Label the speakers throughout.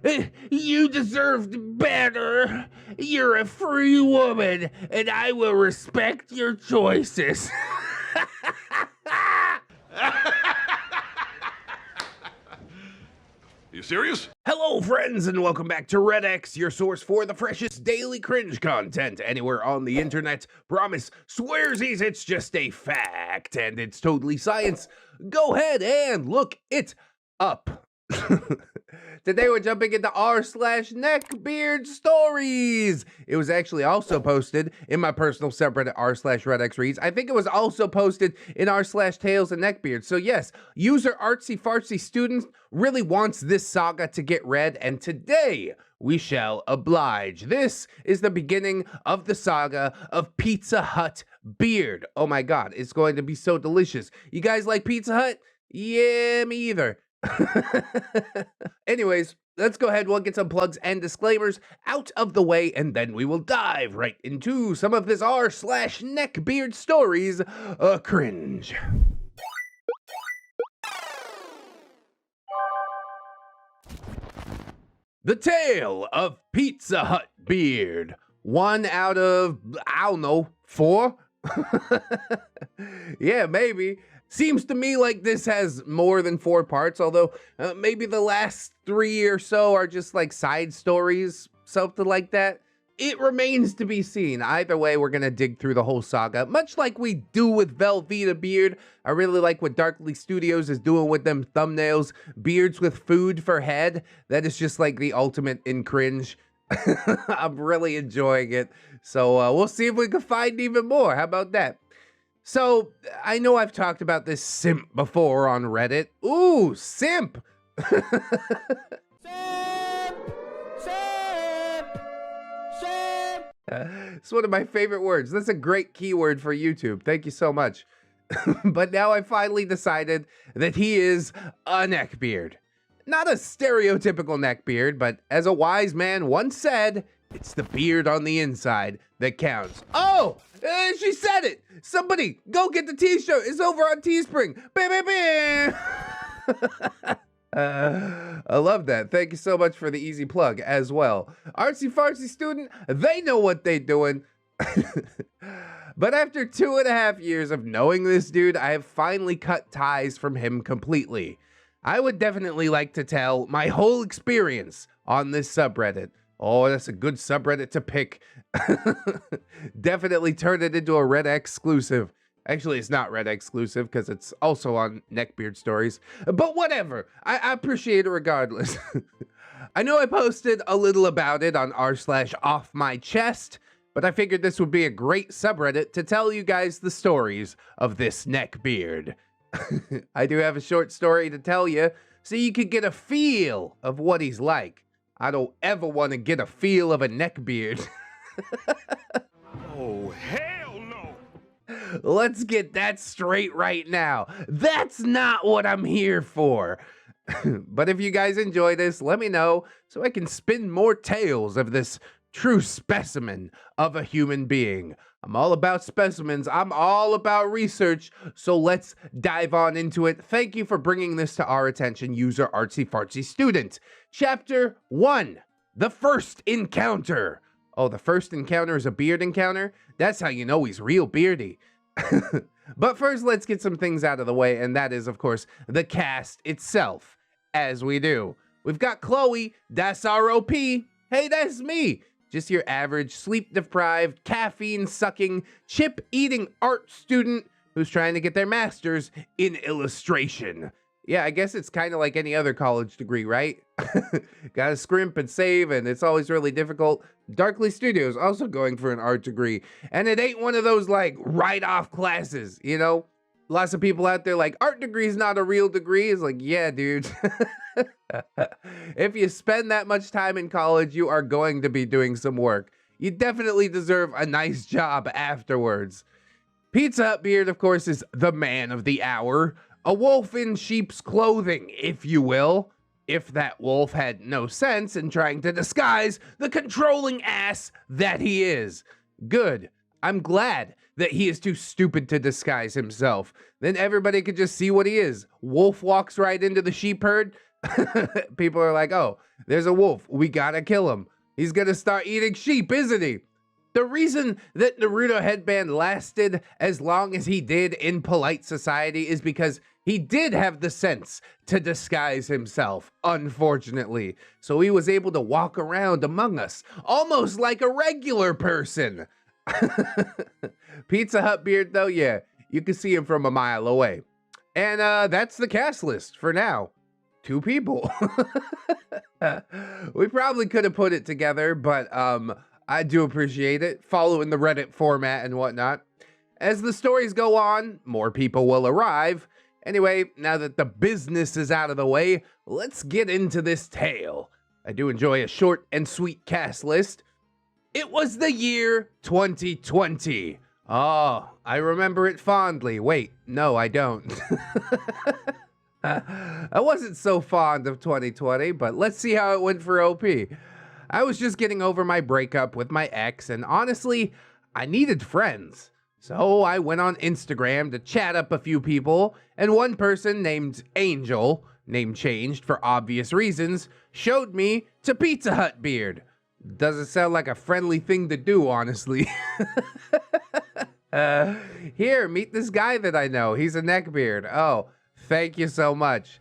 Speaker 1: You deserved better. You're a free woman, and I will respect your choices.
Speaker 2: You serious?
Speaker 1: Hello, friends, and welcome back to ReddX, your source for the freshest daily cringe content anywhere on the internet. Promise, swearsies, it's just a fact, and it's totally science. Go ahead and look it up. Today we're jumping into r/neckbeardstories. It was actually also posted in my personal subreddit r/ReddXReads. I think it was also posted in r/Tales and Neckbeard. So yes, user Artsy Fartsy Student really wants this saga to get read, and today we shall oblige. This is the beginning of the saga of PizzaHutBeard. Oh my god, it's going to be so delicious. You guys like Pizza Hut? Yeah, me either. Anyways, let's go ahead, we'll get some plugs and disclaimers out of the way, and then we will dive right into some of this r/neckbeardstories cringe. The Tale of PizzaHutBeard. 1 out of, I don't know, 4? Yeah, maybe. Seems to me like this has more than 4 parts, although maybe the last 3 or so are just like side stories, something like that. It remains to be seen. Either way, we're gonna dig through the whole saga, much like we do with Beard. I really like what Darkly Studios is doing with them thumbnails. Beards with food for head. That is just like the ultimate in cringe. I'm really enjoying it. So we'll see if we can find even more. How about that? So, I know I've talked about this simp before on Reddit. Ooh, simp! Simp! Simp! Simp! It's one of my favorite words. That's a great keyword for YouTube. Thank you so much. But now I finally decided that he is a neckbeard. Not a stereotypical neckbeard, but as a wise man once said, it's the beard on the inside that counts. Oh, she said it. Somebody go get the t-shirt. It's over on Teespring. Bam, bam, bam. I love that. Thank you so much for the easy plug as well. Artsy Fartsy Student, they know what they doing. But after 2.5 years of knowing this dude, I have finally cut ties from him completely. I would definitely like to tell my whole experience on this subreddit. Oh, that's a good subreddit to pick. Definitely turn it into a ReddX exclusive. Actually, it's not ReddX exclusive because it's also on NeckbeardStories. But whatever, I appreciate it regardless. I know I posted a little about it on r/offmychest, but I figured this would be a great subreddit to tell you guys the stories of this neckbeard. I do have a short story to tell you, so you can get a feel of what he's like. I don't ever want to get a feel of a neckbeard.
Speaker 2: Oh, hell no!
Speaker 1: Let's get that straight right now. That's not what I'm here for. But if you guys enjoy this, let me know so I can spin more tales of this true specimen of a human being. I'm all about specimens. I'm all about research. So let's dive on into it. Thank you for bringing this to our attention, user Artsy Fartsy Student. Chapter 1, The First Encounter. Oh, the first encounter is a beard encounter? That's how you know he's real beardy. But first, let's get some things out of the way, and that is, of course, the cast itself. As we do. We've got Chloe, that's ROP. Hey, that's me. Just your average sleep-deprived, caffeine-sucking, chip-eating art student who's trying to get their master's in illustration. Yeah, I guess it's kind of like any other college degree, right? Gotta scrimp and save, and it's always really difficult. Darkly Studios also going for an art degree, and it ain't one of those, like, write-off classes, you know? Lots of people out there like, art degree is not a real degree. It's like, yeah, dude. If you spend that much time in college, you are going to be doing some work. You definitely deserve a nice job afterwards. PizzaHutBeard, of course, is the man of the hour. A wolf in sheep's clothing, if you will. If that wolf had no sense in trying to disguise the controlling ass that he is. Good. I'm glad that he is too stupid to disguise himself. Then everybody could just see what he is. Wolf walks right into the sheep herd. People are like, oh, there's a wolf. We gotta kill him. He's gonna start eating sheep, isn't he? The reason that Naruto headband lasted as long as he did in polite society is because he did have the sense to disguise himself, unfortunately. So he was able to walk around among us, almost like a regular person. PizzaHutBeard, though, yeah, you can see him from a mile away. And that's the cast list for now. 2 people. We probably could have put it together, but I do appreciate it, following the Reddit format and whatnot. As the stories go on, more people will arrive. Anyway, now that the business is out of the way, let's get into this tale. I do enjoy a short and sweet cast list. It was the year 2020. Oh, I remember it fondly. Wait, no, I don't. I wasn't so fond of 2020, but let's see how it went for OP. I was just getting over my breakup with my ex, and honestly, I needed friends. So I went on Instagram to chat up a few people, and one person named Angel, name changed for obvious reasons, showed me to PizzaHutBeard. Doesn't sound like a friendly thing to do, honestly. Here, meet this guy that I know. He's a neckbeard. Oh, thank you so much.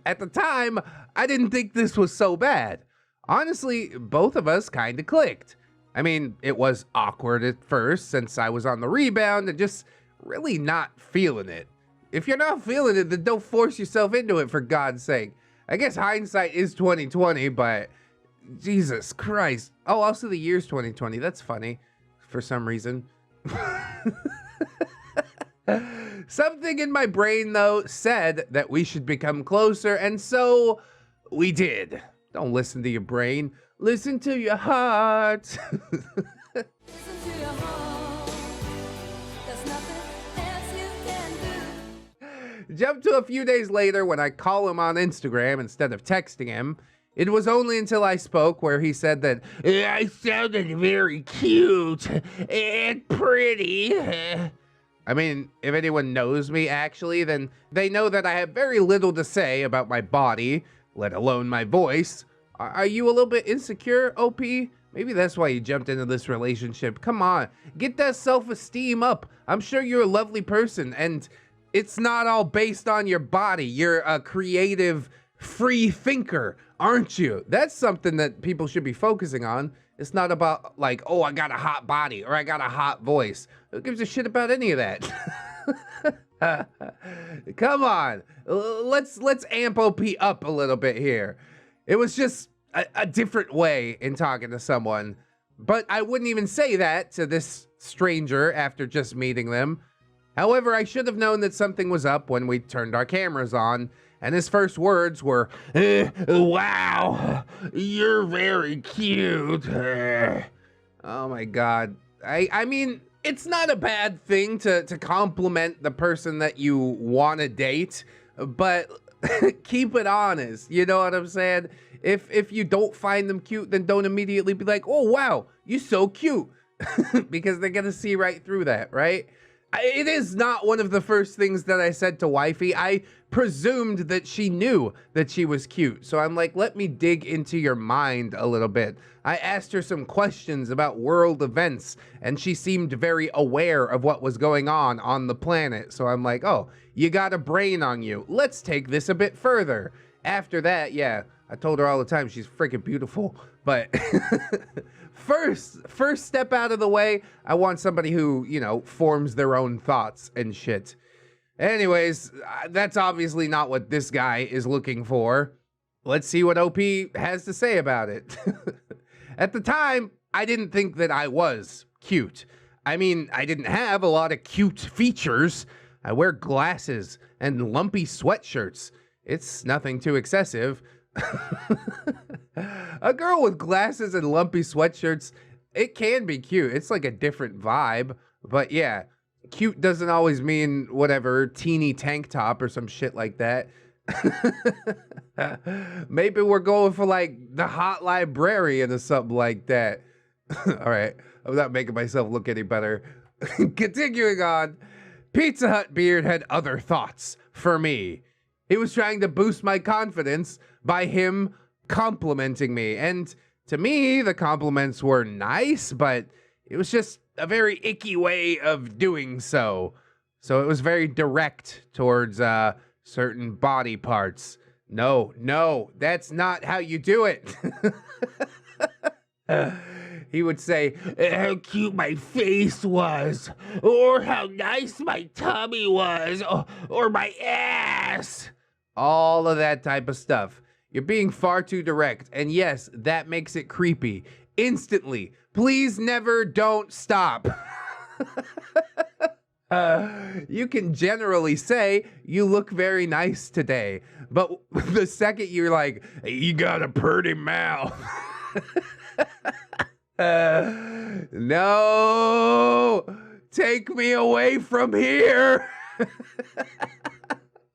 Speaker 1: At the time, I didn't think this was so bad. Honestly, both of us kind of clicked. I mean, it was awkward at first since I was on the rebound and just really not feeling it. If you're not feeling it, then don't force yourself into it, for God's sake. I guess hindsight is 2020, but Jesus Christ. Oh, also the year's 2020. That's funny for some reason. Something in my brain, though, said that we should become closer, and so we did. Don't listen to your brain. Listen to your heart.
Speaker 3: Listen to your heart. There's nothing else you can do.
Speaker 1: Jump to a few days later when I call him on Instagram instead of texting him. It was only until I spoke where he said that I sounded very cute and pretty. I mean, if anyone knows me actually, then they know that I have very little to say about my body, let alone my voice. Are you a little bit insecure, OP? Maybe that's why you jumped into this relationship. Come on, get that self-esteem up. I'm sure you're a lovely person, and it's not all based on your body. You're a creative, free thinker, aren't you? That's something that people should be focusing on. It's not about like, oh, I got a hot body or I got a hot voice. Who gives a shit about any of that? Come on, let's amp OP up a little bit here. It was just a different way in talking to someone, but I wouldn't even say that to this stranger after just meeting them. However, I should have known that something was up when we turned our cameras on, and his first words were, wow, you're very cute. Oh my God. I mean, it's not a bad thing to compliment the person that you want to date, but keep it honest. You know what I'm saying? If you don't find them cute, then don't immediately be like, oh, wow, you're so cute. Because they're going to see right through that, right? It is not one of the first things that I said to wifey. I presumed that she knew that she was cute. So I'm like, let me dig into your mind a little bit. I asked her some questions about world events, and she seemed very aware of what was going on the planet. So I'm like, oh, you got a brain on you. Let's take this a bit further. After that, yeah, I told her all the time she's freaking beautiful. But first step out of the way, I want somebody who, you know, forms their own thoughts and shit. Anyways, that's obviously not what this guy is looking for. Let's see what OP has to say about it. At the time, I didn't think that I was cute. I mean, I didn't have a lot of cute features. I wear glasses and lumpy sweatshirts. It's nothing too excessive. A girl with glasses and lumpy sweatshirts, it can be cute. It's like a different vibe. But yeah, cute doesn't always mean whatever, teeny tank top or some shit like that. Maybe we're going for like the hot librarian or something like that. All right, I'm not making myself look any better. Continuing on, PizzaHutBeard had other thoughts for me. He was trying to boost my confidence by him complimenting me. And to me, the compliments were nice, but it was just a very icky way of doing so. So it was very direct towards certain body parts. No, that's not how you do it. He would say, how cute my face was, or how nice my tummy was, or my ass. All of that type of stuff. You're being far too direct, and yes, that makes it creepy. Instantly. Please never don't stop. You can generally say, you look very nice today, but the second you're like, you got a pretty mouth. No, take me away from here.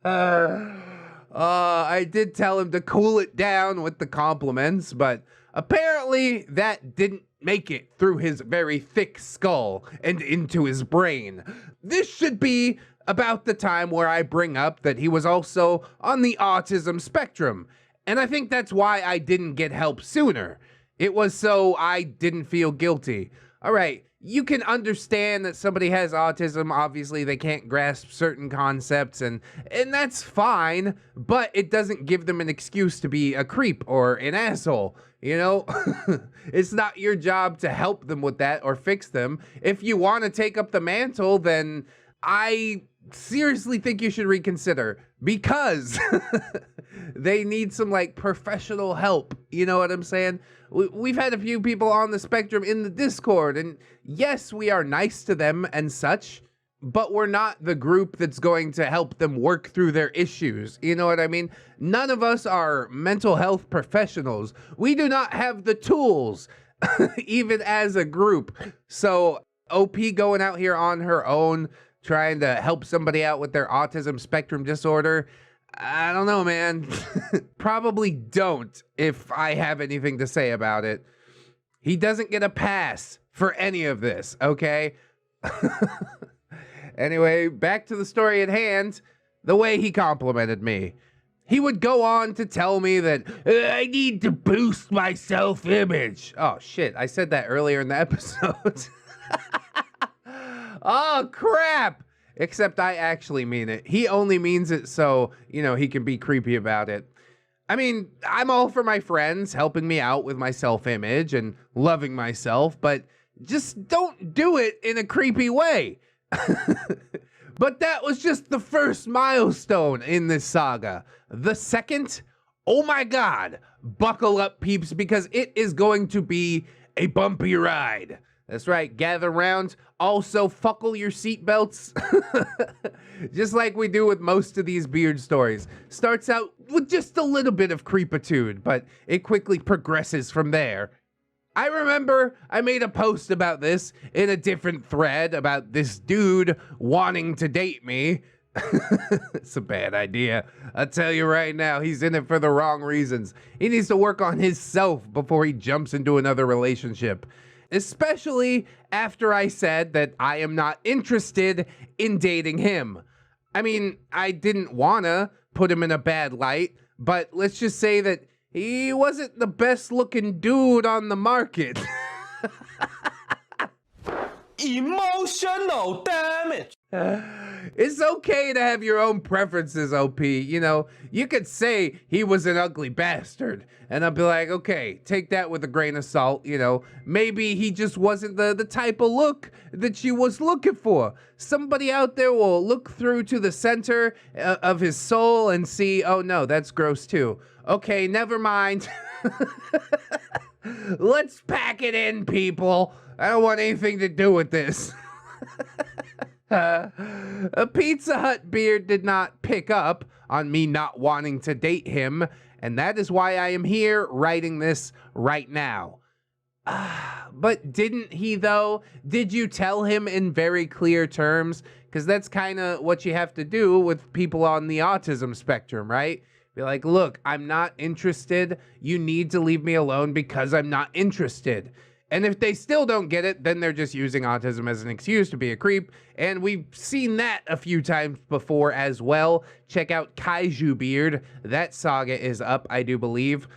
Speaker 1: I did tell him to cool it down with the compliments, but apparently that didn't make it through his very thick skull and into his brain. This should be about the time where I bring up that he was also on the autism spectrum, and I think that's why I didn't get help sooner. It was so I didn't feel guilty. All right, you can understand that somebody has autism. Obviously, they can't grasp certain concepts, and that's fine, but it doesn't give them an excuse to be a creep or an asshole, you know? It's not your job to help them with that or fix them. If you want to take up the mantle, then I seriously think you should reconsider, because they need some like professional help. You know what I'm saying? We've had a few people on the spectrum in the Discord, and yes, we are nice to them and such, but we're not the group that's going to help them work through their issues. You know what I mean? None of us are mental health professionals. We do not have the tools, even as a group. So OP going out here on her own, trying to help somebody out with their autism spectrum disorder, I don't know, man. Probably don't, if I have anything to say about it. He doesn't get a pass for any of this, okay? Anyway, back to the story at hand. The way he complimented me. He would go on to tell me that I need to boost my self-image. Oh, shit. I said that earlier in the episode. Oh, crap. Except I actually mean it. He only means it so, you know, he can be creepy about it. I mean, I'm all for my friends helping me out with my self-image and loving myself, but just don't do it in a creepy way. But that was just the first milestone in this saga. The second, oh my God, buckle up, peeps, because it is going to be a bumpy ride. That's right, gather round. Also, fuckle your seatbelts. Just like we do with most of these beard stories. Starts out with just a little bit of creepitude, but it quickly progresses from there. I remember I made a post about this in a different thread about this dude wanting to date me. It's a bad idea. I'll tell you right now, he's in it for the wrong reasons. He needs to work on himself before he jumps into another relationship. Especially after I said that I am not interested in dating him. I mean, I didn't wanna put him in a bad light, but let's just say that he wasn't the best looking dude on the market.
Speaker 4: Emotional damage.
Speaker 1: It's okay to have your own preferences, OP. You know, you could say he was an ugly bastard, and I'll be like, okay, take that with a grain of salt. You know, maybe he just wasn't the type of look that you was looking for. Somebody out there will look through to the center of his soul and see, oh no, that's gross too. Okay, never mind. Let's pack it in, people. I don't want anything to do with this. A PizzaHutBeard did not pick up on me not wanting to date him, and that is why I am here writing this right now. But didn't he, though? Did you tell him in very clear terms? Because that's kind of what you have to do with people on the autism spectrum, right? Be like, look, I'm not interested. You need to leave me alone because I'm not interested. And if they still don't get it, then they're just using autism as an excuse to be a creep. And we've seen that a few times before as well. Check out HAZBINBEARD. That saga is up, I do believe.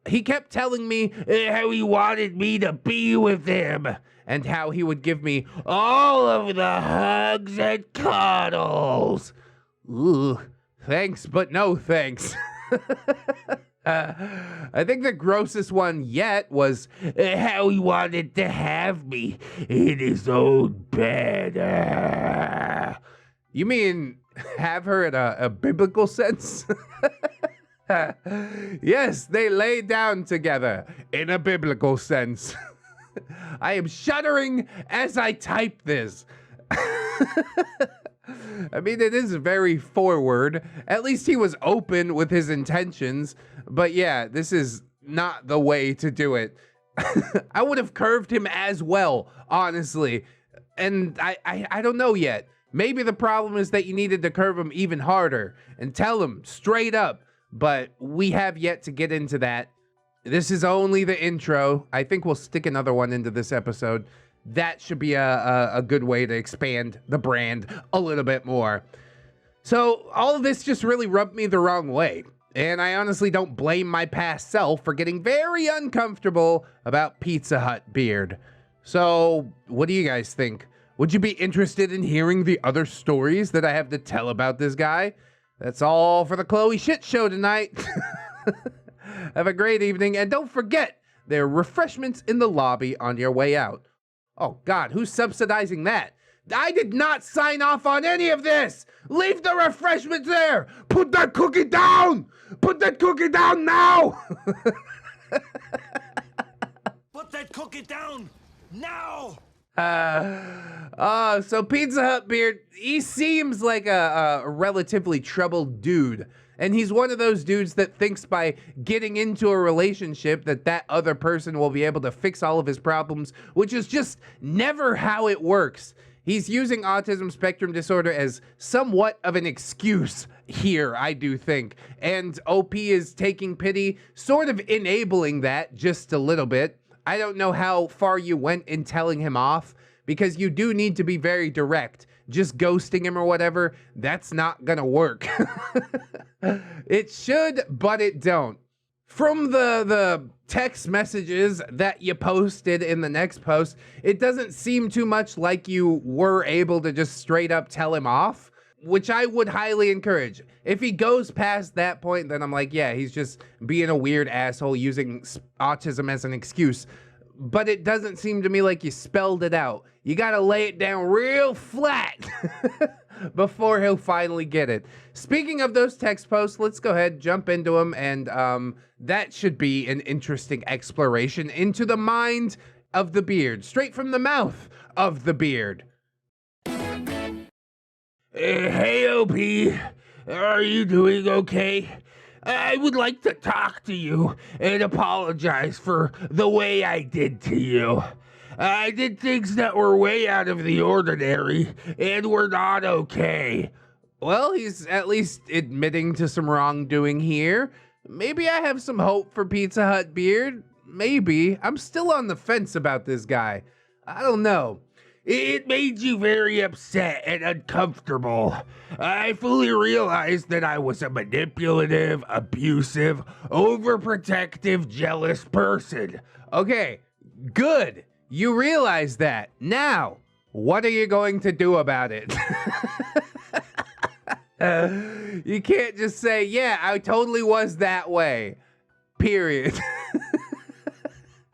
Speaker 1: He kept telling me how he wanted me to be with him and how he would give me all of the hugs and cuddles. Ooh, thanks, but no thanks. I think the grossest one yet was how he wanted to have me in his own bed. You mean have her in a biblical sense? Yes, they lay down together in a biblical sense. I am shuddering as I type this. I mean, it is very forward. At least he was open with his intentions. But yeah, this is not the way to do it. I would have curved him as well, honestly. And I don't know yet. Maybe the problem is that you needed to curve him even harder and tell him straight up. But we have yet to get into that. This is only the intro. I think we'll stick another one into this episode. That should be a good way to expand the brand a little bit more. So all of this just really rubbed me the wrong way. And I honestly don't blame my past self for getting very uncomfortable about PizzaHutBeard. So what do you guys think? Would you be interested in hearing the other stories that I have to tell about this guy? That's all for the Chloe Shit Show tonight. Have a great evening. And don't forget, there are refreshments in the lobby on your way out. Oh God, who's subsidizing that? I did not sign off on any of this. Leave the refreshments there. Put that cookie down. Put that cookie down now.
Speaker 2: Put that cookie down now!
Speaker 1: So PizzaHutBeard, he seems like a relatively troubled dude. And he's one of those dudes that thinks by getting into a relationship that other person will be able to fix all of his problems, which is just never how it works. He's using autism spectrum disorder as somewhat of an excuse here, I do think. And OP is taking pity, sort of enabling that just a little bit. I don't know how far you went in telling him off, because you do need to be very direct. Just ghosting him or whatever, that's not gonna work. It should, but it don't. From the text messages that you posted in the next post, it doesn't seem too much like you were able to just straight up tell him off, which I would highly encourage. If he goes past that point, then I'm like, yeah, he's just being a weird asshole using autism as an excuse. But it doesn't seem to me like you spelled it out. You gotta lay it down real flat before he'll finally get it. Speaking of those text posts, let's go ahead, jump into them, and that should be an interesting exploration into the mind of the beard, straight from the mouth of the beard. Hey, OP, are you doing okay? I would like to talk to you and apologize for the way I did to you. I did things that were way out of the ordinary and were not okay. Well, he's at least admitting to some wrongdoing here. Maybe I have some hope for PizzaHutBeard. Maybe. I'm still on the fence about this guy. I don't know. It made you very upset and uncomfortable. I fully realized that I was a manipulative, abusive, overprotective, jealous person. Okay, good. You realize that. Now, what are you going to do about it? You can't just say, yeah, I totally was that way. Period.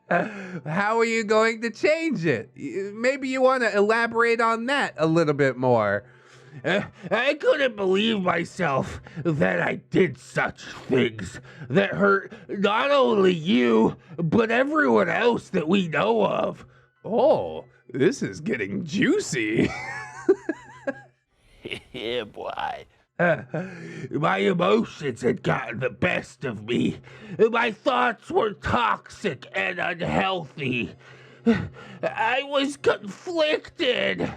Speaker 1: How are you going to change it? Maybe you want to elaborate on that a little bit more. I couldn't believe myself that I did such things that hurt not only you, but everyone else that we know of. Oh, this is getting juicy.
Speaker 2: Yeah, boy.
Speaker 1: My emotions had gotten the best of me. My thoughts were toxic and unhealthy. I was conflicted.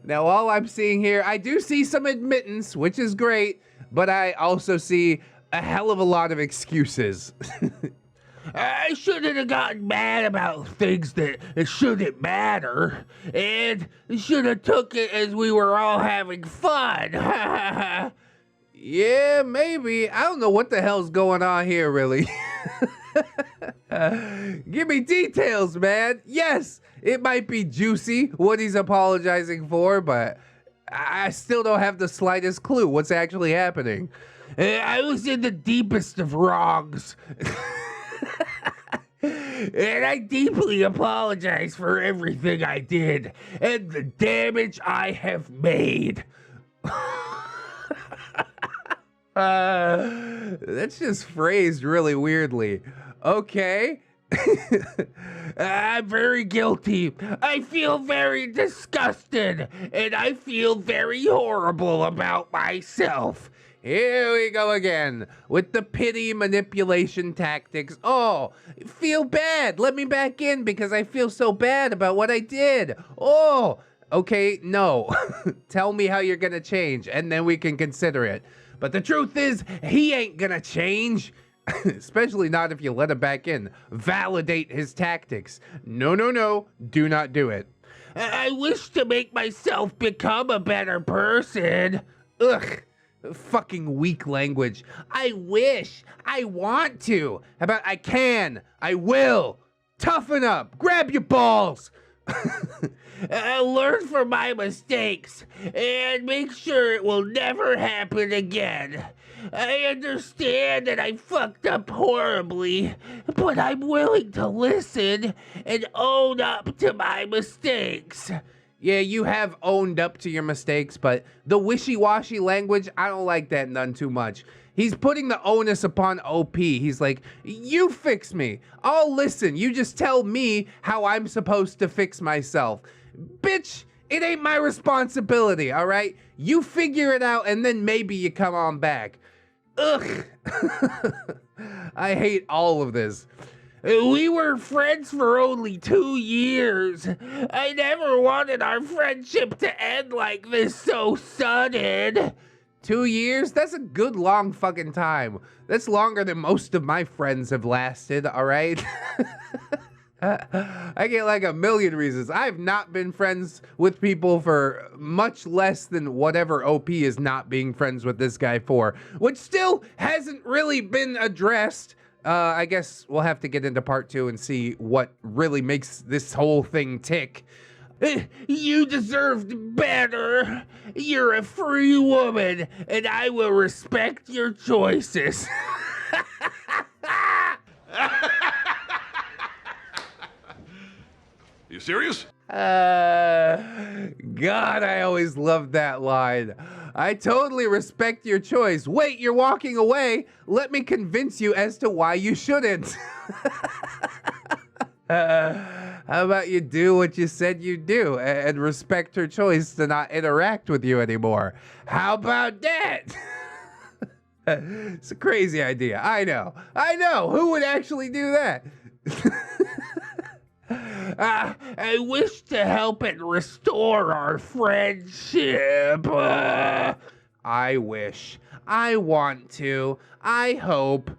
Speaker 1: Now, all I'm seeing here, I do see some admittance, which is great, but I also see a hell of a lot of excuses. I shouldn't have gotten mad about things that shouldn't matter, and should have took it as we were all having fun. Yeah, maybe. I don't know what the hell's going on here, really. Give me details, man. Yes, it might be juicy what he's apologizing for, but I still don't have the slightest clue what's actually happening. I was in the deepest of wrongs. And I deeply apologize for everything I did and the damage I have made. That's just phrased really weirdly. Okay. I'm very guilty. I feel very disgusted, and I feel very horrible about myself. Here we go again with the pity manipulation tactics. Oh, feel bad. Let me back in because I feel so bad about what I did. Oh, okay, no. Tell me how you're gonna change, and then we can consider it. But the truth is, he ain't gonna change. Especially not if you let him back in. Validate his tactics. No, no, no. Do not do it. I wish to make myself become a better person. Ugh. Fucking weak language. I wish. I want to. How about I can? I will. Toughen up. Grab your balls. Learn from my mistakes and make sure it will never happen again. I understand that I fucked up horribly, but I'm willing to listen and own up to my mistakes. Yeah, you have owned up to your mistakes, but the wishy-washy language, I don't like that none too much. He's putting the onus upon OP. He's like, you fix me. I'll listen. You just tell me how I'm supposed to fix myself. Bitch, it ain't my responsibility, all right? You figure it out, and then maybe you come on back. Ugh. I hate all of this. We were friends for only 2 years. I never wanted our friendship to end like this so sudden. 2 years? That's a good long fucking time. That's longer than most of my friends have lasted, all right? I get like a million reasons. I've not been friends with people for much less than whatever OP is not being friends with this guy for, which still hasn't really been addressed. I guess we'll have to get into part 2 and see what really makes this whole thing tick. You deserved better. You're a free woman, and I will respect your choices.
Speaker 2: You serious?
Speaker 1: God, I always loved that line. I totally respect your choice. Wait, you're walking away. Let me convince you as to why you shouldn't. How about you do what you said you'd do and respect her choice to not interact with you anymore? How about that? It's a crazy idea. I know. Who would actually do that? I wish to help and restore our friendship. I wish. I want to. I hope.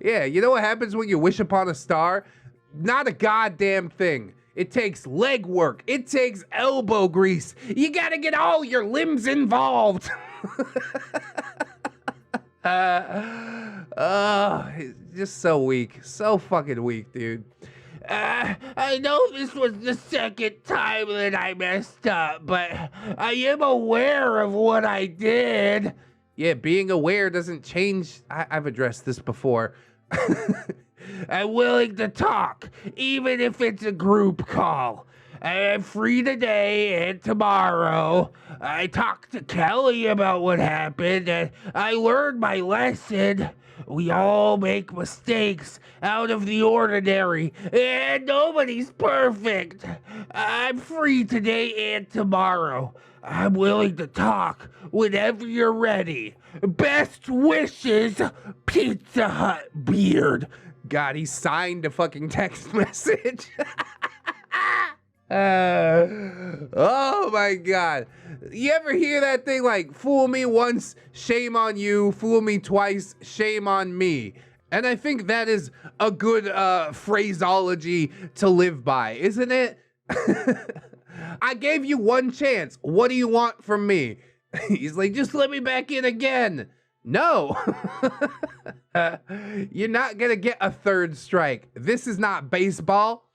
Speaker 1: Yeah, you know what happens when you wish upon a star? Not a goddamn thing. It takes leg work. It takes elbow grease. You gotta get all your limbs involved. It's just so weak. So fucking weak, dude. I know this was the second time that I messed up, but I am aware of what I did. Yeah, being aware doesn't change. I've addressed this before. I'm willing to talk, even if it's a group call. I am free today and tomorrow. I talked to Kelly about what happened, and I learned my lesson. We all make mistakes out of the ordinary, and nobody's perfect. I'm free today and tomorrow. I'm willing to talk whenever you're ready. Best wishes, PizzaHutBeard. God, he signed a fucking text message. Oh my God. You ever hear that thing like, fool me once, shame on you, fool me twice, shame on me? And I think that is a good phraseology to live by, isn't it? I gave you one chance. What do you want from me? He's like, just let me back in again. No. You're not gonna get a third strike. This is not baseball.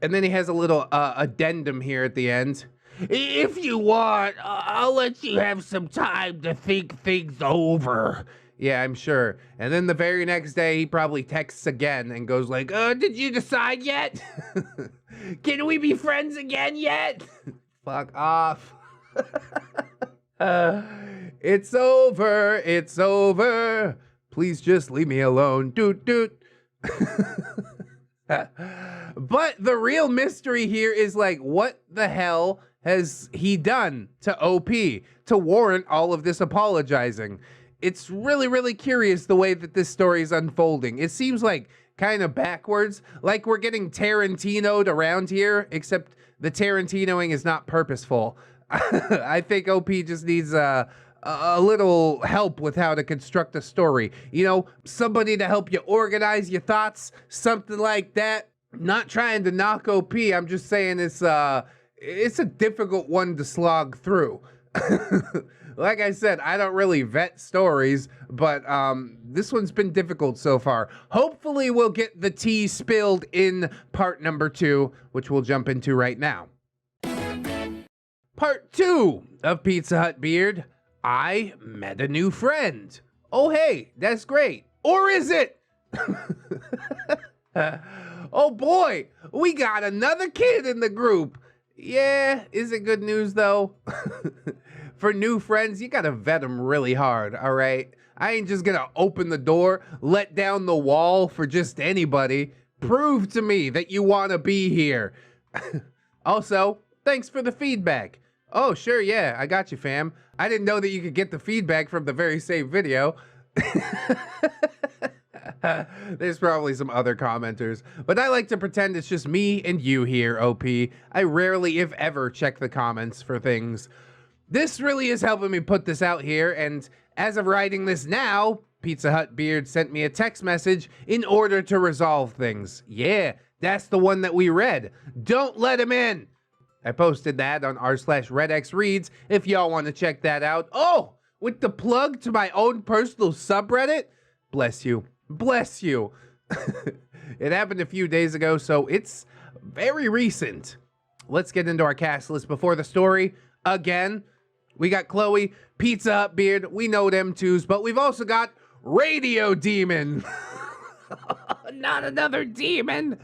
Speaker 1: And then he has a little addendum here at the end. If you want, I'll let you have some time to think things over. Yeah, I'm sure. And then the very next day, he probably texts again and goes like, did you decide yet? Can we be friends again yet? Fuck off. It's over. It's over. Please just leave me alone. Doot doot. But the real mystery here is like, what the hell has he done to OP to warrant all of this apologizing? It's really, really curious the way that this story is unfolding. It seems like kind of backwards, like we're getting Tarantino'd around here, except the Tarantinoing is not purposeful. I think OP just needs a little help with how to construct a story. You know, somebody to help you organize your thoughts, something like that. Not trying to knock OP, I'm just saying it's a difficult one to slog through. Like I said, I don't really vet stories, but this one's been difficult so far. Hopefully we'll get the tea spilled in part number 2, which we'll jump into right now. Part 2 of PizzaHutBeard. I met a new friend. Oh, hey, that's great. Or is it? Oh boy, we got another kid in the group. Yeah, is it good news though? For new friends, you gotta vet them really hard, all right? I ain't just gonna open the door, let down the wall for just anybody. Prove to me that you wanna be here. Also, thanks for the feedback. Oh, sure, yeah, I got you, fam. I didn't know that you could get the feedback from the very same video. There's probably some other commenters, but I like to pretend it's just me and you here, OP. I rarely, if ever, check the comments for things. This really is helping me put this out here, and as of writing this now, PizzaHutBeard sent me a text message in order to resolve things. Yeah, that's the one that we read. Don't let him in. I posted that on r/ReddX Reads if y'all want to check that out. Oh, with the plug to my own personal subreddit? Bless you. Bless you. It happened a few days ago, so it's very recent. Let's get into our cast list before the story. Again, we got Chloe, PizzaHutBeard, we know them twos, but we've also got Radio Demon. Not another demon.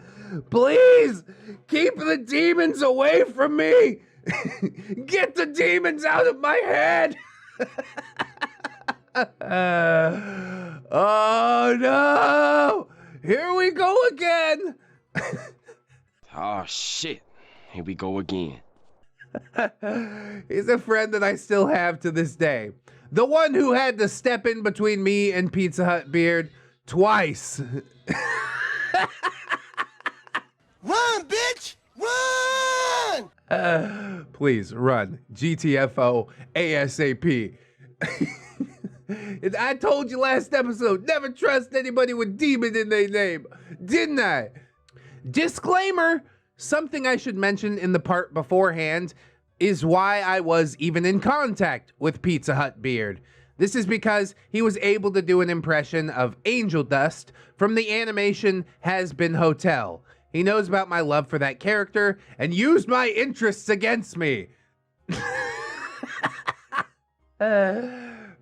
Speaker 1: Please, keep the demons away from me. Get the demons out of my head. Oh no! Here we go again!
Speaker 4: Oh shit, here we go again.
Speaker 1: He's a friend that I still have to this day. The one who had to step in between me and PizzaHutBeard twice.
Speaker 2: Run, bitch! Run!
Speaker 1: Please run. GTFO ASAP. I told you last episode, never trust anybody with demon in their name, didn't I? Disclaimer, something I should mention in the part beforehand is why I was even in contact with PizzaHutBeard. This is because he was able to do an impression of Angel Dust from the animation Has Been Hotel. He knows about my love for that character and used my interests against me.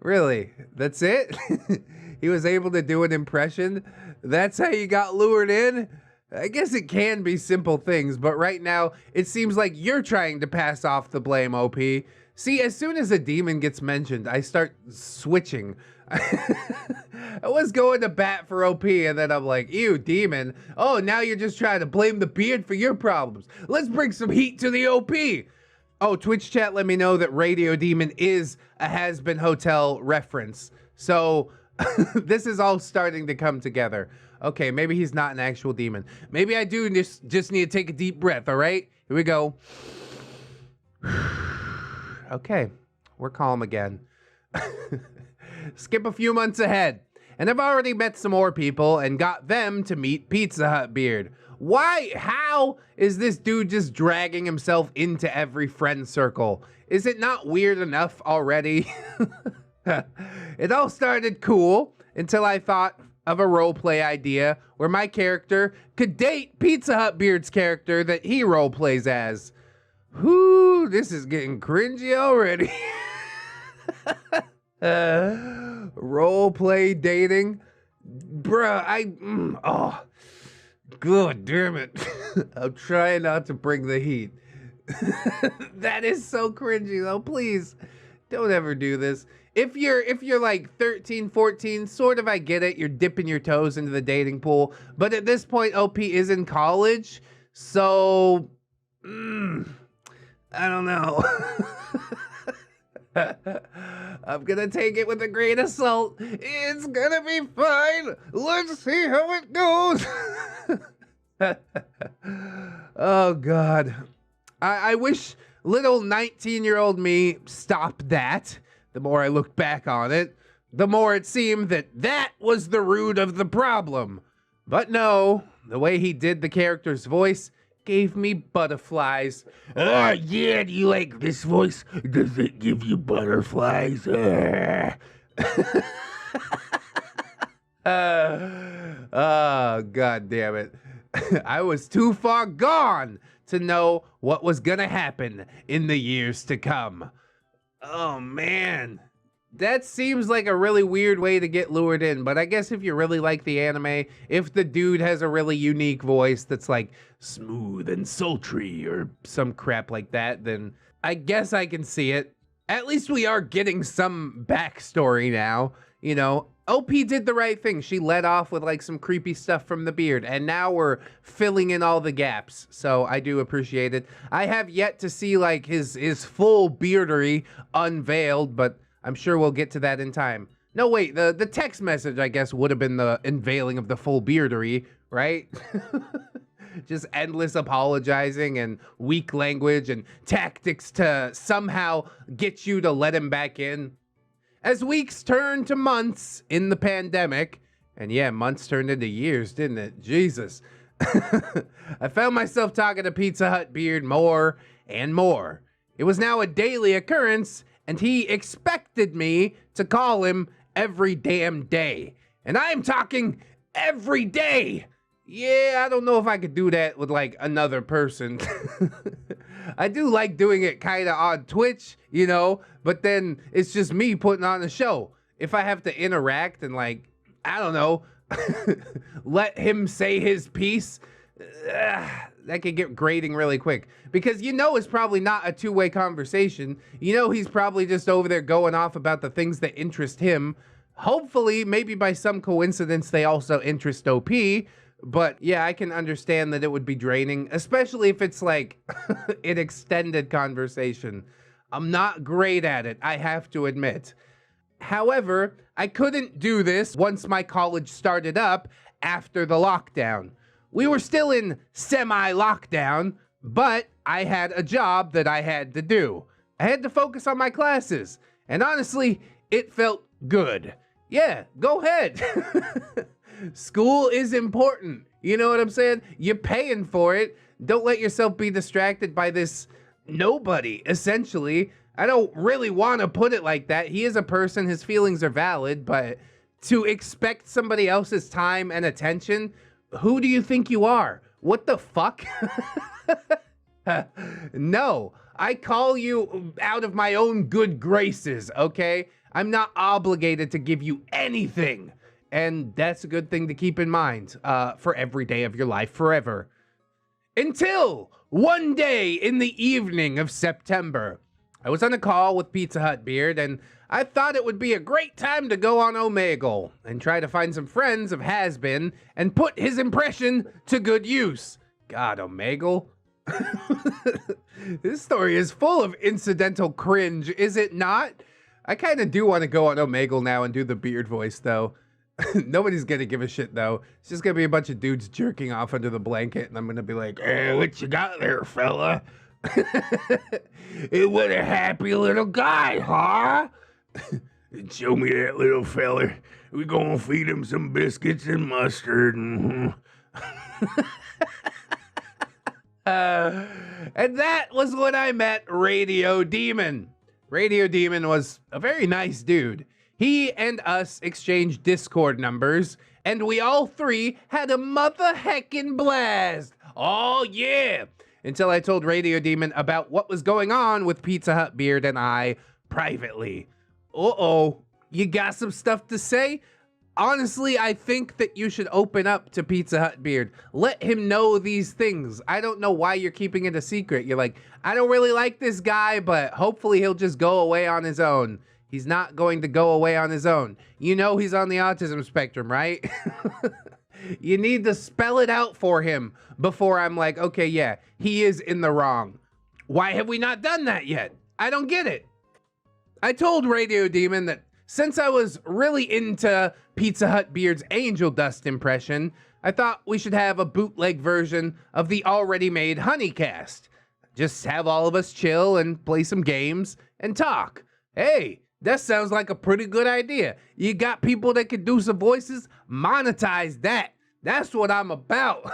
Speaker 1: Really? That's it? He was able to do an impression? That's how you got lured in? I guess it can be simple things, but right now, it seems like you're trying to pass off the blame, OP. See, as soon as a demon gets mentioned, I start switching. I was going to bat for OP, and then I'm like, ew, demon. Oh, now you're just trying to blame the beard for your problems. Let's bring some heat to the OP. Oh, Twitch chat let me know that Radio Demon is a Has Been Hotel reference. So this is all starting to come together. Okay, maybe he's not an actual demon. Maybe I do just need to take a deep breath, all right? Here we go. Okay, we're calm again. Skip a few months ahead. and I've already met some more people and got them to meet PizzaHutBeard. Why? How is this dude just dragging himself into every friend circle? Is it not weird enough already? It all started cool until I thought of a roleplay idea where my character could date PizzaHutBeard's character that he roleplays as. Whoo, this is getting cringy already. Roleplay dating? Bruh, oh, god damn it. I'm trying not to bring the heat. That is so cringy though, please. Don't ever do this. If you're like 13, 14, sort of I get it. You're dipping your toes into the dating pool. But at this point, OP is in college. So, I don't know. I'm gonna take it with a grain of salt. It's gonna be fine. Let's see how it goes. Oh, God. I wish little 19-year-old me stopped that. The more I looked back on it, the more it seemed that that was the root of the problem. But no, the way he did the character's voice gave me butterflies. Oh, yeah, do you like this voice? Does it give you butterflies? Oh, God damn it. I was too far gone to know what was gonna happen in the years to come. Oh, man. That seems like a really weird way to get lured in, but I guess if you really like the anime, if the dude has a really unique voice that's like smooth and sultry or some crap like that, then I guess I can see it. At least we are getting some backstory now, you know. OP did the right thing. She led off with like some creepy stuff from the beard, and now we're filling in all the gaps. So I do appreciate it. I have yet to see like his full beardery unveiled, but I'm sure we'll get to that in time. No, wait, the text message, I guess, would have been the unveiling of the full beardery, right? Just endless apologizing and weak language and tactics to somehow get you to let him back in. As weeks turned to months in the pandemic, and yeah, months turned into years, didn't it? Jesus. I found myself talking to PizzaHutBeard more and more. It was now a daily occurrence, and he expected me to call him every damn day. And I'm talking every day. Yeah, I don't know if I could do that with like another person. I do like doing it kind of on Twitch, you know, but then it's just me putting on a show. If I have to interact and like, I don't know, let him say his piece, that could get grating really quick. Because you know it's probably not a two-way conversation. You know he's probably just over there going off about the things that interest him. Hopefully, maybe by some coincidence, they also interest OP. But yeah, I can understand that it would be draining, especially if it's like an extended conversation. I'm not great at it, I have to admit. However, I couldn't do this once my college started up after the lockdown. We were still in semi-lockdown, but I had a job that I had to do. I had to focus on my classes, and honestly, it felt good. Yeah, go ahead. School is important. You know what I'm saying? You're paying for it. Don't let yourself be distracted by this nobody, essentially. I don't really want to put it like that. He is a person. His feelings are valid, but to expect somebody else's time and attention, who do you think you are? What the fuck? No, I call you out of my own good graces, okay? I'm not obligated to give you anything. And that's a good thing to keep in mind for every day of your life forever. Until one day in the evening of September, I was on a call with PizzaHutBeard, and I thought it would be a great time to go on Omegle and try to find some friends of Hazbin and put his impression to good use. God, Omegle? This story is full of incidental cringe, is it not? I kind of do want to go on Omegle now and do the beard voice, though. Nobody's gonna give a shit, though. It's just gonna be a bunch of dudes jerking off under the blanket, and I'm gonna be like, hey, what you got there, fella? What a happy little guy, huh? Show me that little feller. We gonna feed him some biscuits and mustard. And that was when I met Radio Demon. Radio Demon was a very nice dude. He and us exchanged Discord numbers, and we all three had a mother heckin' blast. Oh yeah! Until I told Radio Demon about what was going on with PizzaHutBeard and I privately. Uh-oh, you got some stuff to say? Honestly, I think that you should open up to PizzaHutBeard. Let him know these things. I don't know why you're keeping it a secret. You're like, I don't really like this guy, but hopefully he'll just go away on his own. He's not going to go away on his own. You know he's on the autism spectrum, right? You need to spell it out for him before I'm like, okay, yeah, he is in the wrong. Why have we not done that yet? I don't get it. I told Radio Demon that since I was really into PizzaHutBeard's Angel Dust impression, I thought we should have a bootleg version of the already made Honeycast. Just have all of us chill and play some games and talk. Hey, that sounds like a pretty good idea. You got people that can do some voices? Monetize that. That's what I'm about.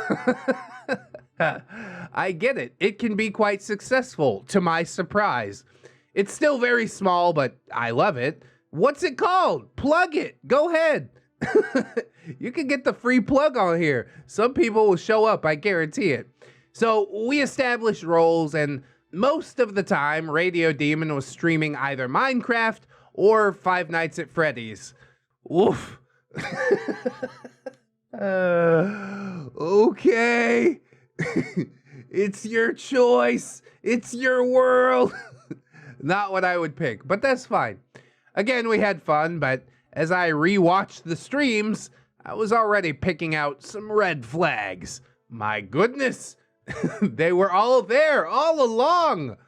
Speaker 1: I get it. It can be quite successful, to my surprise. It's still very small, but I love it. What's it called? Plug it. Go ahead. You can get the free plug on here. Some people will show up, I guarantee it. So we established roles, and most of the time, Radio Demon was streaming either Minecraft or Five Nights at Freddy's. Oof. Okay. It's your choice. It's your world. Not what I would pick, but that's fine. Again, we had fun, but as I rewatched the streams, I was already picking out some red flags. My goodness. They were all there, all along.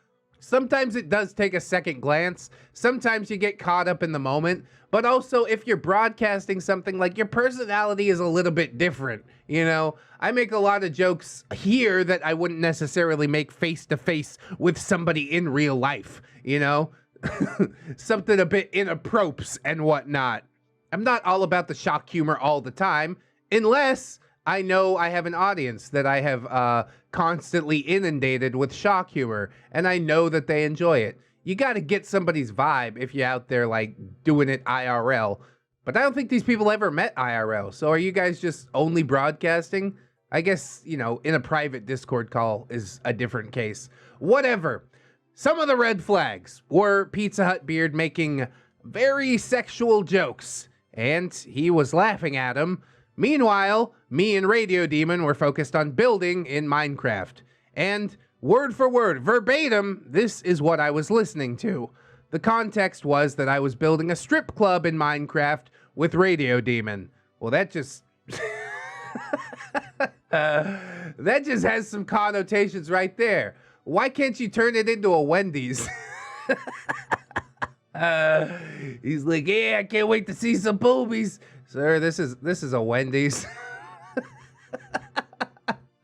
Speaker 1: Sometimes it does take a second glance. Sometimes you get caught up in the moment. But also, if you're broadcasting something, like, your personality is a little bit different, you know? I make a lot of jokes here that I wouldn't necessarily make face-to-face with somebody in real life, you know? Something a bit inappropriate and whatnot. I'm not all about the shock humor all the time, unless I know I have an audience that I have constantly inundated with shock humor, and I know that they enjoy it. You got to get somebody's vibe if you're out there, like, doing it IRL. But I don't think these people ever met IRL. So are you guys just only broadcasting? I guess, you know, in a private Discord call is a different case. Whatever. Some of the red flags were PizzaHutBeard making very sexual jokes, and he was laughing at them. Meanwhile, me and Radio Demon were focused on building in Minecraft. And word for word, verbatim, this is what I was listening to. The context was that I was building a strip club in Minecraft with Radio Demon. Well, that just... that just has some connotations right there. Why can't you turn it into a Wendy's? He's like, yeah, I can't wait to see some boobies. Sir, this is a Wendy's.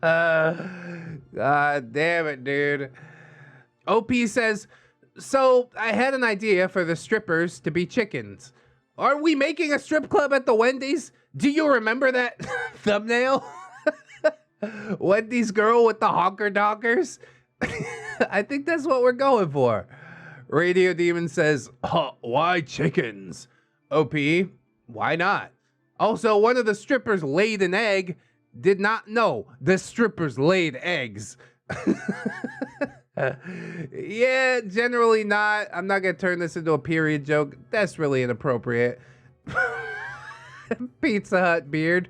Speaker 1: God damn it, dude. OP says, so I had an idea for the strippers to be chickens. Are we making a strip club at the Wendy's? Do you remember that thumbnail? Wendy's girl with the honker donkers? I think that's what we're going for. Radio Demon says, why chickens? OP, why not? Also, one of the strippers laid an egg. Did not know the strippers laid eggs. Yeah, generally not. I'm not gonna turn this into a period joke. That's really inappropriate. PizzaHutBeard.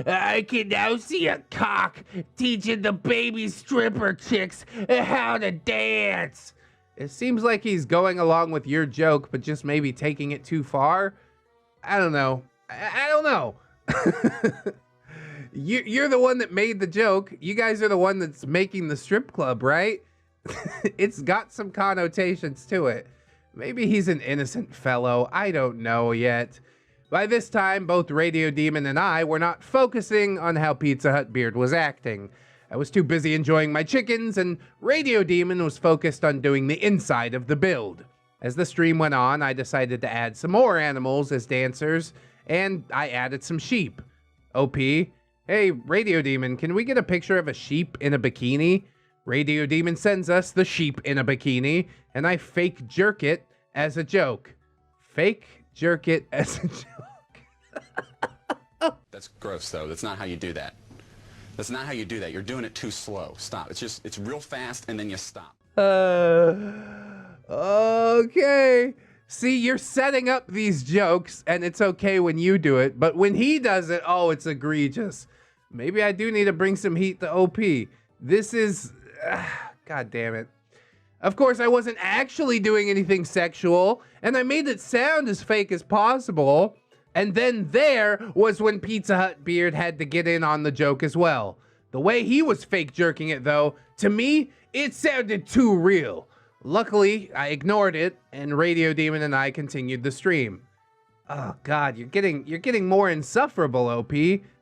Speaker 1: I can now see a cock teaching the baby stripper chicks how to dance. It seems like he's going along with your joke, but just maybe taking it too far. I don't know. I don't know. You're the one that made the joke. You guys are the one that's making the strip club, right? It's got some connotations to it. Maybe he's an innocent fellow. I don't know yet. By this time, both Radio Demon and I were not focusing on how PizzaHutBeard was acting. I was too busy enjoying my chickens, and Radio Demon was focused on doing the inside of the build. As the stream went on, I decided to add some more animals as dancers, and I added some sheep. OP, hey, Radio Demon, can we get a picture of a sheep in a bikini? Radio Demon sends us the sheep in a bikini, and I fake jerk it as a joke. Fake jerk it as a joke.
Speaker 5: That's gross, though. That's not how you do that. That's not how you do that. You're doing it too slow. Stop. It's real fast, and then you stop.
Speaker 1: Okay. See, you're setting up these jokes, and it's okay when you do it, but when he does it, oh, it's egregious. Maybe I do need to bring some heat to OP. This is... God damn it. Of course, I wasn't actually doing anything sexual, and I made it sound as fake as possible. And then there was when PizzaHutBeard had to get in on the joke as well. The way he was fake jerking it, though, to me, it sounded too real. Luckily, I ignored it, and Radio Demon and I continued the stream. Oh God, you're getting more insufferable, OP.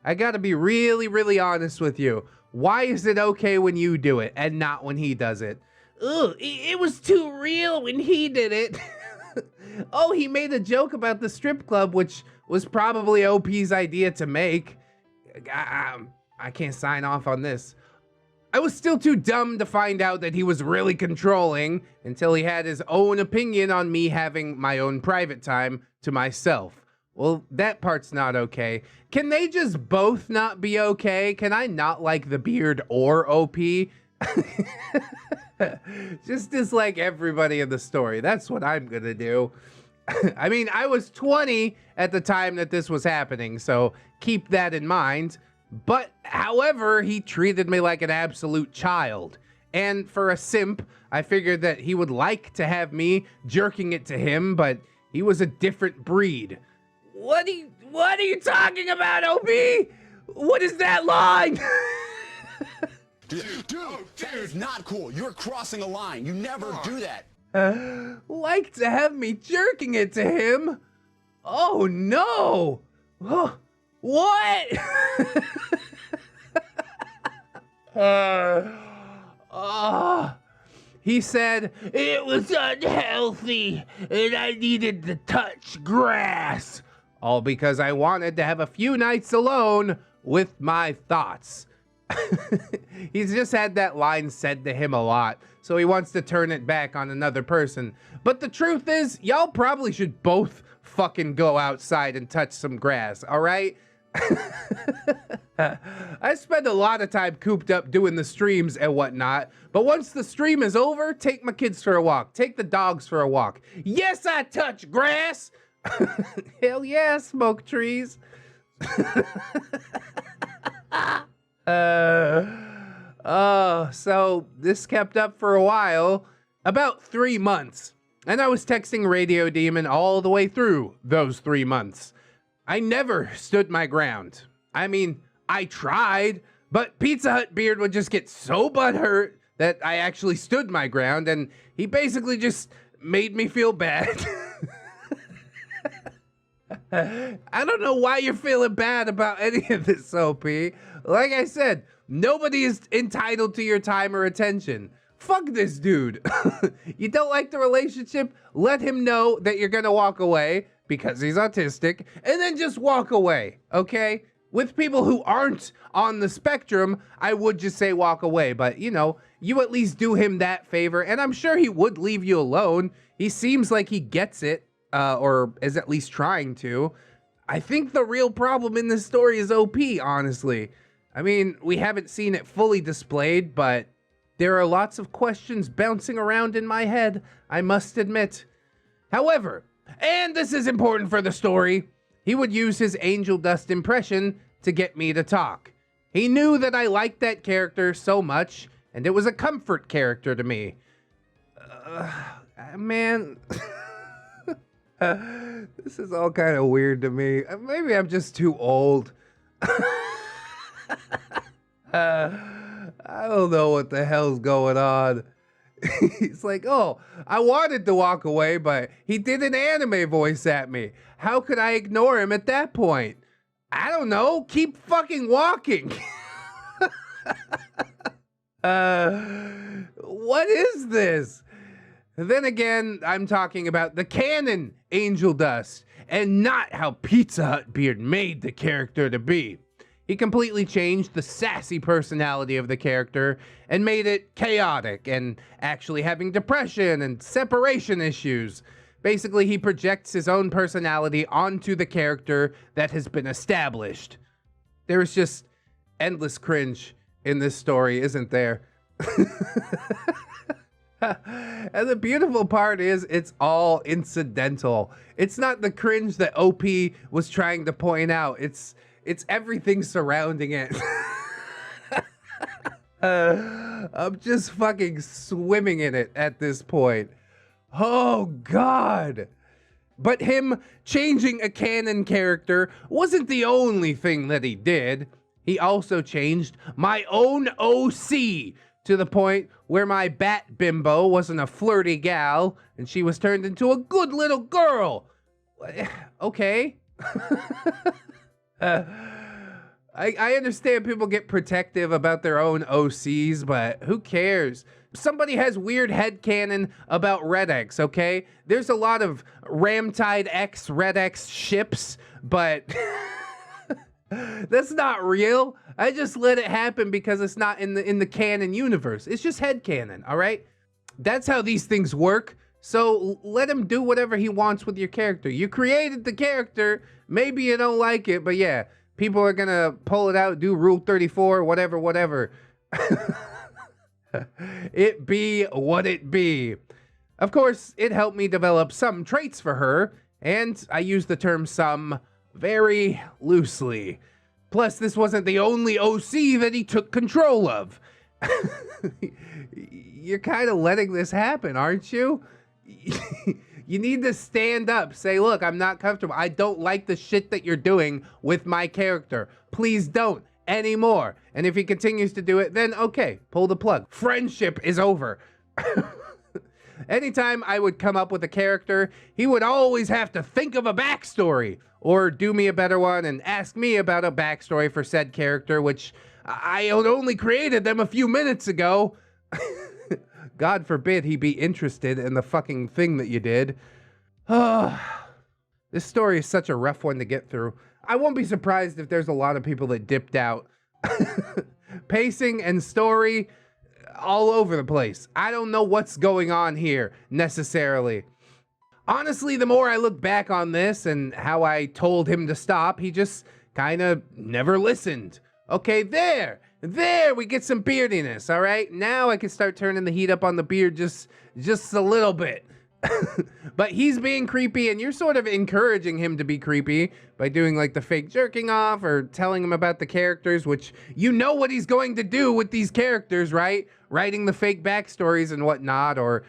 Speaker 1: I gotta be really, really honest with you. Why is it okay when you do it and not when he does it? Ugh, it was too real when he did it. Oh, he made a joke about the strip club, which was probably OP's idea to make. I can't sign off on this. I was still too dumb to find out that he was really controlling until he had his own opinion on me having my own private time to myself. Well, that part's not okay. Can they just both not be okay? Can I not like the beard or OP? Just dislike everybody in the story. That's what I'm gonna do. I mean, I was 20 at the time that this was happening, so keep that in mind. But, however, he treated me like an absolute child. And for a simp, I figured that he would like to have me jerking it to him, but he was a different breed. What are you talking about, OP? What is that line?
Speaker 5: Dude, that is not cool. You're crossing a line. You never do that.
Speaker 1: Like to have me jerking it to him? Oh no! What? He said it was unhealthy and I needed to touch grass. All because I wanted to have a few nights alone with my thoughts. He's just had that line said to him a lot, so he wants to turn it back on another person. But the truth is, y'all probably should both fucking go outside and touch some grass, all right? I spend a lot of time cooped up doing the streams and whatnot, but once the stream is over, take my kids for a walk, take the dogs for a walk. Yes, I touch grass. Hell yeah, smoke trees. So this kept up for a while, about 3 months, and I was texting Radio Demon all the way through those 3 months. I never stood my ground. I mean, I tried, but PizzaHutBeard would just get so butthurt that I actually stood my ground, and he basically just made me feel bad. I don't know why you're feeling bad about any of this, OP. Like I said, nobody is entitled to your time or attention. Fuck this dude. You don't like the relationship? Let him know that you're gonna walk away because he's autistic, and then just walk away, okay? With people who aren't on the spectrum, I would just say walk away, but you know, you at least do him that favor, and I'm sure he would leave you alone. He seems like he gets it. Or is at least trying to. I think the real problem in this story is OP, honestly. I mean, we haven't seen it fully displayed, but there are lots of questions bouncing around in my head, I must admit. However, and this is important for the story, he would use his angel dust impression to get me to talk. He knew that I liked that character so much, and it was a comfort character to me. Man... this is all kind of weird to me. Maybe I'm just too old. I don't know what the hell's going on. He's like, oh, I wanted to walk away, but he did an anime voice at me. How could I ignore him at that point? I don't know. Keep fucking walking. What is this? Then again, I'm talking about the canon Angel Dust, and not how PizzaHutBeard made the character to be. He completely changed the sassy personality of the character and made it chaotic and actually having depression and separation issues. Basically, he projects his own personality onto the character that has been established. There's just endless cringe in this story, isn't there? And the beautiful part is it's all incidental. It's not the cringe that OP was trying to point out. It's everything surrounding it. I'm just fucking swimming in it at this point. Oh God. But him changing a canon character wasn't the only thing that he did. He also changed my own OC to the point where my bat bimbo wasn't a flirty gal and she was turned into a good little girl. Okay. I understand people get protective about their own OCs, but who cares? Somebody has weird headcanon about ReddX, okay? There's a lot of Ramtide X ReddX ships, but that's not real. I just let it happen because it's not in the canon universe. It's just headcanon, all right? That's how these things work. So let him do whatever he wants with your character. You created the character. Maybe you don't like it, but yeah, people are gonna pull it out, do Rule 34, whatever. It be what it be. Of course, it helped me develop some traits for her, and I use the term some very loosely. Plus, this wasn't the only OC that he took control of. You're kind of letting this happen, aren't you? You need to stand up. Say, look, I'm not comfortable. I don't like the shit that you're doing with my character. Please don't anymore. And if he continues to do it, then okay, pull the plug. Friendship is over. Anytime I would come up with a character, he would always have to think of a backstory or do me a better one and ask me about a backstory for said character, which I had only created them a few minutes ago. God forbid he be interested in the fucking thing that you did. This story is such a rough one to get through. I won't be surprised if there's a lot of people that dipped out. Pacing and story, all over the place. I don't know what's going on here, necessarily. Honestly, the more I look back on this and how I told him to stop, he just kind of never listened. Okay, there, we get some beardiness, all right? Now I can start turning the heat up on the beard just a little bit. But he's being creepy, and you're sort of encouraging him to be creepy by doing like the fake jerking off or telling him about the characters, which you know what he's going to do with these characters, right? Writing the fake backstories and whatnot, or,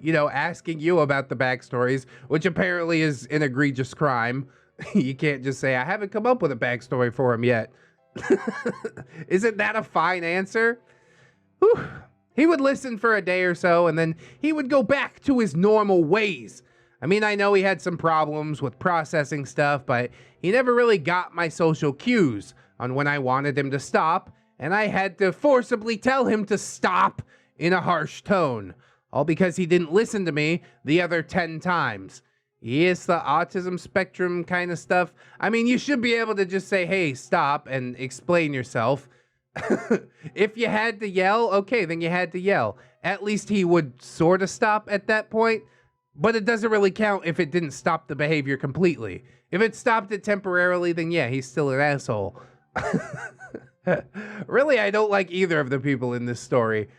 Speaker 1: you know, asking you about the backstories, which apparently is an egregious crime. You can't just say, I haven't come up with a backstory for him yet. Isn't that a fine answer? Whew. He would listen for a day or so, and then he would go back to his normal ways. I mean, I know he had some problems with processing stuff, but he never really got my social cues on when I wanted him to stop, and I had to forcibly tell him to stop in a harsh tone, all because he didn't listen to me the other 10 times. Yes, the autism spectrum kind of stuff. I mean, you should be able to just say, hey, stop, and explain yourself. If you had to yell, okay, then you had to yell. At least he would sort of stop at that point, but it doesn't really count if it didn't stop the behavior completely. If it stopped it temporarily, then yeah, he's still an asshole. Really, I don't like either of the people in this story.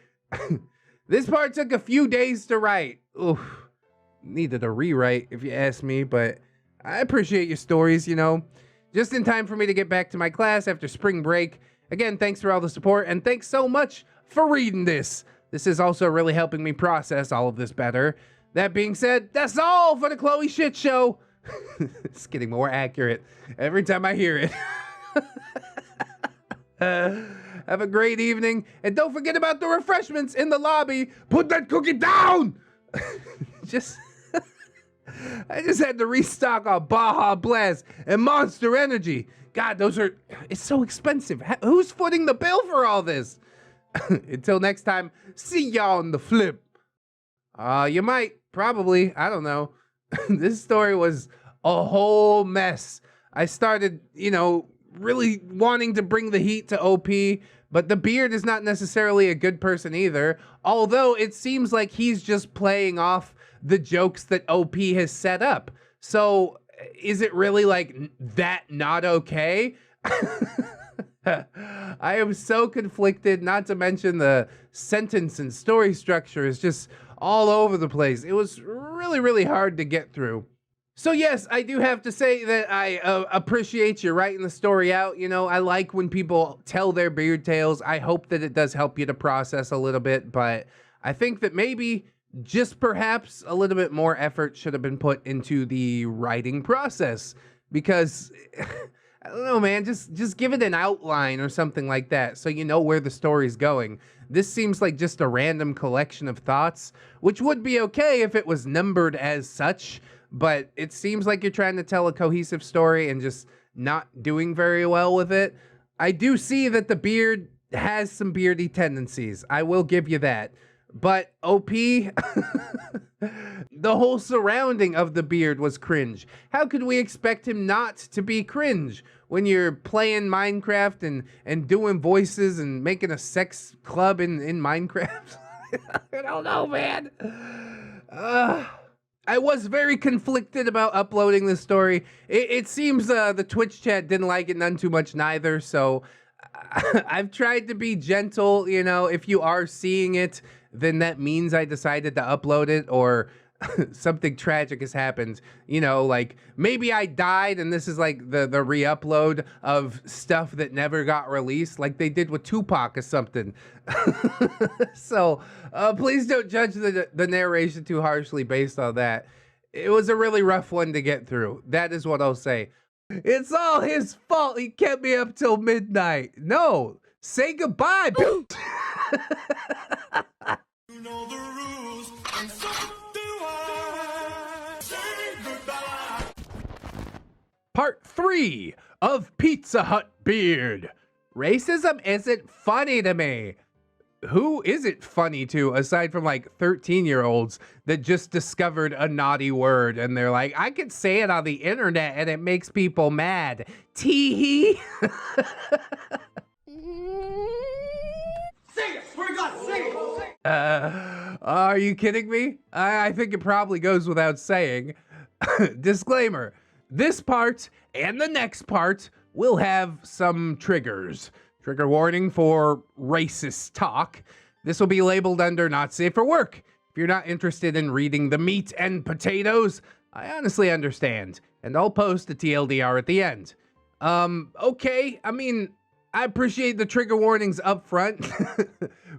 Speaker 1: This part took a few days to write. Oof. Needed a rewrite, if you ask me, but I appreciate your stories, you know. Just in time for me to get back to my class after spring break. Again, thanks for all the support, and thanks so much for reading this. This is also really helping me process all of this better. That being said, that's all for the Chloe Shit Show. It's getting more accurate every time I hear it. Have a great evening, and don't forget about the refreshments in the lobby. Put that cookie down! I just had to restock on Baja Blast and Monster Energy. God, it's so expensive. Who's footing the bill for all this? Until next time, see y'all on the flip. You might, probably, I don't know. This story was a whole mess. I started, really wanting to bring the heat to OP, but the beard is not necessarily a good person either, although it seems like he's just playing off the jokes that OP has set up. So, is it really like that not okay? I am so conflicted, not to mention the sentence and story structure is just all over the place. It was really, really hard to get through. So yes, I do have to say that I appreciate you writing the story out. I like when people tell their beard tales. I hope that it does help you to process a little bit, but I think that maybe just perhaps a little bit more effort should have been put into the writing process because I don't know, man, just give it an outline or something like that so you know where the story's going. This seems like just a random collection of thoughts, which would be okay if it was numbered as such, but it seems like you're trying to tell a cohesive story and just not doing very well with it. I do see that the beard has some beardy tendencies. I will give you that. But OP, the whole surrounding of the beard was cringe. How could we expect him not to be cringe when you're playing Minecraft and doing voices and making a sex club in Minecraft? I don't know, man. I was very conflicted about uploading this story. It seems the Twitch chat didn't like it none too much neither, so I've tried to be gentle. If you are seeing it, then that means I decided to upload it, or something tragic has happened. Like maybe I died and this is like the re-upload of stuff that never got released, like they did with Tupac or something. So please don't judge the narration too harshly based on that. It was a really rough one to get through. That is what I'll say. It's all his fault. He kept me up till midnight. No, say goodbye, bitch.
Speaker 2: You know the rules, and so do I. Say goodbye.
Speaker 1: Part 3 of PizzaHutBeard. Racism isn't funny to me. Who is it funny to aside from like 13-year-olds that just discovered a naughty word and they're like, I could say it on the internet and it makes people mad. Tee-hee.
Speaker 2: Sing it! Swear to God, sing it!
Speaker 1: Are you kidding me? I think it probably goes without saying. Disclaimer, this part and the next part will have some triggers. Trigger warning for racist talk. This will be labeled under not safe for work. If you're not interested in reading the meat and potatoes, I honestly understand. And I'll post the TLDR at the end. Okay, I appreciate the trigger warnings up front.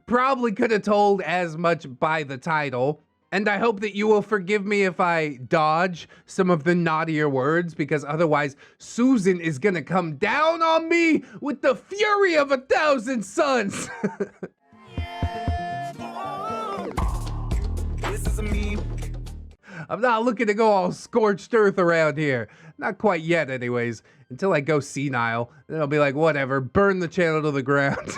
Speaker 1: Probably could have told as much by the title. And I hope that you will forgive me if I dodge some of the naughtier words, because otherwise Susan is gonna come down on me with the fury of 1,000 suns.
Speaker 2: This is a meme.
Speaker 1: I'm not looking to go all scorched earth around here. Not quite yet, anyways. Until I go senile. Then I'll be like, whatever, burn the channel to the ground.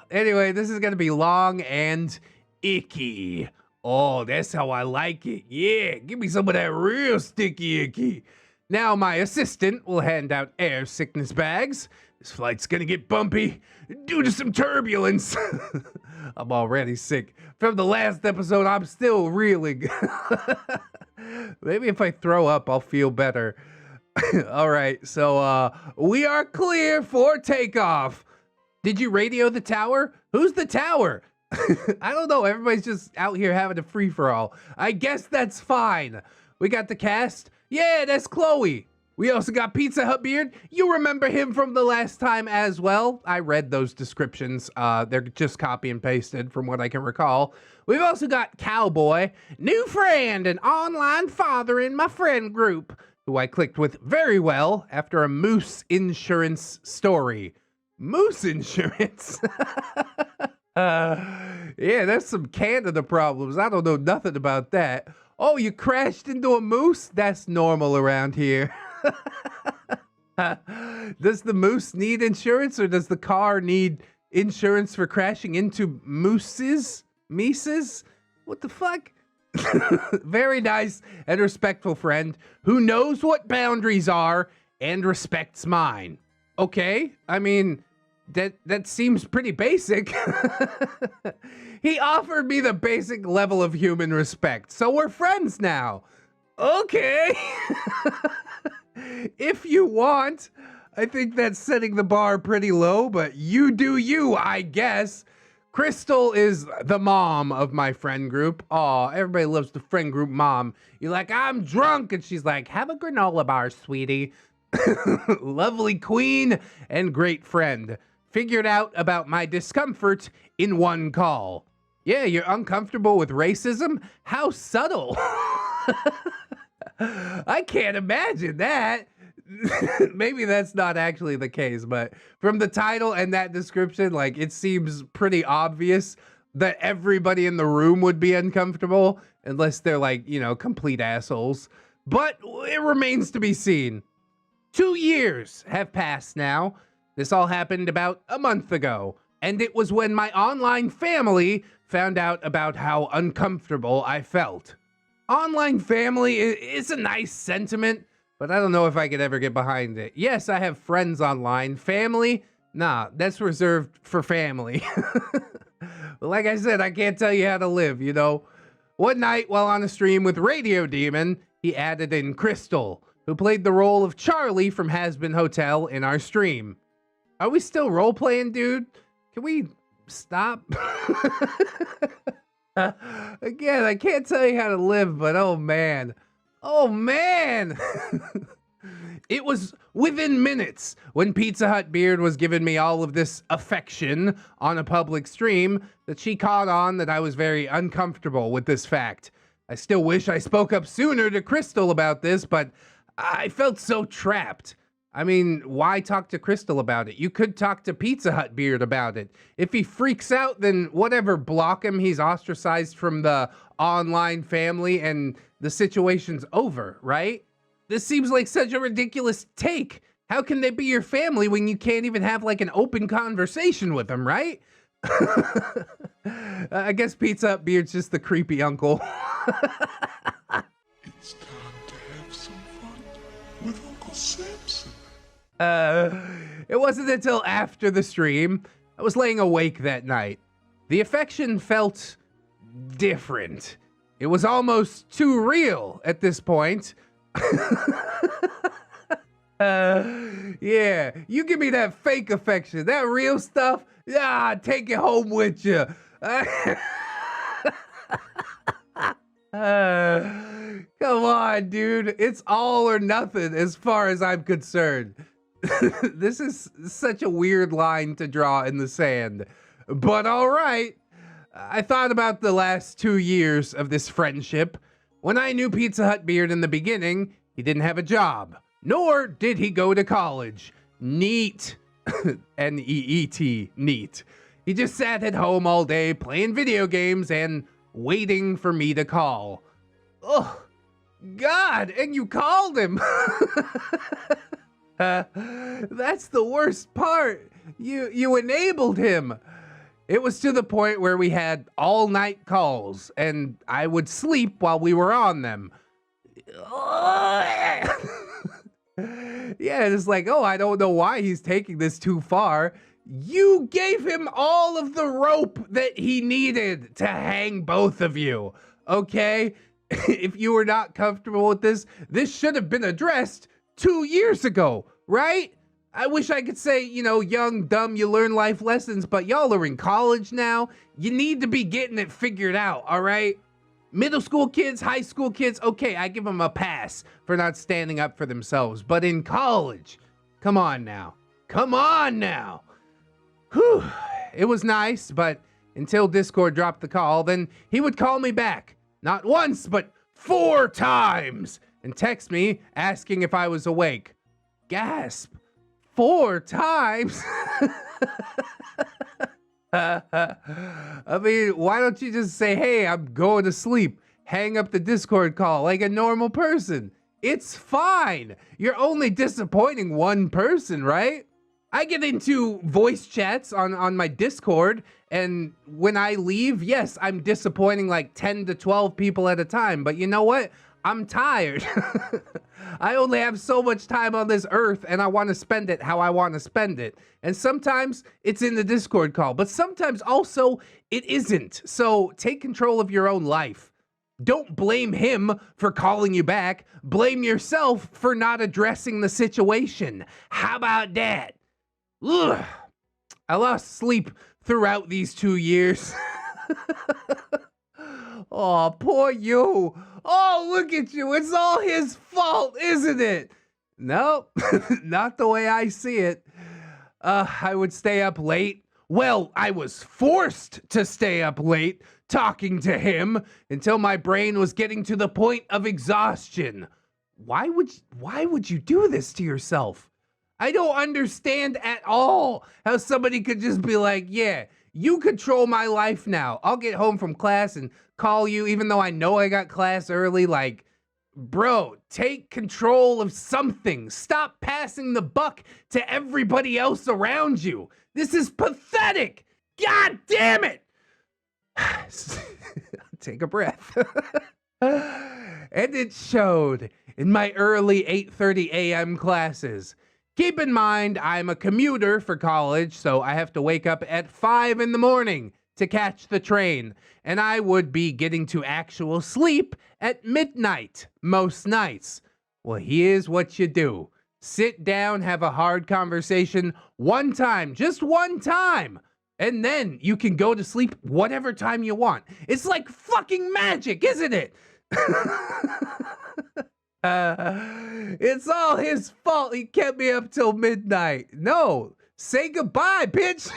Speaker 1: Anyway, this is gonna be long and icky. Oh, that's how I like it. Yeah, give me some of that real sticky icky. Now my assistant will hand out air sickness bags. This flight's gonna get bumpy due to some turbulence. I'm already sick. From the last episode, I'm still reeling. Maybe if I throw up, I'll feel better. All right, so we are clear for takeoff. Did you radio the tower? Who's the tower? I don't know. Everybody's just out here having a free-for-all. I guess that's fine. We got the cast. Yeah, that's Chloe. We also got PizzaHutBeard. You remember him from the last time as well. I read those descriptions. They're just copy and pasted from what I can recall. We've also got Cowboy, new friend and online father in my friend group, who I clicked with very well after a moose insurance story. Moose insurance? Yeah, that's some Canada problems. I don't know nothing about that. Oh, you crashed into a moose? That's normal around here. Does the moose need insurance or does the car need insurance for crashing into mooses? Mises? What the fuck? Very nice and respectful friend who knows what boundaries are and respects mine. Okay, I mean, that seems pretty basic. He offered me the basic level of human respect, so we're friends now. Okay. If you want. I think that's setting the bar pretty low, but you do you, I guess. Crystal is the mom of my friend group. Aw, everybody loves the friend group mom. You're like, I'm drunk, and she's like, have a granola bar, sweetie. Lovely queen and great friend. Figured out about my discomfort in one call. Yeah, you're uncomfortable with racism? How subtle. I can't imagine that. Maybe that's not actually the case, but from the title and that description, like, it seems pretty obvious that everybody in the room would be uncomfortable unless they're like, you know, complete assholes. But it remains to be seen. 2 years have passed now. This all happened about a month ago, and it was when my online family found out about how uncomfortable I felt. Online family is a nice sentiment, but I don't know if I could ever get behind it. Yes, I have friends online. Family? Nah, that's reserved for family. But like I said, I can't tell you how to live, you know? One night, while on a stream with Radio Demon, he added in Crystal, who played the role of Charlie from Hazbin Hotel in our stream. Are we still role-playing, dude? Can we stop? Again, I can't tell you how to live, but oh man. Oh man! It was within minutes when PizzaHutBeard was giving me all of this affection on a public stream that she caught on that I was very uncomfortable with this fact. I still wish I spoke up sooner to Crystal about this, but I felt so trapped. I mean, why talk to Crystal about it? You could talk to PizzaHutBeard about it. If he freaks out, then whatever, block him. He's ostracized from the online family and the situation's over, right? This seems like such a ridiculous take. How can they be your family when you can't even have like an open conversation with them, right? I guess PizzaHutBeard's just the creepy uncle.
Speaker 2: It's time to have some fun with Uncle Samson.
Speaker 1: It wasn't until after the stream, I was laying awake that night. The affection felt different. It was almost too real at this point. Yeah, you give me that fake affection. That real stuff, take it home with you. Come on, dude. It's all or nothing as far as I'm concerned. This is such a weird line to draw in the sand. But all right. I thought about the last 2 years of this friendship. When I knew PizzaHutBeard in the beginning, he didn't have a job, nor did he go to college. Neat. N-E-E-T, neat. He just sat at home all day playing video games and waiting for me to call. Oh, God, and you called him. That's the worst part. You enabled him. It was to the point where we had all-night calls, and I would sleep while we were on them. Yeah, it's like, oh, I don't know why he's taking this too far. You gave him all of the rope that he needed to hang both of you, okay? If you were not comfortable with this, this should have been addressed 2 years ago, right? I wish I could say, you know, young, dumb, you learn life lessons, but y'all are in college now. You need to be getting it figured out, all right? Middle school kids, high school kids, okay, I give them a pass for not standing up for themselves. But in college, come on now. Come on now. Whew. It was nice, but until Discord dropped the call, then he would call me back. Not once, but 4 times. And text me asking if I was awake. Gasp. 4 times? I mean, why don't you just say, hey, I'm going to sleep. Hang up the Discord call like a normal person. It's fine. You're only disappointing one person, right? I get into voice chats on my Discord, and when I leave, yes, I'm disappointing like 10 to 12 people at a time, but you know what? I'm tired. I only have so much time on this earth, and I want to spend it how I want to spend it. And sometimes it's in the Discord call, but sometimes also it isn't. So take control of your own life. Don't blame him for calling you back. Blame yourself for not addressing the situation. How about that? Ugh. I lost sleep throughout these 2 years. Oh, poor you. Oh, look at you. It's all his fault, isn't it? Nope, not the way I see it. I would stay up late. Well, I was forced to stay up late talking to him until my brain was getting to the point of exhaustion. Why would you do this to yourself? I don't understand at all how somebody could just be like, yeah, you control my life now. I'll get home from class and call you even though I know I got class early. Like, bro, take control of something. Stop passing the buck to everybody else around you. This is pathetic. God damn it. Take a breath. And it showed in my early 8:30 a.m. classes. Keep in mind, I'm a commuter for college, so I have to wake up at 5 in the morning to catch the train, and I would be getting to actual sleep at midnight most nights. Well, here's what you do. Sit down, have a hard conversation one time, just one time, and then you can go to sleep whatever time you want. It's like fucking magic, isn't it? It's all his fault. He kept me up till midnight. No, say goodbye, bitch.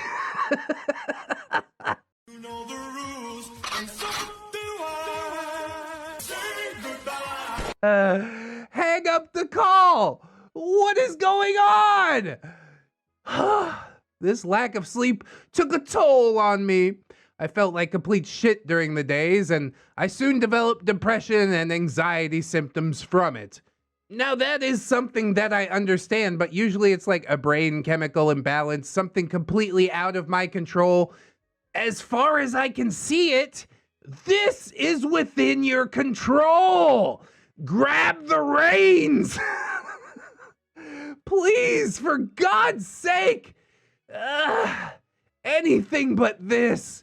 Speaker 2: You know the rules, and so do I. Say goodbye.
Speaker 1: Hang up the call. What is going on? This lack of sleep took a toll on me. I felt like complete shit during the days, and I soon developed depression and anxiety symptoms from it. Now, that is something that I understand, but usually it's like a brain chemical imbalance, something completely out of my control. As far as I can see it, this is within your control. Grab the reins. Please, for God's sake. Anything but this.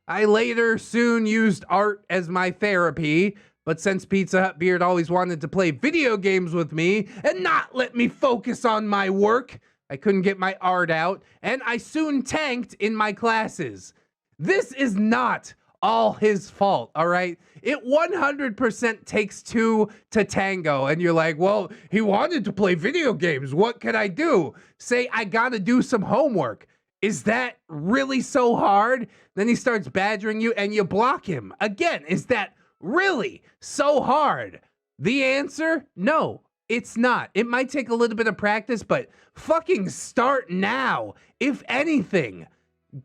Speaker 1: I later soon used art as my therapy, but since PizzaHutBeard always wanted to play video games with me and not let me focus on my work, I couldn't get my art out, and I soon tanked in my classes. This is not all his fault, all right? It 100% takes two to tango, and you're like, well, he wanted to play video games. What can I do? Say, I gotta do some homework. Is that really so hard? Then he starts badgering you and you block him. Again, is that really so hard? The answer, no, it's not. It might take a little bit of practice, but fucking start now, if anything.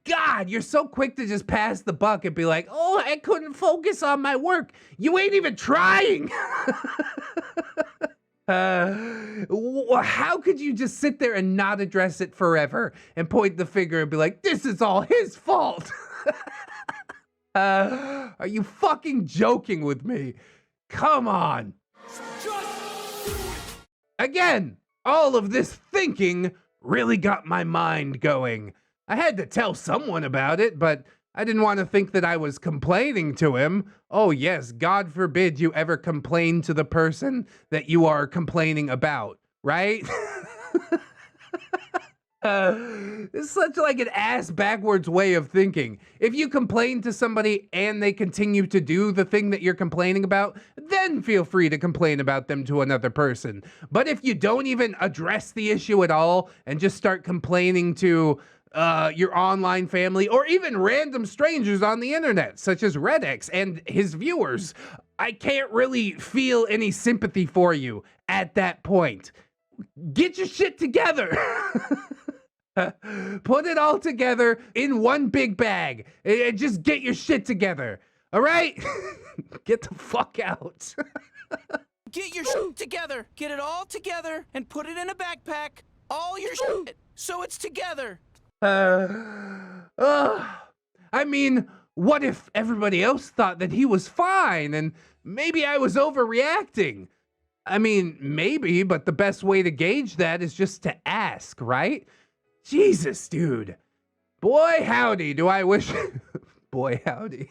Speaker 1: God, you're so quick to just pass the buck and be like, oh, I couldn't focus on my work. You ain't even trying. How could you just sit there and not address it forever and point the finger and be like, this is all his fault? Are you fucking joking with me? Come on. Again, all of this thinking really got my mind going. I had to tell someone about it, but I didn't want to think that I was complaining to him. Oh yes, God forbid you ever complain to the person that you are complaining about, right? It's such like an ass backwards way of thinking. If you complain to somebody and they continue to do the thing that you're complaining about, then feel free to complain about them to another person. But if you don't even address the issue at all and just start complaining to your online family, or even random strangers on the internet, such as ReddX and his viewers, I can't really feel any sympathy for you at that point. Get your shit together. Put it all together in one big bag and just get your shit together. All right? Get the fuck out.
Speaker 6: Get your shit together. Get it all together and put it in a backpack. All your shit.
Speaker 2: so it's together.
Speaker 1: I mean, what if everybody else thought that he was fine and maybe I was overreacting? I mean, maybe, but the best way to gauge that is just to ask, right? Jesus, dude. Boy, howdy, do I wish... Boy, howdy.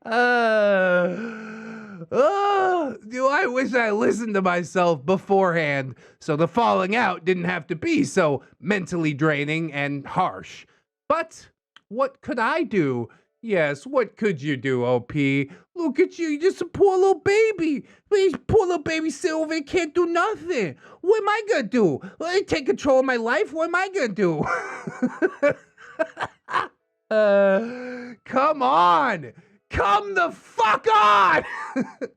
Speaker 1: Do I wish I listened to myself beforehand so the falling out didn't have to be so mentally draining and harsh. But what could I do? Yes, what could you do, OP? Look at you, you're just a poor little baby. Poor little baby Silver can't do nothing. What am I gonna do? I take control of my life? What am I gonna do? Come on! Come the fuck on! I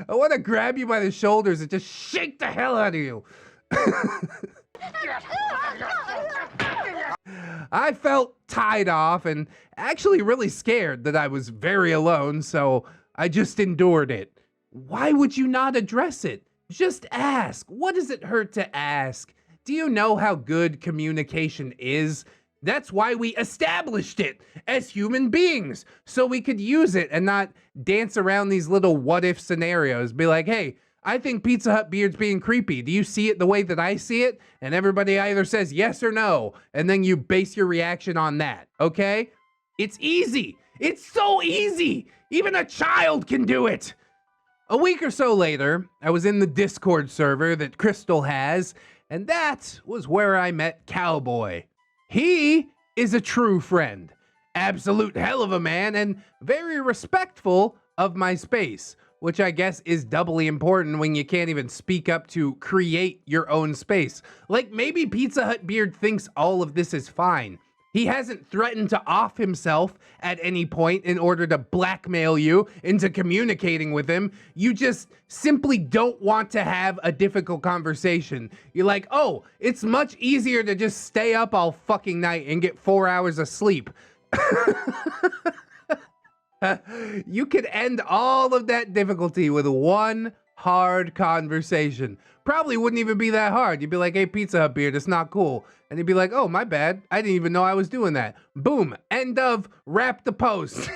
Speaker 1: want to grab you by the shoulders and just shake the hell out of you. I felt tied off and actually really scared that I was very alone, so I just endured it. Why would you not address it? Just ask. What does it hurt to ask? Do you know how good communication is? That's why we established it as human beings, so we could use it and not dance around these little what-if scenarios. Be like, hey, I think PizzaHutBeard's being creepy. Do you see it the way that I see it? And everybody either says yes or no, and then you base your reaction on that, okay? It's easy. It's so easy. Even a child can do it. A week or so later, I was in the Discord server that Crystal has, and that was where I met Cowboy. He is a true friend, absolute hell of a man, and very respectful of my space, which I guess is doubly important when you can't even speak up to create your own space. Like, maybe PizzaHutBeard thinks all of this is fine. He hasn't threatened to off himself at any point in order to blackmail you into communicating with him. You just simply don't want to have a difficult conversation. You're like, oh, it's much easier to just stay up all fucking night and get 4 hours of sleep. You could end all of that difficulty with one hard conversation. Probably wouldn't even be that hard. You'd be like, hey, PizzaHutBeard, it's not cool. And he'd be like, oh, my bad. I didn't even know I was doing that. Boom. End of. Wrap the post.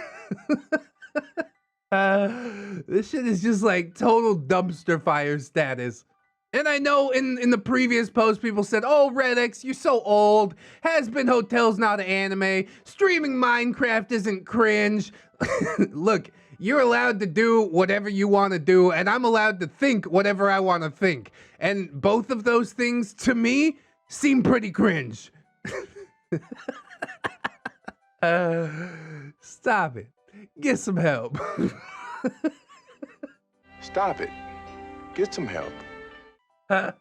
Speaker 1: This shit is just like total dumpster fire status. And I know in the previous post, people said, oh, ReddX, you're so old. Has-Been Hotel's not an anime. Streaming Minecraft isn't cringe. Look, you're allowed to do whatever you want to do, and I'm allowed to think whatever I want to think. And both of those things, to me, seem pretty cringe. Stop it. Get some help.
Speaker 6: Stop it. Get some help.
Speaker 1: I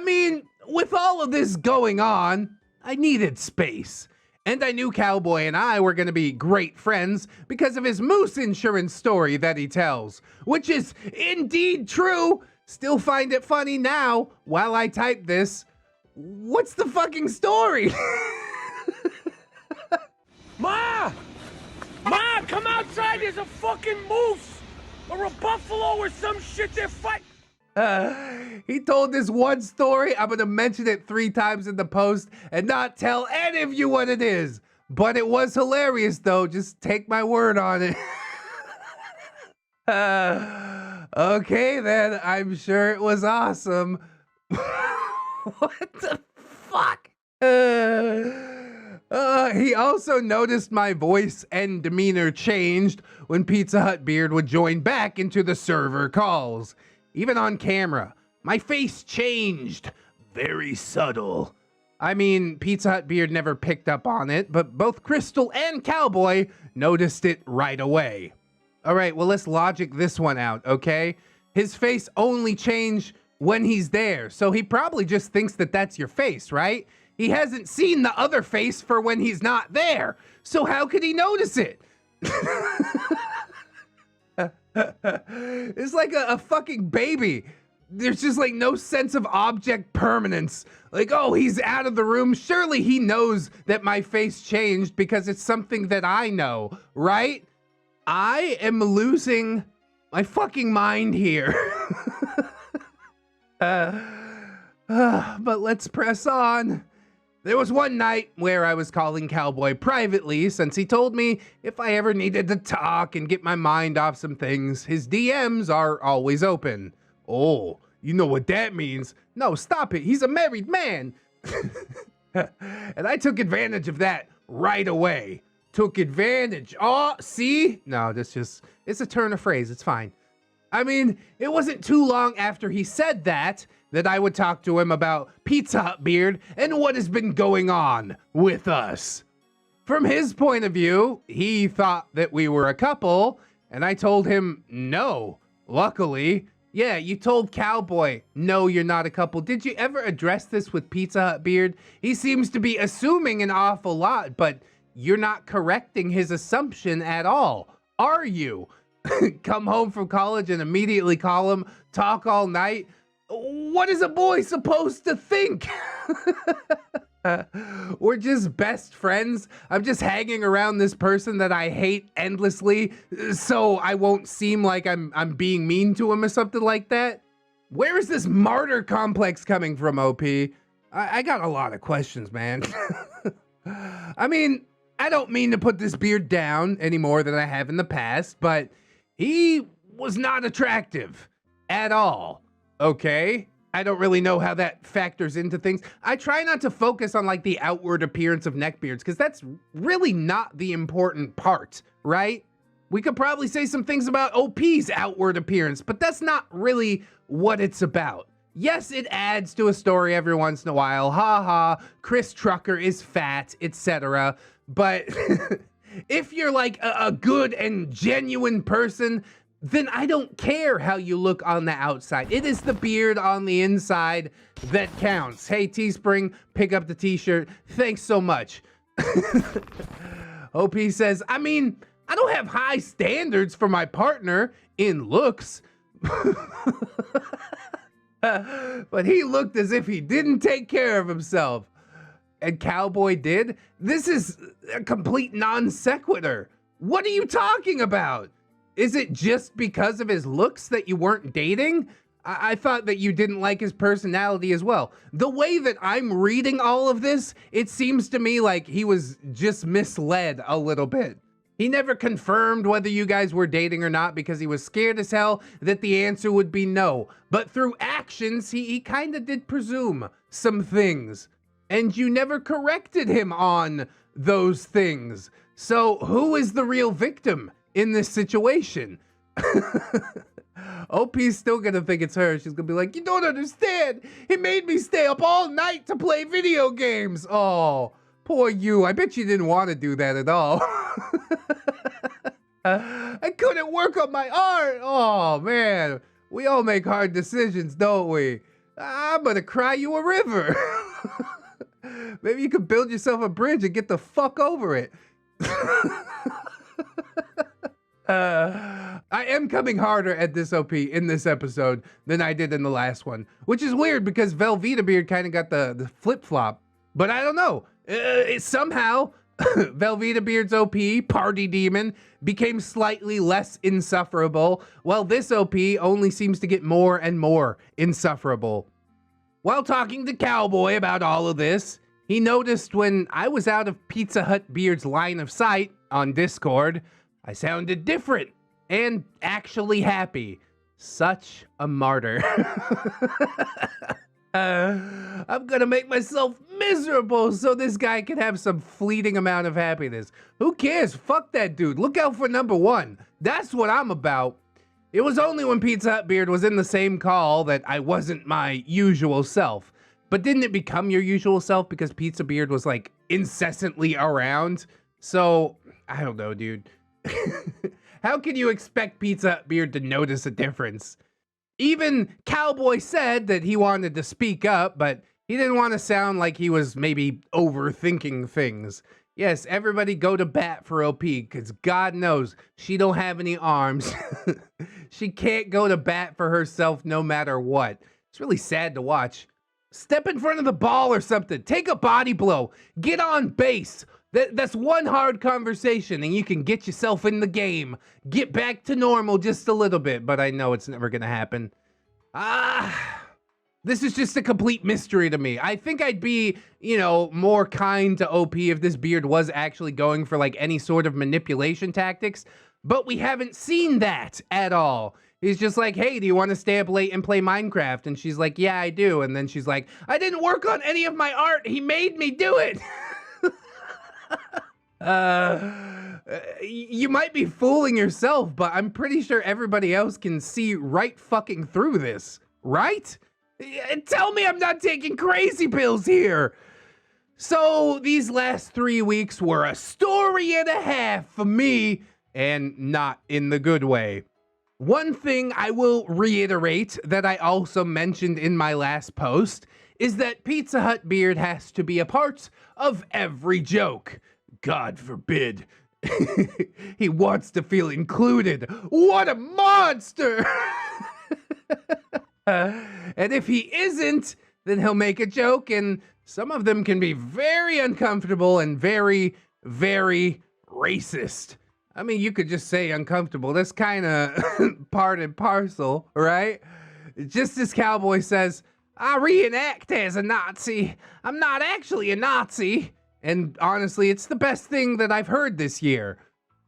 Speaker 1: mean, with all of this going on, I needed space. And I knew Cowboy and I were going to be great friends because of his moose insurance story that he tells, which is indeed true. Still find it funny now while I type this. What's the fucking story?
Speaker 2: Ma! Ma, come outside, there's a fucking moose! Or a buffalo or some shit, they're fighting!
Speaker 1: He told this one story. I'm gonna mention it 3 times in the post and not tell any of you what it is. But it was hilarious though, just take my word on it. Okay then, I'm sure it was awesome. What the fuck? He also noticed my voice and demeanor changed when PizzaHutBeard would join back into the server calls. Even on camera, my face changed. Very subtle. I mean, PizzaHutBeard never picked up on it, but both Crystal and Cowboy noticed it right away. All right, well, let's logic this one out, okay? His face only changed when he's there, so he probably just thinks that that's your face, right? He hasn't seen the other face for when he's not there, so how could he notice it? It's like a fucking baby. There's just like no sense of object permanence. Like, oh, he's out of the room. Surely he knows that my face changed because it's something that I know, right? I am losing my fucking mind here. But let's press on. There was one night where I was calling Cowboy privately since he told me if I ever needed to talk and get my mind off some things, his DMs are always open. Oh, you know what that means. No, stop it. He's a married man. And I took advantage of that right away. Took advantage. Oh, see? No, it's a turn of phrase. It's fine. I mean, it wasn't too long after he said that I would talk to him about PizzaHutBeard and what has been going on with us. From his point of view, he thought that we were a couple, and I told him no. Luckily, yeah, you told Cowboy, no, you're not a couple. Did you ever address this with PizzaHutBeard? He seems to be assuming an awful lot, but you're not correcting his assumption at all, are you? Come home from college and immediately call him, talk all night. What is a boy supposed to think? We're just best friends. I'm just hanging around this person that I hate endlessly, so I won't seem like I'm being mean to him or something like that. Where is this martyr complex coming from, OP? I got a lot of questions, man. I mean, I don't mean to put this beard down any more than I have in the past, but he was not attractive at all. Okay? I don't really know how that factors into things. I try not to focus on like the outward appearance of neckbeards because that's really not the important part, right? We could probably say some things about OP's outward appearance, but that's not really what it's about. Yes, it adds to a story every once in a while. Ha ha, Chris Trucker is fat, etc. But if you're like a good and genuine person, then I don't care how you look on the outside. It is the beard on the inside that counts. Hey, Teespring, pick up the t-shirt. Thanks so much. OP says, I mean, I don't have high standards for my partner in looks. But he looked as if he didn't take care of himself. And Cowboy did? This is a complete non sequitur. What are you talking about? Is it just because of his looks that you weren't dating? I thought that you didn't like his personality as well. The way that I'm reading all of this, it seems to me like he was just misled a little bit. He never confirmed whether you guys were dating or not because he was scared as hell that the answer would be no. But through actions, he kind of did presume some things. And you never corrected him on those things. So who is the real victim in this situation? OP's still gonna think it's her. She's gonna be like, you don't understand. He made me stay up all night to play video games. Oh, poor you. I bet you didn't want to do that at all. I couldn't work on my art. Oh, man. We all make hard decisions, don't we? I'm gonna cry you a river. Maybe you could build yourself a bridge and get the fuck over it. I am coming harder at this OP in this episode than I did in the last one, which is weird because VelveetaBeard kind of got the flip-flop, but I don't know. Somehow, VelveetaBeard's OP, Party Demon, became slightly less insufferable, while this OP only seems to get more and more insufferable. While talking to Cowboy about all of this, he noticed when I was out of PizzaHutBeard's line of sight on Discord, I sounded different and actually happy. Such a martyr. I'm gonna make myself miserable so this guy can have some fleeting amount of happiness. Who cares? Fuck that dude. Look out for number one. That's what I'm about. It was only when PizzaHutBeard was in the same call that I wasn't my usual self. But didn't it become your usual self because PizzaBeard was like incessantly around? So, I don't know, dude. How can you expect PizzaHutBeard to notice a difference? Even Cowboy said that he wanted to speak up, but he didn't want to sound like he was maybe overthinking things. Yes, everybody go to bat for OP, because God knows she don't have any arms. She can't go to bat for herself no matter what. It's really sad to watch. Step in front of the ball or something. Take a body blow. Get on base. That's one hard conversation, and you can get yourself in the game. Get back to normal just a little bit, but I know it's never going to happen. This is just a complete mystery to me. I think I'd be, you know, more kind to OP if this beard was actually going for like any sort of manipulation tactics, but we haven't seen that at all. He's just like, hey, do you want to stay up late and play Minecraft? And she's like, yeah, I do. And then she's like, I didn't work on any of my art. He made me do it. You might be fooling yourself, but I'm pretty sure everybody else can see right fucking through this, right? Tell me I'm not taking crazy pills here. So these last 3 weeks were a story and a half for me, and not in the good way. One thing I will reiterate that I also mentioned in my last post is that PizzaHutBeard has to be a part of every joke. God forbid. He wants to feel included. What a monster! And if he isn't, then he'll make a joke, and some of them can be very uncomfortable and very, very racist. I mean, you could just say uncomfortable. That's kind of part and parcel, right? Just as Cowboy says, I reenact as a Nazi. I'm not actually a Nazi. And honestly, it's the best thing that I've heard this year.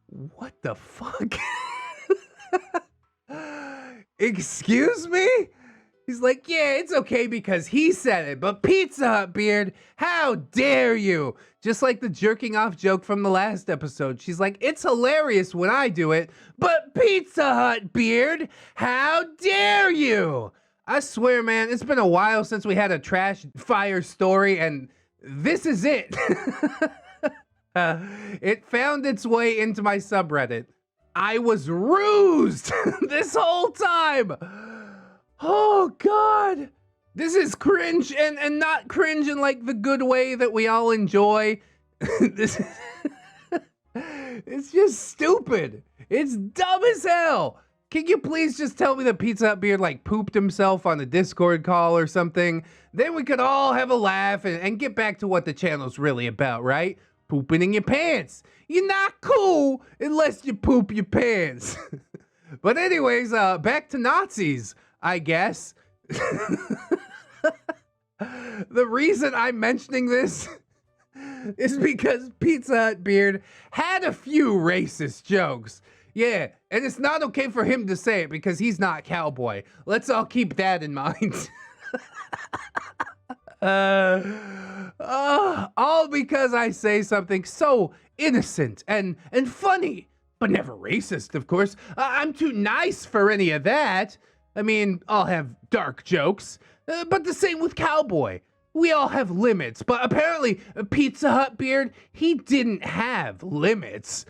Speaker 1: What the fuck? Excuse me? He's like, yeah, it's okay because he said it, but PizzaHutBeard, how dare you? Just like the jerking off joke from the last episode. She's like, it's hilarious when I do it, but PizzaHutBeard, how dare you? I swear, man, it's been a while since we had a trash fire story, and this is it. It found its way into my subreddit. I was rused this whole time. Oh, God. This is cringe, and not cringe in, like, the good way that we all enjoy. This is it's just stupid. It's dumb as hell. Can you please just tell me that PizzaHutBeard, like, pooped himself on a Discord call or something? Then we could all have a laugh and get back to what the channel's really about, right? Pooping in your pants. You're not cool unless you poop your pants. But anyways, back to Nazis, I guess. The reason I'm mentioning this is because PizzaHutBeard had a few racist jokes. Yeah, and it's not okay for him to say it because he's not Cowboy. Let's all keep that in mind. All because I say something so innocent and funny, but never racist, of course. I'm too nice for any of that. I mean, I'll have dark jokes, but the same with Cowboy. We all have limits, but apparently PizzaHutBeard, he didn't have limits.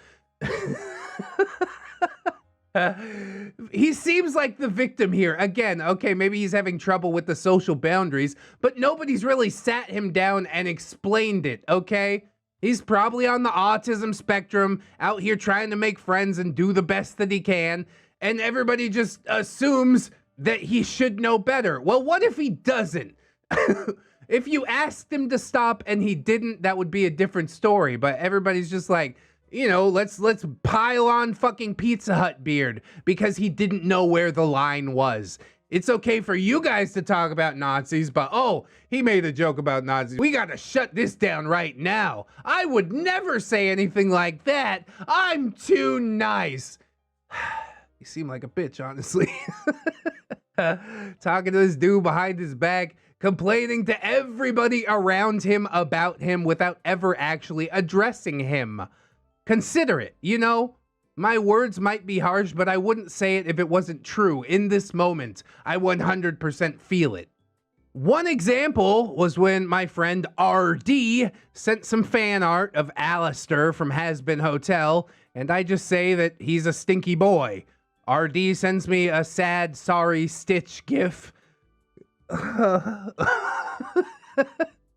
Speaker 1: He seems like the victim here. Again, okay, maybe he's having trouble with the social boundaries, but nobody's really sat him down and explained it, okay? He's probably on the autism spectrum, out here trying to make friends and do the best that he can, and everybody just assumes that he should know better. Well, what if he doesn't? If you asked him to stop and he didn't, that would be a different story, but everybody's just like, you know, let's pile on fucking PizzaHutBeard because he didn't know where the line was. It's okay for you guys to talk about Nazis, but oh, he made a joke about Nazis. We gotta shut this down right now. I would never say anything like that. I'm too nice. You seem like a bitch, honestly. Talking to this dude behind his back, complaining to everybody around him about him without ever actually addressing him. Consider it, you know? My words might be harsh, but I wouldn't say it if it wasn't true. In this moment, I 100% feel it. One example was when my friend RD sent some fan art of Alistair from Has Been Hotel, and I just say that he's a stinky boy. RD sends me a sad, sorry Stitch gif.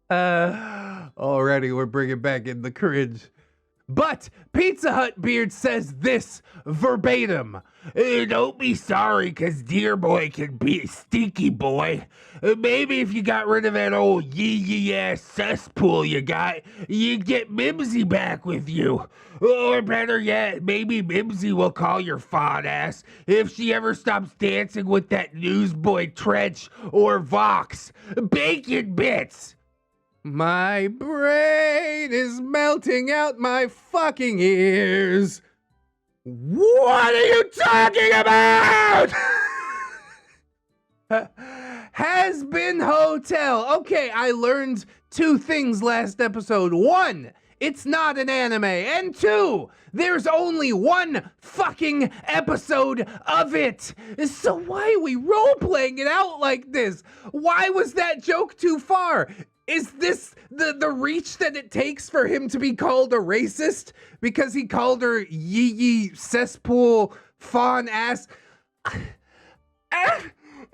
Speaker 1: Already we're bringing back in the cringe. But PizzaHutBeard says this verbatim. Don't be sorry, cause dear boy can be a stinky boy. Maybe if you got rid of that old yee ass cesspool you got, you'd get Mimsy back with you. Or better yet, maybe Mimsy will call your fat ass if she ever stops dancing with that newsboy Trench or Vox. Bacon bits! My brain is melting out my fucking ears. What are you talking about? Has been Hotel. Okay, I learned 2 things last episode. 1, it's not an anime. And 2, there's only 1 fucking episode of it. So why are we role-playing it out like this? Why was that joke too far? Is this the reach that it takes for him to be called a racist? Because he called her yee cesspool fawn ass? I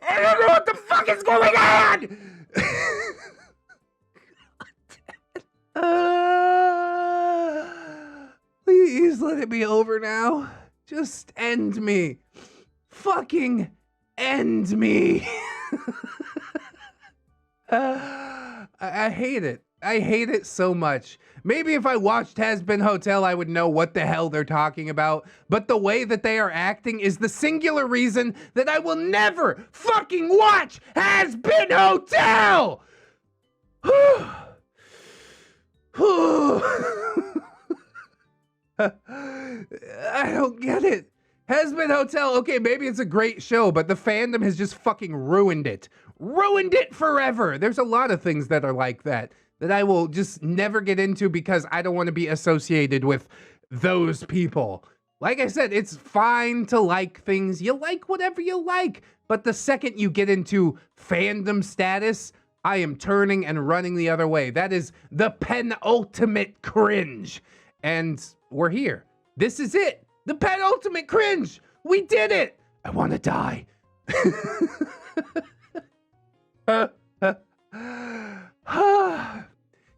Speaker 1: don't know what the fuck is going on! Please let it be over now. Just end me. Fucking end me. I hate it. I hate it so much. Maybe if I watched Has Been Hotel, I would know what the hell they're talking about. But the way that they are acting is the singular reason that I will never fucking watch Has Been Hotel! I don't get it. Has Been Hotel, okay, maybe it's a great show, but the fandom has just fucking ruined it. Ruined it forever. There's a lot of things that are like that I will just never get into because I don't want to be associated with those people. Like I said, it's fine to like things. You like whatever you like. But the second you get into fandom status, I am turning and running the other way. That is the penultimate cringe. And we're here. This is it. The penultimate cringe. We did it. I want to die.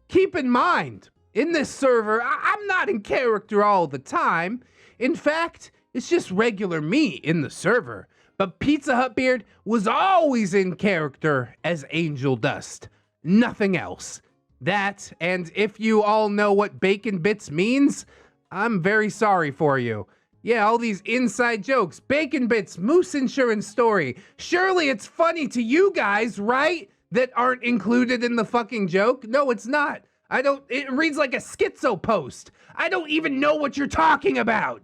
Speaker 1: Keep in mind, in this server, I'm not in character all the time. In fact, it's just regular me in the server. But PizzaHutBeard was always in character as Angel Dust. Nothing else. That, and if you all know what bacon bits means, I'm very sorry for you. Yeah, all these inside jokes. Bacon bits, moose insurance story. Surely it's funny to you guys, right? That aren't included in the fucking joke? No, it's not. It reads like a schizo post. I don't even know what you're talking about.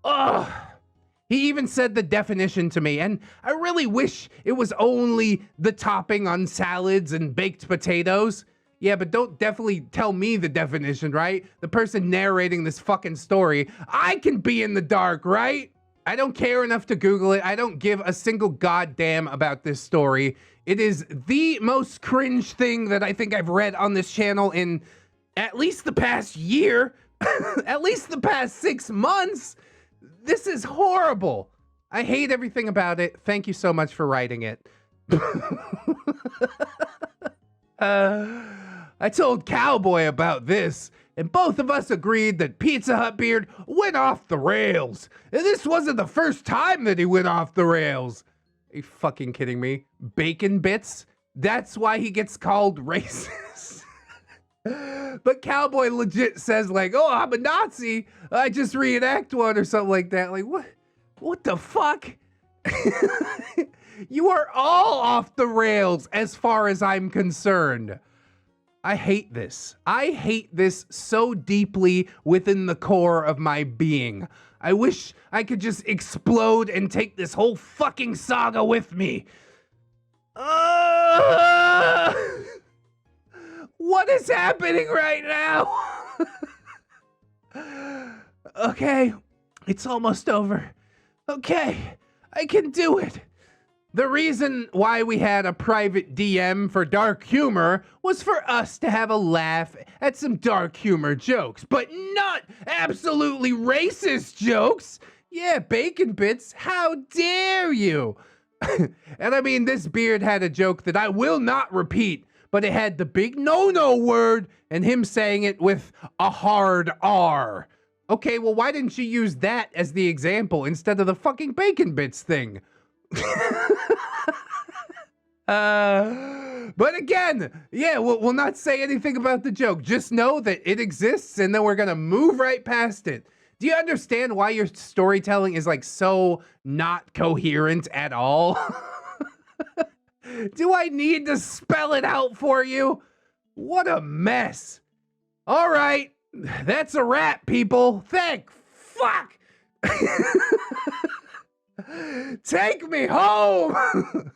Speaker 1: Ugh. He even said the definition to me, and I really wish it was only the topping on salads and baked potatoes. Yeah, but don't definitely tell me the definition, right? The person narrating this fucking story. I can be in the dark, right? I don't care enough to Google it. I don't give a single goddamn about this story. It is the most cringe thing that I think I've read on this channel in at least the past year. At least the past 6 months. This is horrible. I hate everything about it. Thank you so much for writing it. I told Cowboy about this, and both of us agreed that PizzaHutBeard went off the rails. And this wasn't the first time that he went off the rails. Are you fucking kidding me? Bacon bits? That's why he gets called racist. But Cowboy legit says like, oh, I'm a Nazi. I just reenact one or something like that. Like, what the fuck? You are all off the rails as far as I'm concerned. I hate this. I hate this so deeply within the core of my being. I wish I could just explode and take this whole fucking saga with me. What is happening right now? Okay, it's almost over. Okay, I can do it. The reason why we had a private DM for dark humor was for us to have a laugh at some dark humor jokes, but not absolutely racist jokes. Yeah, bacon bits, how dare you? And I mean, this beard had a joke that I will not repeat, but it had the big no-no word and him saying it with a hard R. Okay, well, why didn't you use that as the example instead of the fucking bacon bits thing? But again, yeah, we'll not say anything about the joke. Just know that it exists, and then we're gonna move right past it. Do you understand why your storytelling is like so not coherent at all? Do I need to spell it out for you? What a mess. All right, that's a wrap, people. Thank fuck. Take me home.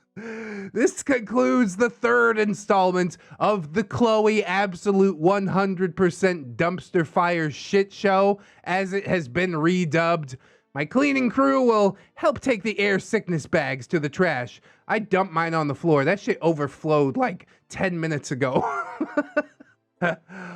Speaker 1: This concludes the third installment of the Chloe Absolute 100% Dumpster Fire Shit Show, as it has been redubbed. My cleaning crew will help take the air sickness bags to the trash. I dumped mine on the floor. That shit overflowed like 10 minutes ago.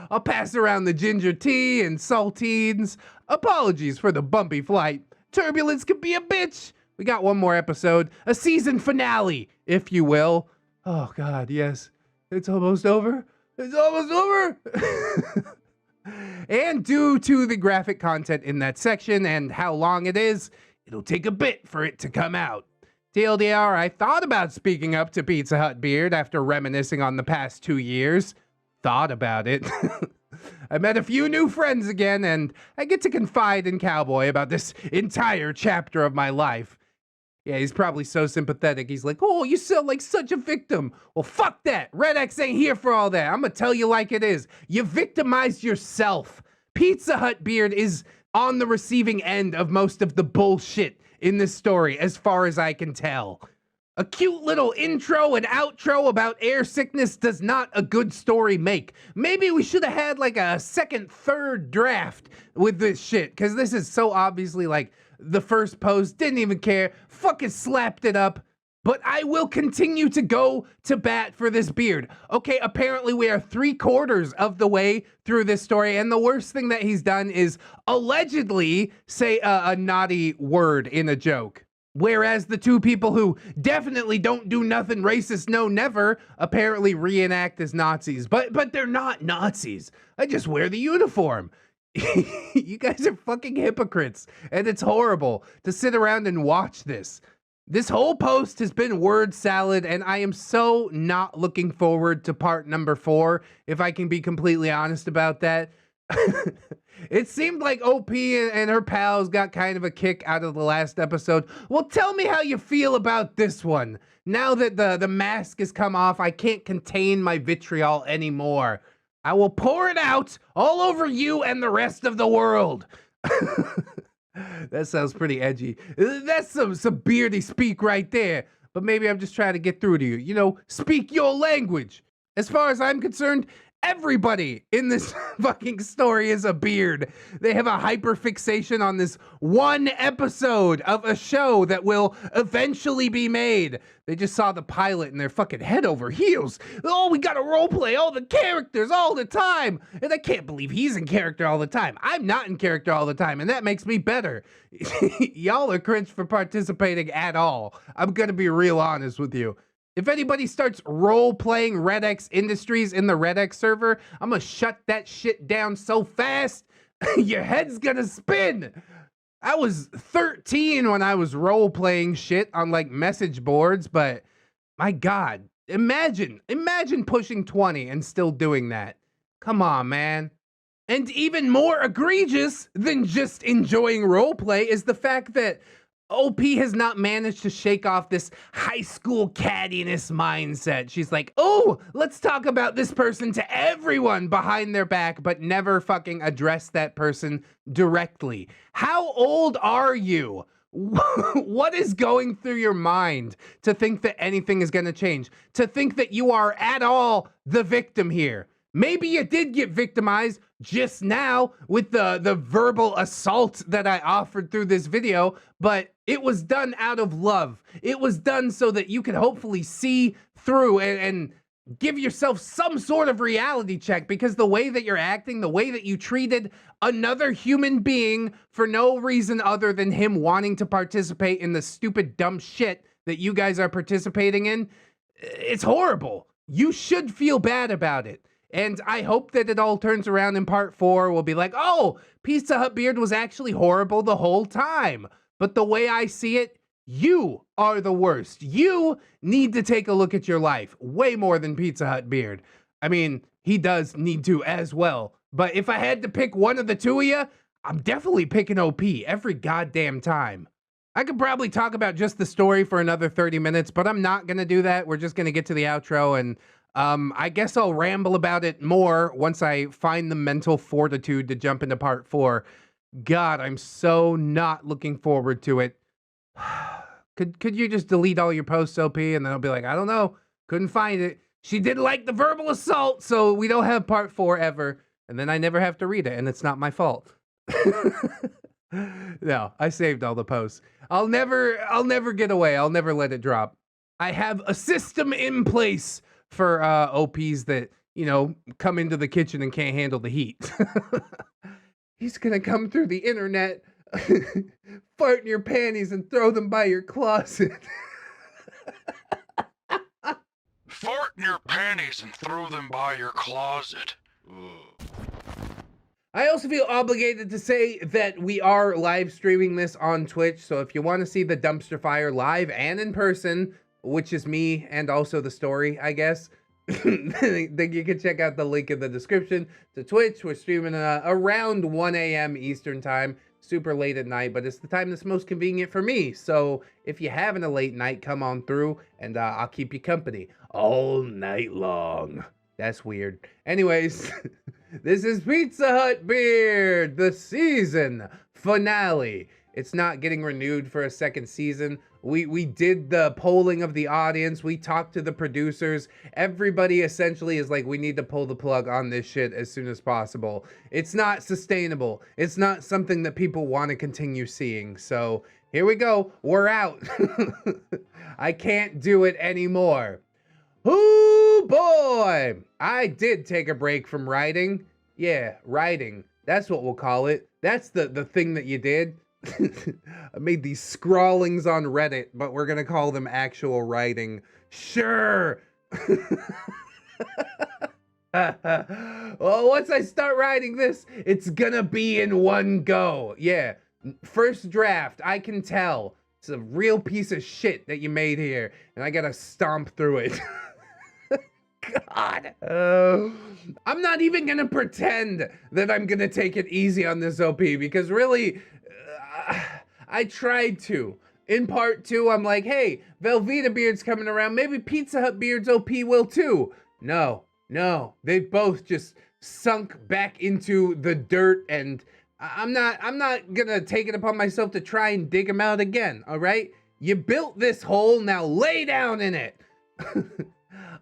Speaker 1: I'll pass around the ginger tea and saltines. Apologies for the bumpy flight. Turbulence can be a bitch. We got one more episode, a season finale, if you will. Oh God, yes. It's almost over. It's almost over. And due to the graphic content in that section and how long it is, it'll take a bit for it to come out. TLDR, I thought about speaking up to PizzaHutBeard after reminiscing on the past 2 years. Thought about it. I met a few new friends again, and I get to confide in Cowboy about this entire chapter of my life. Yeah, he's probably so sympathetic. He's like, oh, you sound like such a victim. Well, fuck that. ReddX ain't here for all that. I'm gonna tell you like it is. You victimized yourself. PizzaHutBeard is on the receiving end of most of the bullshit in this story, as far as I can tell. A cute little intro and outro about air sickness does not a good story make. Maybe we should have had like a second, third draft with this shit, because this is so obviously like the first post, didn't even care, fucking slapped it up. But I will continue to go to bat for this beard. Okay, apparently we are 3/4 of the way through this story, and the worst thing that he's done is allegedly say a naughty word in a joke. Whereas the two people who definitely don't do nothing racist, no never, apparently reenact as Nazis. But they're not Nazis. I just wear the uniform. You guys are fucking hypocrites, and it's horrible to sit around and watch this. This whole post has been word salad, and I am so not looking forward to part number 4, if I can be completely honest about that. It seemed like OP and her pals got kind of a kick out of the last episode. Well, tell me how you feel about this one. Now that the mask has come off, I can't contain my vitriol anymore. I will pour it out all over you and the rest of the world. That sounds pretty edgy. That's some beardy speak right there. But maybe I'm just trying to get through to you. You know, speak your language. As far as I'm concerned, everybody in this fucking story is a beard. They have a hyperfixation on this one episode of a show that will eventually be made. They just saw the pilot and they're fucking head over heels. Oh, we gotta roleplay all the characters all the time. And I can't believe he's in character all the time. I'm not in character all the time, and that makes me better. Y'all are cringe for participating at all. I'm gonna be real honest with you. If anybody starts role-playing ReddX Industries in the ReddX server, I'm gonna shut that shit down so fast, your head's gonna spin. I was 13 when I was role-playing shit on like message boards, but my God, imagine pushing 20 and still doing that. Come on, man. And even more egregious than just enjoying roleplay is the fact that OP has not managed to shake off this high school cattiness mindset. She's like, oh, let's talk about this person to everyone behind their back, but never fucking address that person directly. How old are you? What is going through your mind to think that anything is going to change? To think that you are at all the victim here? Maybe you did get victimized just now with the verbal assault that I offered through this video, but it was done out of love. It was done so that you could hopefully see through and give yourself some sort of reality check, because the way that you're acting, the way that you treated another human being for no reason other than him wanting to participate in the stupid dumb shit that you guys are participating in, it's horrible. you should feel bad about it. And I hope that it all turns around in part 4. We'll be like, oh, PizzaHutBeard was actually horrible the whole time. But the way I see it, you are the worst. You need to take a look at your life way more than PizzaHutBeard. I mean, he does need to as well. But if I had to pick one of the two of you, I'm definitely picking OP every goddamn time. I could probably talk about just the story for another 30 minutes, but I'm not going to do that. We're just going to get to the outro, and I guess I'll ramble about it more once I find the mental fortitude to jump into part 4. God, I'm so not looking forward to it. Could you just delete all your posts, OP, and then I'll be like, I don't know, couldn't find it. She did like the verbal assault, so we don't have part 4 ever, and then I never have to read it, and it's not my fault. No, I saved all the posts. I'll never get away. I'll never let it drop. I have a system in place for OPs that, you know, come into the kitchen and can't handle the heat. He's gonna come through the internet, fart in your panties and throw them by your closet.
Speaker 2: Fart in your panties and throw them by your closet.
Speaker 1: I also feel obligated to say that we are live streaming this on Twitch, so if you want to see the dumpster fire live and in person, which is me and also the story, I guess, then you can check out the link in the description to Twitch. We're streaming around 1 a.m. Eastern time, super late at night, but it's the time that's most convenient for me. So if you're having a late night, come on through and I'll keep you company all night long. That's weird. Anyways, this is PizzaHutBeard, the season finale. It's not getting renewed for a second season. We did the polling of the audience. We talked to the producers. Everybody essentially is like, we need to pull the plug on this shit as soon as possible. It's not sustainable. It's not something that people want to continue seeing. So here we go. We're out. I can't do it anymore. Oh boy, I did take a break from writing. Yeah, writing. That's what we'll call it. That's the thing that you did. I made these scrawlings on Reddit, but we're gonna call them actual writing. Sure. Well, once I start writing this, it's gonna be in one go. Yeah, first draft, I can tell. It's a real piece of shit that you made here, and I gotta stomp through it. God. I'm not even gonna pretend that I'm gonna take it easy on this OP, because really, I tried to. In part 2, I'm like, hey, Velveeta Beard's coming around, maybe PizzaHutBeard's OP will too. No, they both just sunk back into the dirt, and I'm not gonna take it upon myself to try and dig them out again, all right? You built this hole, now lay down in it.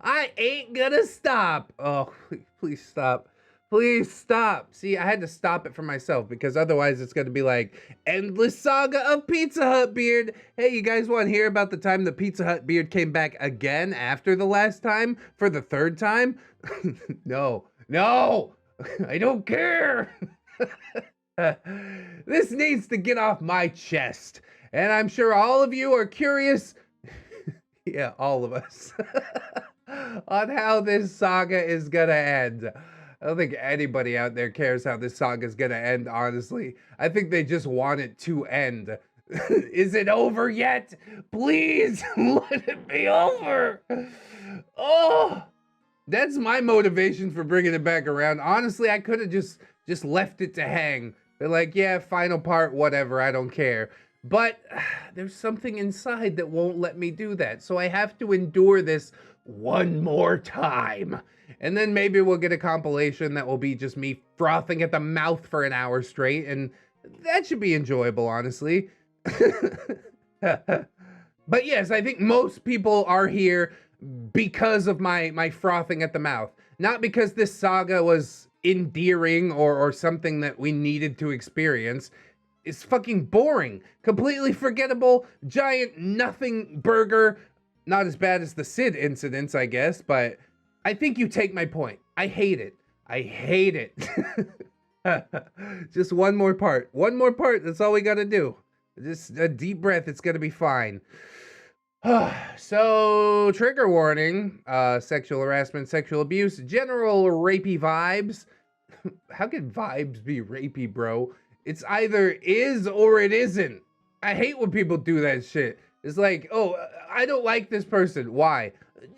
Speaker 1: I ain't gonna stop. Oh, please stop. Please stop. See, I had to stop it for myself, because otherwise it's gonna be like, endless saga of PizzaHutBeard. Hey, you guys want to hear about the time that PizzaHutBeard came back again after the last time for the 3rd time? No, I don't care. This needs to get off my chest. And I'm sure all of you are curious, yeah, all of us, on how this saga is gonna end. I don't think anybody out there cares how this saga is gonna end, honestly. I think they just want it to end. Is it over yet? Please, let it be over. Oh, that's my motivation for bringing it back around. Honestly, I could have just left it to hang. They're like, yeah, final part, whatever, I don't care. But there's something inside that won't let me do that. So I have to endure this one more time. And then maybe we'll get a compilation that will be just me frothing at the mouth for an hour straight. And that should be enjoyable, honestly. But yes, I think most people are here because of my frothing at the mouth. Not because this saga was endearing or something that we needed to experience. It's fucking boring, completely forgettable, giant nothing burger. Not as bad as the Sid incidents, I guess, but I think you take my point. I hate it. I hate it. Just one more part. One more part. That's all we gotta do. Just a deep breath. It's gonna be fine. So, trigger warning, sexual harassment, sexual abuse, general rapey vibes. How can vibes be rapey, bro? It's either is or it isn't. I hate when people do that shit. It's like, oh, I don't like this person. Why?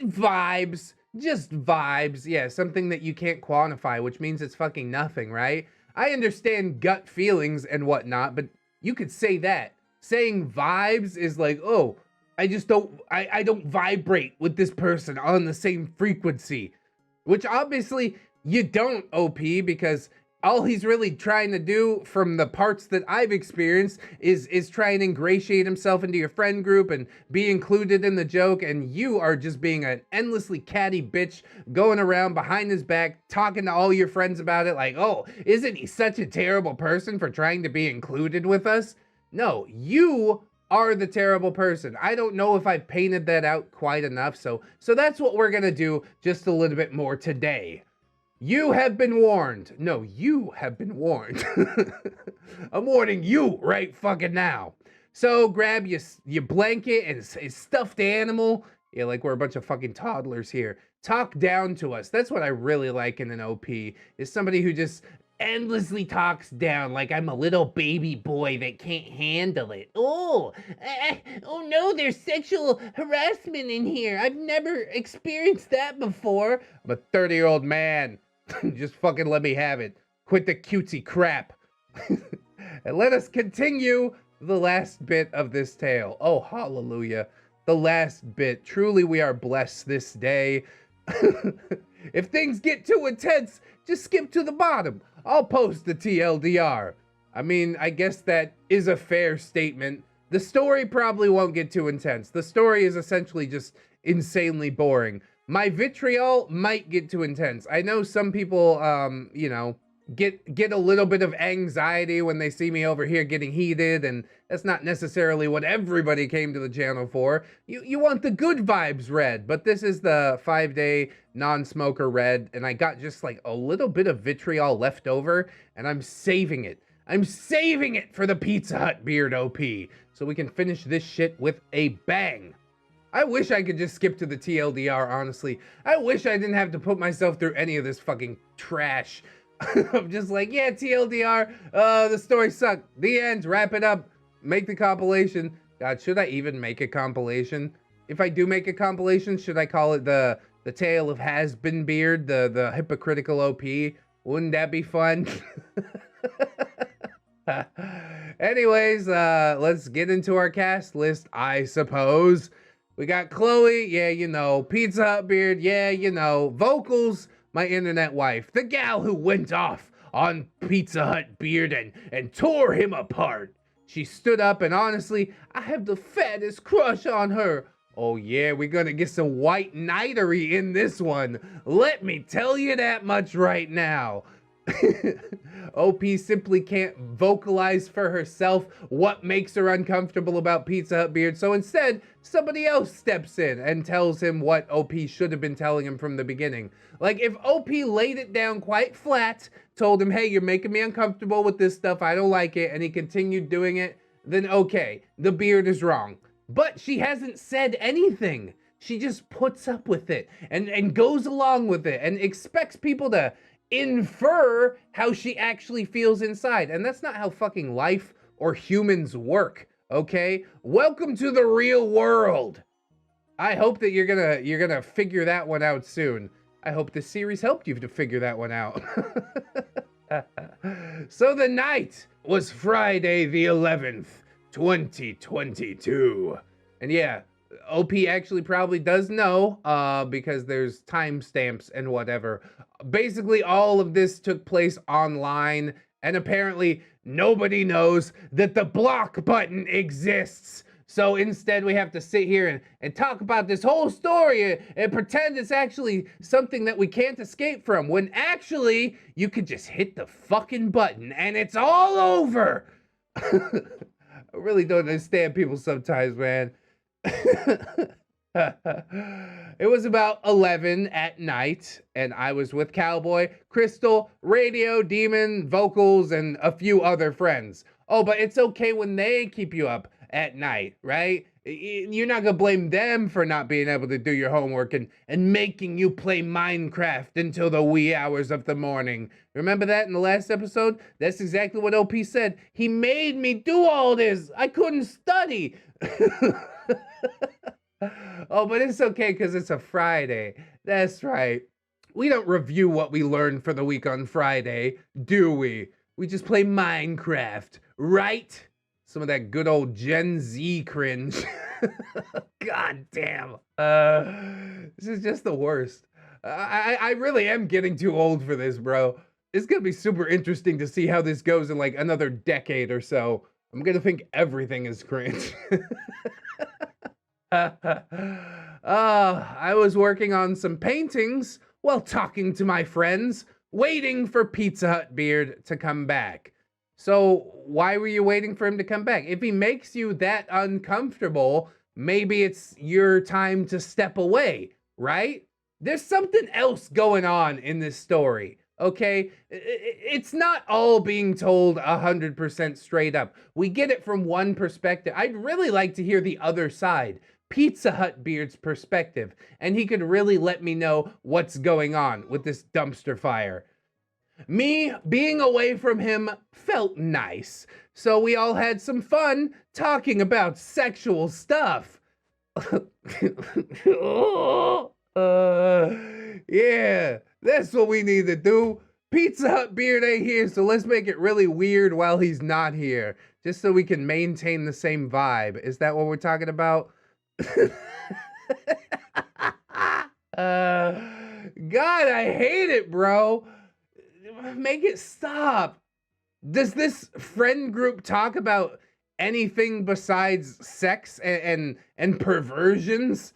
Speaker 1: Vibes. Just vibes. Yeah, something that you can't quantify, which means it's fucking nothing, right? I understand gut feelings and whatnot, but you could say that. Saying vibes is like, oh, I just don't, I don't vibrate with this person on the same frequency. Which obviously you don't, OP, because all he's really trying to do from the parts that I've experienced is try and ingratiate himself into your friend group and be included in the joke, and you are just being an endlessly catty bitch going around behind his back talking to all your friends about it like, oh, isn't he such a terrible person for trying to be included with us? No, you are the terrible person. I don't know if I've painted that out quite enough, so that's what we're gonna do just a little bit more today. You have been warned. No, you have been warned. I'm warning you right fucking now. So grab your blanket and a stuffed animal. Yeah, like we're a bunch of fucking toddlers here. Talk down to us. That's what I really like in an OP, is somebody who just endlessly talks down like I'm a little baby boy that can't handle it. Oh no, there's sexual harassment in here. I've never experienced that before. I'm a 30-year-old man. Just fucking let me have it. Quit the cutesy crap. And let us continue the last bit of this tale. Oh, hallelujah. The last bit. Truly we are blessed this day. If things get too intense, just skip to the bottom. I'll post the TLDR. I mean, I guess that is a fair statement. The story probably won't get too intense. The story is essentially just insanely boring. My vitriol might get too intense. I know some people, you know, get a little bit of anxiety when they see me over here getting heated, and that's not necessarily what everybody came to the channel for. You want the good vibes Red, but this is the 5-day non-smoker Red, and I got just like a little bit of vitriol left over, and I'm saving it. I'm saving it for the PizzaHutBeard OP, so we can finish this shit with a bang. I wish I could just skip to the TLDR, honestly. I wish I didn't have to put myself through any of this fucking trash. I'm just like, yeah, TLDR, the story sucked. The end, wrap it up, make the compilation. God, should I even make a compilation? If I do make a compilation, should I call it the Tale of HAZBINBEARD, the hypocritical OP? Wouldn't that be fun? Anyways, let's get into our cast list, I suppose. We got Chloe, yeah, you know. PizzaHutBeard, yeah, you know. Vocals, my internet wife. The gal who went off on PizzaHutBeard and tore him apart. She stood up, and honestly, I have the fattest crush on her. Oh yeah, we're gonna get some white knighterry in this one. Let me tell you that much right now. OP simply can't vocalize for herself what makes her uncomfortable about PizzaHutBeard, so instead, somebody else steps in and tells him what OP should have been telling him from the beginning. Like, if OP laid it down quite flat, told him, hey, you're making me uncomfortable with this stuff, I don't like it, and he continued doing it, then okay, the beard is wrong. But she hasn't said anything. She just puts up with it and goes along with it and expects people to infer how she actually feels inside. And that's not how fucking life or humans work, okay? Welcome to the real world. I hope that you're gonna figure that one out soon. I hope this series helped you to figure that one out. So the night was Friday the 11th, 2022. And yeah, OP actually probably does know, because there's timestamps and whatever. Basically, all of this took place online, and apparently nobody knows that the block button exists. So instead, we have to sit here and talk about this whole story and pretend it's actually something that we can't escape from, when actually, you could just hit the fucking button and it's all over. I really don't understand people sometimes, man. It was about 11 at night, and I was with Cowboy, Crystal, Radio, Demon, Vocals, and a few other friends. Oh, but it's okay when they keep you up at night, right? You're not gonna blame them for not being able to do your homework and making you play Minecraft until the wee hours of the morning. Remember that in the last episode? That's exactly what OP said. He made me do all this. I couldn't study. Oh, but it's okay because it's a Friday. That's right. We don't review what we learned for the week on Friday, do we? We just play Minecraft, right? Some of that good old Gen Z cringe. God damn. This is just the worst. I really am getting too old for this, bro. It's gonna be super interesting to see how this goes in like another decade or so. I'm gonna think everything is cringe. I was working on some paintings while talking to my friends, waiting for PizzaHutBeard to come back. So why were you waiting for him to come back? If he makes you that uncomfortable, maybe it's your time to step away, right? There's something else going on in this story, okay? It's not all being told 100% straight up. We get it from one perspective. I'd really like to hear the other side, PizzaHutBeard's perspective, and he could really let me know what's going on with this dumpster fire. Me being away from him felt nice, so we all had some fun talking about sexual stuff. Yeah, that's what we need to do. PizzaHutBeard ain't here, so let's make it really weird while he's not here, just so we can maintain the same vibe. Is that what we're talking about? God, I hate it, bro. Make it stop. Does this friend group talk about anything besides sex and perversions?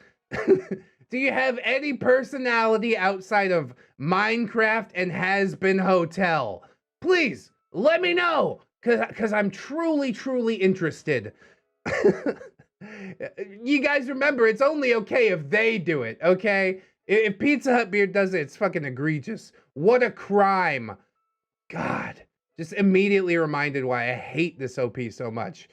Speaker 1: Do you have any personality outside of Minecraft and Has-Been Hotel? Please, let me know, cause I'm truly interested. You guys remember, it's only okay if they do it, okay? If PizzaHutBeard does it, it's fucking egregious. What a crime. God, just immediately reminded why I hate this OP so much.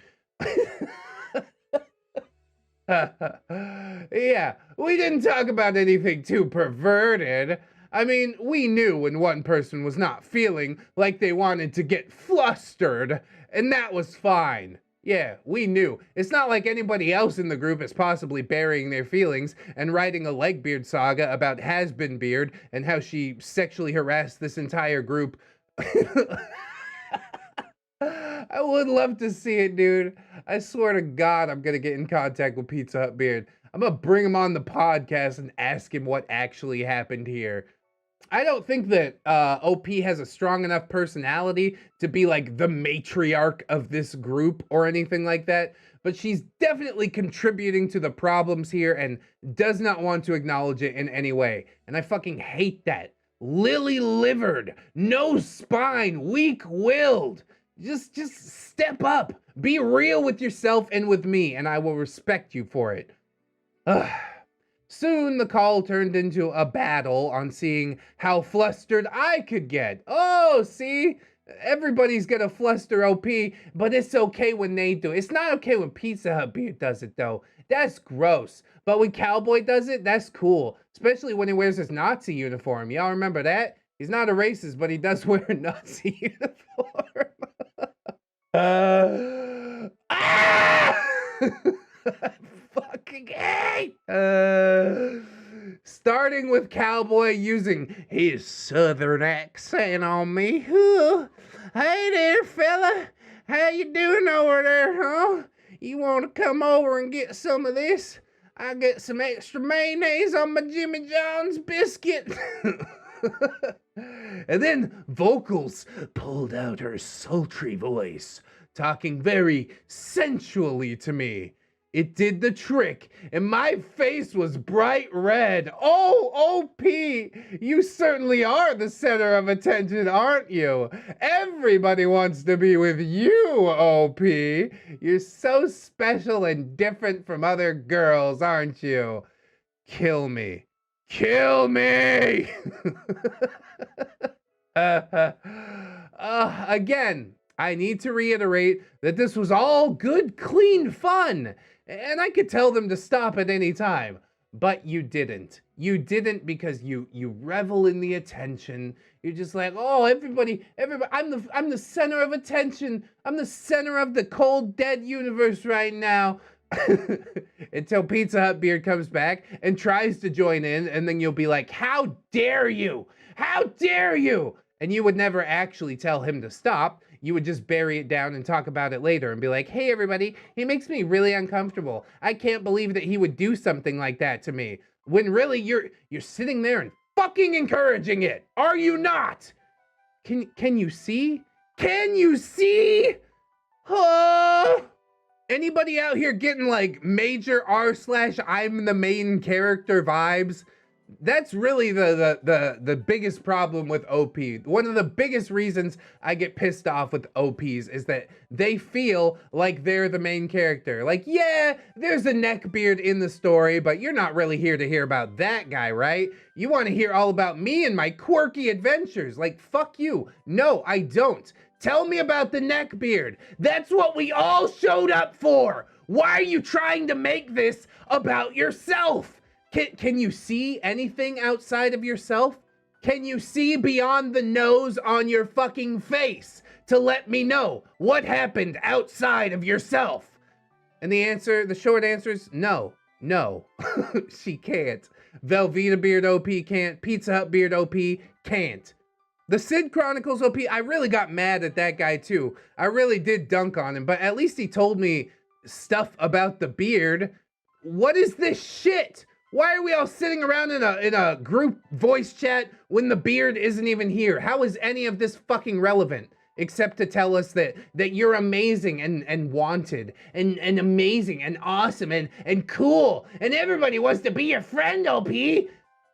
Speaker 1: Yeah, we didn't talk about anything too perverted. I mean, we knew when one person was not feeling like they wanted to get flustered, and that was fine. Yeah, we knew. It's not like anybody else in the group is possibly burying their feelings and writing a Neckbeard saga about HAZBINBEARD and how she sexually harassed this entire group. I would love to see it, dude. I swear to God, I'm gonna get in contact with PizzaHutBeard. I'm gonna bring him on the podcast and ask him what actually happened here. I don't think that OP has a strong enough personality to be like the matriarch of this group or anything like that, but she's definitely contributing to the problems here and does not want to acknowledge it in any way. And I fucking hate that. Lily-livered, no spine, weak-willed. Just step up. Be real with yourself and with me, and I will respect you for it. Ugh. Soon the call turned into a battle on seeing how flustered I could get. Oh, see? Everybody's gonna fluster OP, but it's okay when they do it. It's not okay when PizzaHutBeard does it, though. That's gross. But when Cowboy does it, that's cool. Especially when he wears his Nazi uniform. Y'all remember that? He's not a racist, but he does wear a Nazi uniform. Fucking hate. Starting with Cowboy using his southern accent on me. Hey there, fella. How you doing over there, huh? You want to come over and get some of this? I get some extra mayonnaise on my Jimmy John's biscuit. And then vocals pulled out her sultry voice, talking very sensually to me. It did the trick, and my face was bright red. Oh, OP, you certainly are the center of attention, aren't you? Everybody wants to be with you, OP. You're so special and different from other girls, aren't you? Kill me. Kill me! Again, I need to reiterate that this was all good, clean fun. and I could tell them to stop at any time. But you didn't. You didn't because you revel in the attention. You're just like, oh, everybody, I'm the center of attention. I'm the center of the cold, dead universe right now. Until PizzaHutBeard comes back and tries to join in, and then you'll be like, how dare you? How dare you? And you would never actually tell him to stop. You would just bury it down and talk about it later and be like, hey, everybody, he makes me really uncomfortable. I can't believe that he would do something like that to me. When really you're sitting there and fucking encouraging it. Are you not? Can you see? Can you see? Anybody out here getting like major r/I'm the main character vibes? That's really the biggest problem with OP. One of the biggest reasons I get pissed off with OPs is that they feel like they're the main character. Like, yeah, there's a Neckbeard in the story, but you're not really here to hear about that guy, right? You want to hear all about me and my quirky adventures. Like, fuck you. No, I don't. Tell me about the Neckbeard. That's what we all showed up for. Why are you trying to make this about yourself? Can you see anything outside of yourself? Can you see beyond the nose on your fucking face to let me know what happened outside of yourself? And the short answer is no. No, she can't. VelvetaBeard OP can't. PizzaHutBeard OP can't. The Sid Chronicles OP, I really got mad at that guy too. I really did dunk on him, but at least he told me stuff about the beard. What is this shit? Why are we all sitting around in a group voice chat when the beard isn't even here? How is any of this fucking relevant? Except to tell us that you're amazing and wanted and amazing and awesome and cool and everybody wants to be your friend, OP.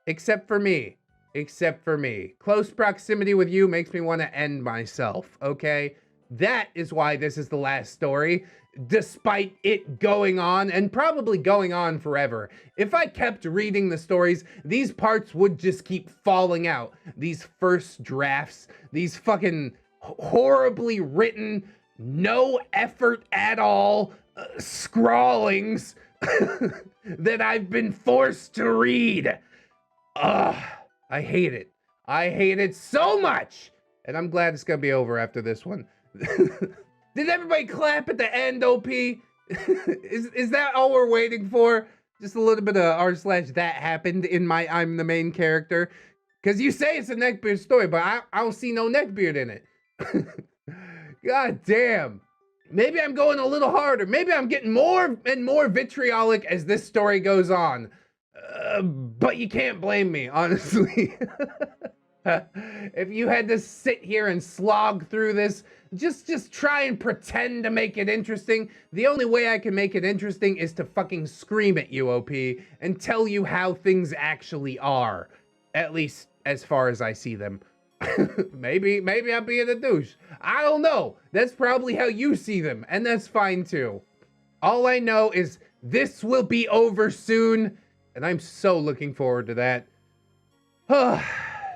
Speaker 1: Except for me. Except for me. Close proximity with you makes me want to end myself, okay? That is why this is the last story, despite it going on and probably going on forever. If I kept reading the stories, these parts would just keep falling out. These first drafts, these fucking horribly written, no effort at all scrawlings that I've been forced to read. Ugh, I hate it. I hate it so much. And I'm glad it's gonna be over after this one. Did everybody clap at the end, OP? Is that all we're waiting for? Just a little bit of r/that happened in my I'm the main character. Because you say it's a Neckbeard story, but I don't see no Neckbeard in it. God damn. Maybe I'm going a little harder. Maybe I'm getting more and more vitriolic as this story goes on. But you can't blame me, honestly. If you had to sit here and slog through this, just try and pretend to make it interesting. The only way I can make it interesting is to fucking scream at you, OP, and tell you how things actually are. At least as far as I see them. Maybe I'm being a douche. I don't know. That's probably how you see them, and that's fine too. All I know is this will be over soon, and I'm so looking forward to that.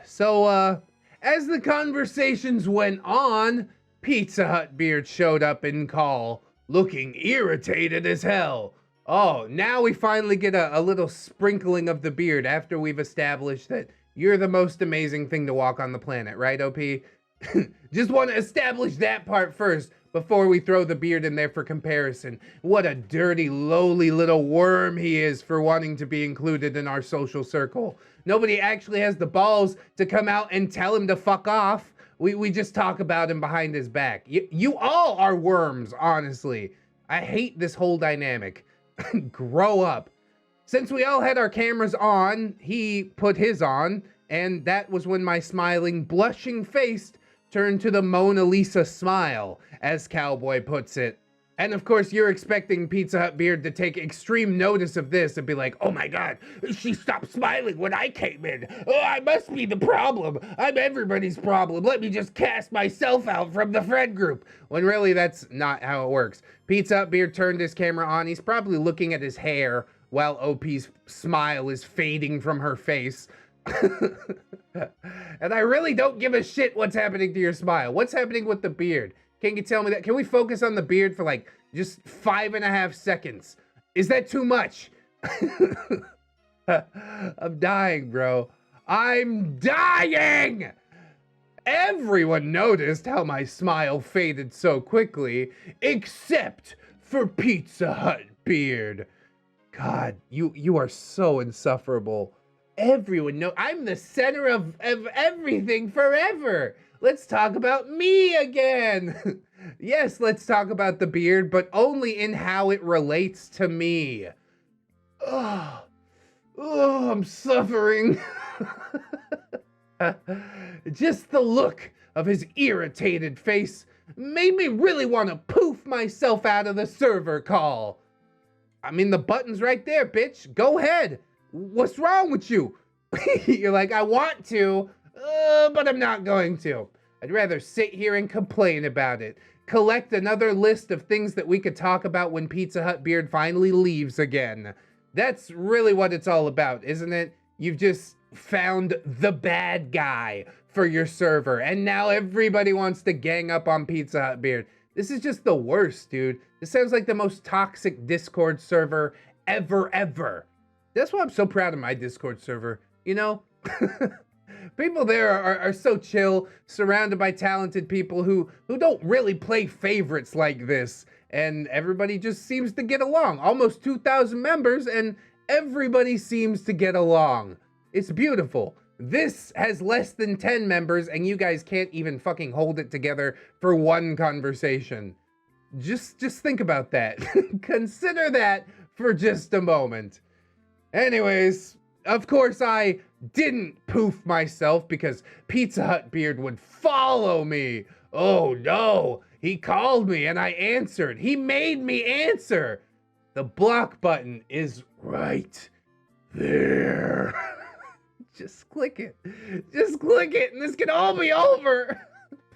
Speaker 1: So, as the conversations went on, PizzaHutBeard showed up in call, looking irritated as hell. Oh, now we finally get a little sprinkling of the beard after we've established that you're the most amazing thing to walk on the planet, right, OP? Just want to establish that part first before we throw the beard in there for comparison. What a dirty, lowly little worm he is for wanting to be included in our social circle. Nobody actually has the balls to come out and tell him to fuck off. We just talk about him behind his back. You all are worms, honestly. I hate this whole dynamic. Grow up. Since we all had our cameras on, he put his on, and that was when my smiling, blushing face turned to the Mona Lisa smile, as Cowboy puts it. And of course, you're expecting PizzaHutBeard to take extreme notice of this and be like, oh my god, she stopped smiling when I came in. Oh, I must be the problem. I'm everybody's problem. Let me just cast myself out from the friend group. When really, that's not how it works. PizzaHutBeard turned his camera on. He's probably looking at his hair while OP's smile is fading from her face. And I really don't give a shit what's happening to your smile. What's happening with the beard? Can you tell me that? Can we focus on the beard for like just 5.5 seconds? Is that too much? I'm dying, bro. I'm dying! Everyone noticed how my smile faded so quickly, except for PizzaHutBeard. God, you are so insufferable. Everyone know I'm the center of everything forever. Let's talk about me again. Yes, let's talk about the beard, but only in how it relates to me. Oh, I'm suffering. Just the look of his irritated face made me really want to poof myself out of the server call. I mean, the button's right there, bitch. Go ahead. What's wrong with you? You're like, I want to, but I'm not going to. I'd rather sit here and complain about it. Collect another list of things that we could talk about when PizzaHutBeard finally leaves again. That's really what it's all about, isn't it? You've just found the bad guy for your server, and now everybody wants to gang up on PizzaHutBeard. This is just the worst, dude. This sounds like the most toxic Discord server ever. That's why I'm so proud of my Discord server, you know? People there are so chill, surrounded by talented people who don't really play favorites like this, and everybody just seems to get along. Almost 2,000 members, and everybody seems to get along. It's beautiful. This has less than 10 members, and you guys can't even fucking hold it together for one conversation. Just think about that. Consider that for just a moment. Anyways, of course I didn't poof myself because PizzaHutBeard would follow me. Oh no, he called me and I answered. He made me answer. The block button is right there. Just click it. Just click it and this can all be over.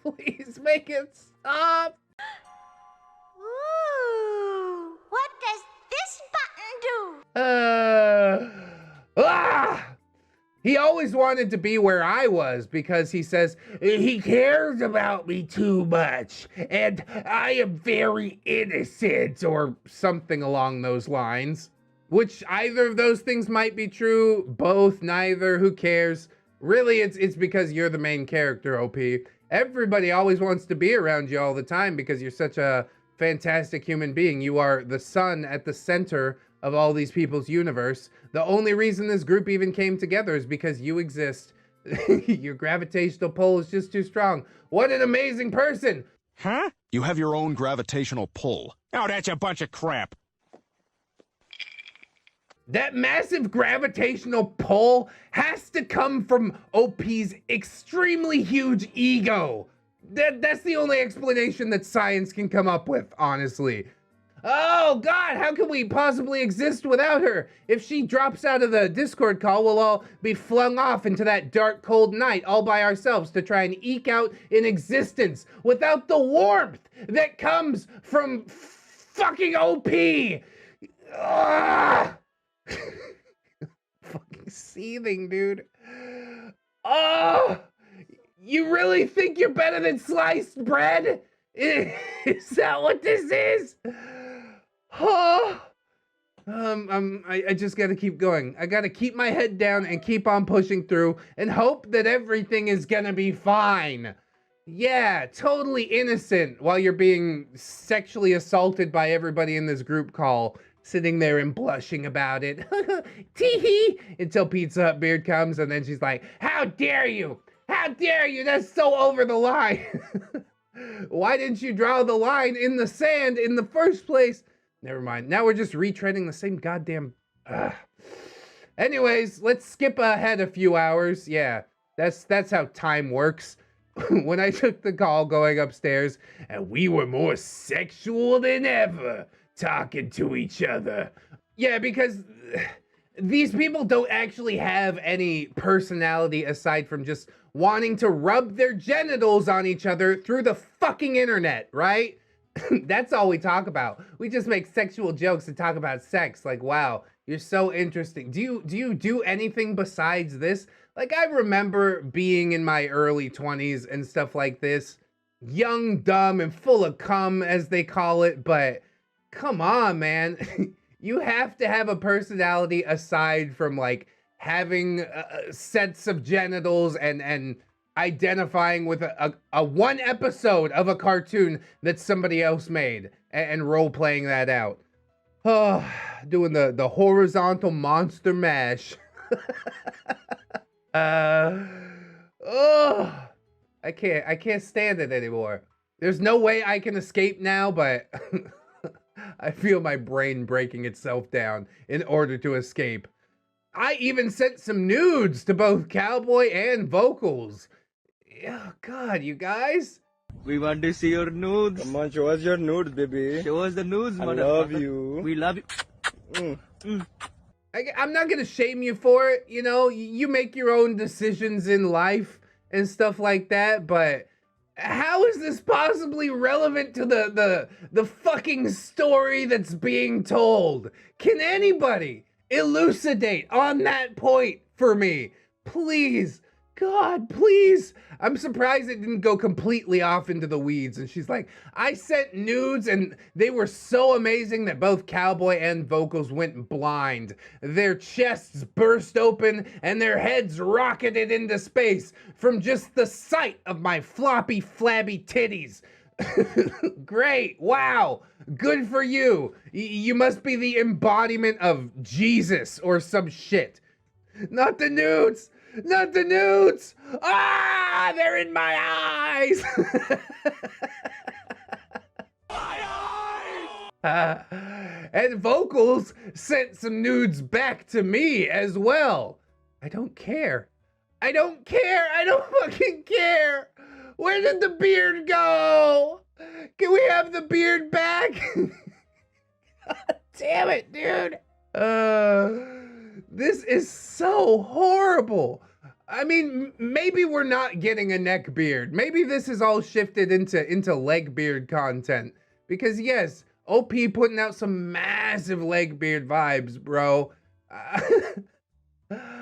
Speaker 1: Please make it stop.
Speaker 3: Ooh, what does this button do?
Speaker 1: He always wanted to be where I was because he says he cares about me too much and I am very innocent or something along those lines. Which either of those things might be true, both, neither, who cares? Really, it's because you're the main character, OP. Everybody always wants to be around you all the time because you're such a fantastic human being. You are the sun at the center of all these people's universe. The only reason this group even came together is because you exist. Your gravitational pull is just too strong. What an amazing person!
Speaker 7: Huh? You have your own gravitational pull.
Speaker 2: Oh, that's a bunch of crap.
Speaker 1: That massive gravitational pull has to come from OP's extremely huge ego. That's the only explanation that science can come up with, honestly. Oh God, how can we possibly exist without her? If she drops out of the Discord call, we'll all be flung off into that dark, cold night all by ourselves to try and eke out an existence without the warmth that comes from fucking OP. Ugh. Fucking seething, dude. Oh, you really think you're better than sliced bread? Is that what this is? Oh, I just gotta keep going. I gotta keep my head down and keep on pushing through and hope that everything is gonna be fine. Yeah, totally innocent while you're being sexually assaulted by everybody in this group call. Sitting there and blushing about it. Tee-hee! Until PizzaHutBeard comes and then she's like, how dare you? How dare you? That's so over the line. Why didn't you draw the line in the sand in the first place? Never mind. Now we're just retreading the same goddamn... Anyways, let's skip ahead a few hours. Yeah, that's how time works. When I took the call going upstairs, and we were more sexual than ever. Talking to each other. Yeah, because these people don't actually have any personality aside from just wanting to rub their genitals on each other through the fucking internet, right? That's all we talk about. We just make sexual jokes and talk about sex. Like, wow, you're so interesting. Do you do anything besides this? Like, I remember being in my early 20s and stuff like this. Young, dumb, and full of cum, as they call it, but... Come on, man. You have to have a personality aside from like having sets of genitals and identifying with a one episode of a cartoon that somebody else made and role playing that out. Oh, doing the horizontal monster mash. Oh, I can't stand it anymore. There's no way I can escape now, but I feel my brain breaking itself down in order to escape. I even sent some nudes to both Cowboy and Vocals. Oh, God, you guys.
Speaker 8: We want to see your nudes.
Speaker 9: Come on, show us your nudes, baby.
Speaker 8: Show us the nudes,
Speaker 9: I love you.
Speaker 8: We love you.
Speaker 1: I'm not going to shame you for it. You know, you make your own decisions in life and stuff like that, but how is this possibly relevant to the fucking story that's being told? Can anybody elucidate on that point for me? Please. God, please. I'm surprised it didn't go completely off into the weeds. And she's like, I sent nudes and they were so amazing that both Cowboy and Vocals went blind. Their chests burst open and their heads rocketed into space from just the sight of my floppy, flabby titties. Great. Wow. Good for you. You must be the embodiment of Jesus or some shit. Not the nudes. Not the nudes! Ah, they're in my eyes! And Vocals sent some nudes back to me as well. I don't care. I don't care. I don't fucking care. Where did the beard go? Can we have the beard back? God damn it, dude. This is so horrible. I mean, maybe we're not getting a neck beard. Maybe this is all shifted into leg beard content. Because yes, OP putting out some massive leg beard vibes, bro.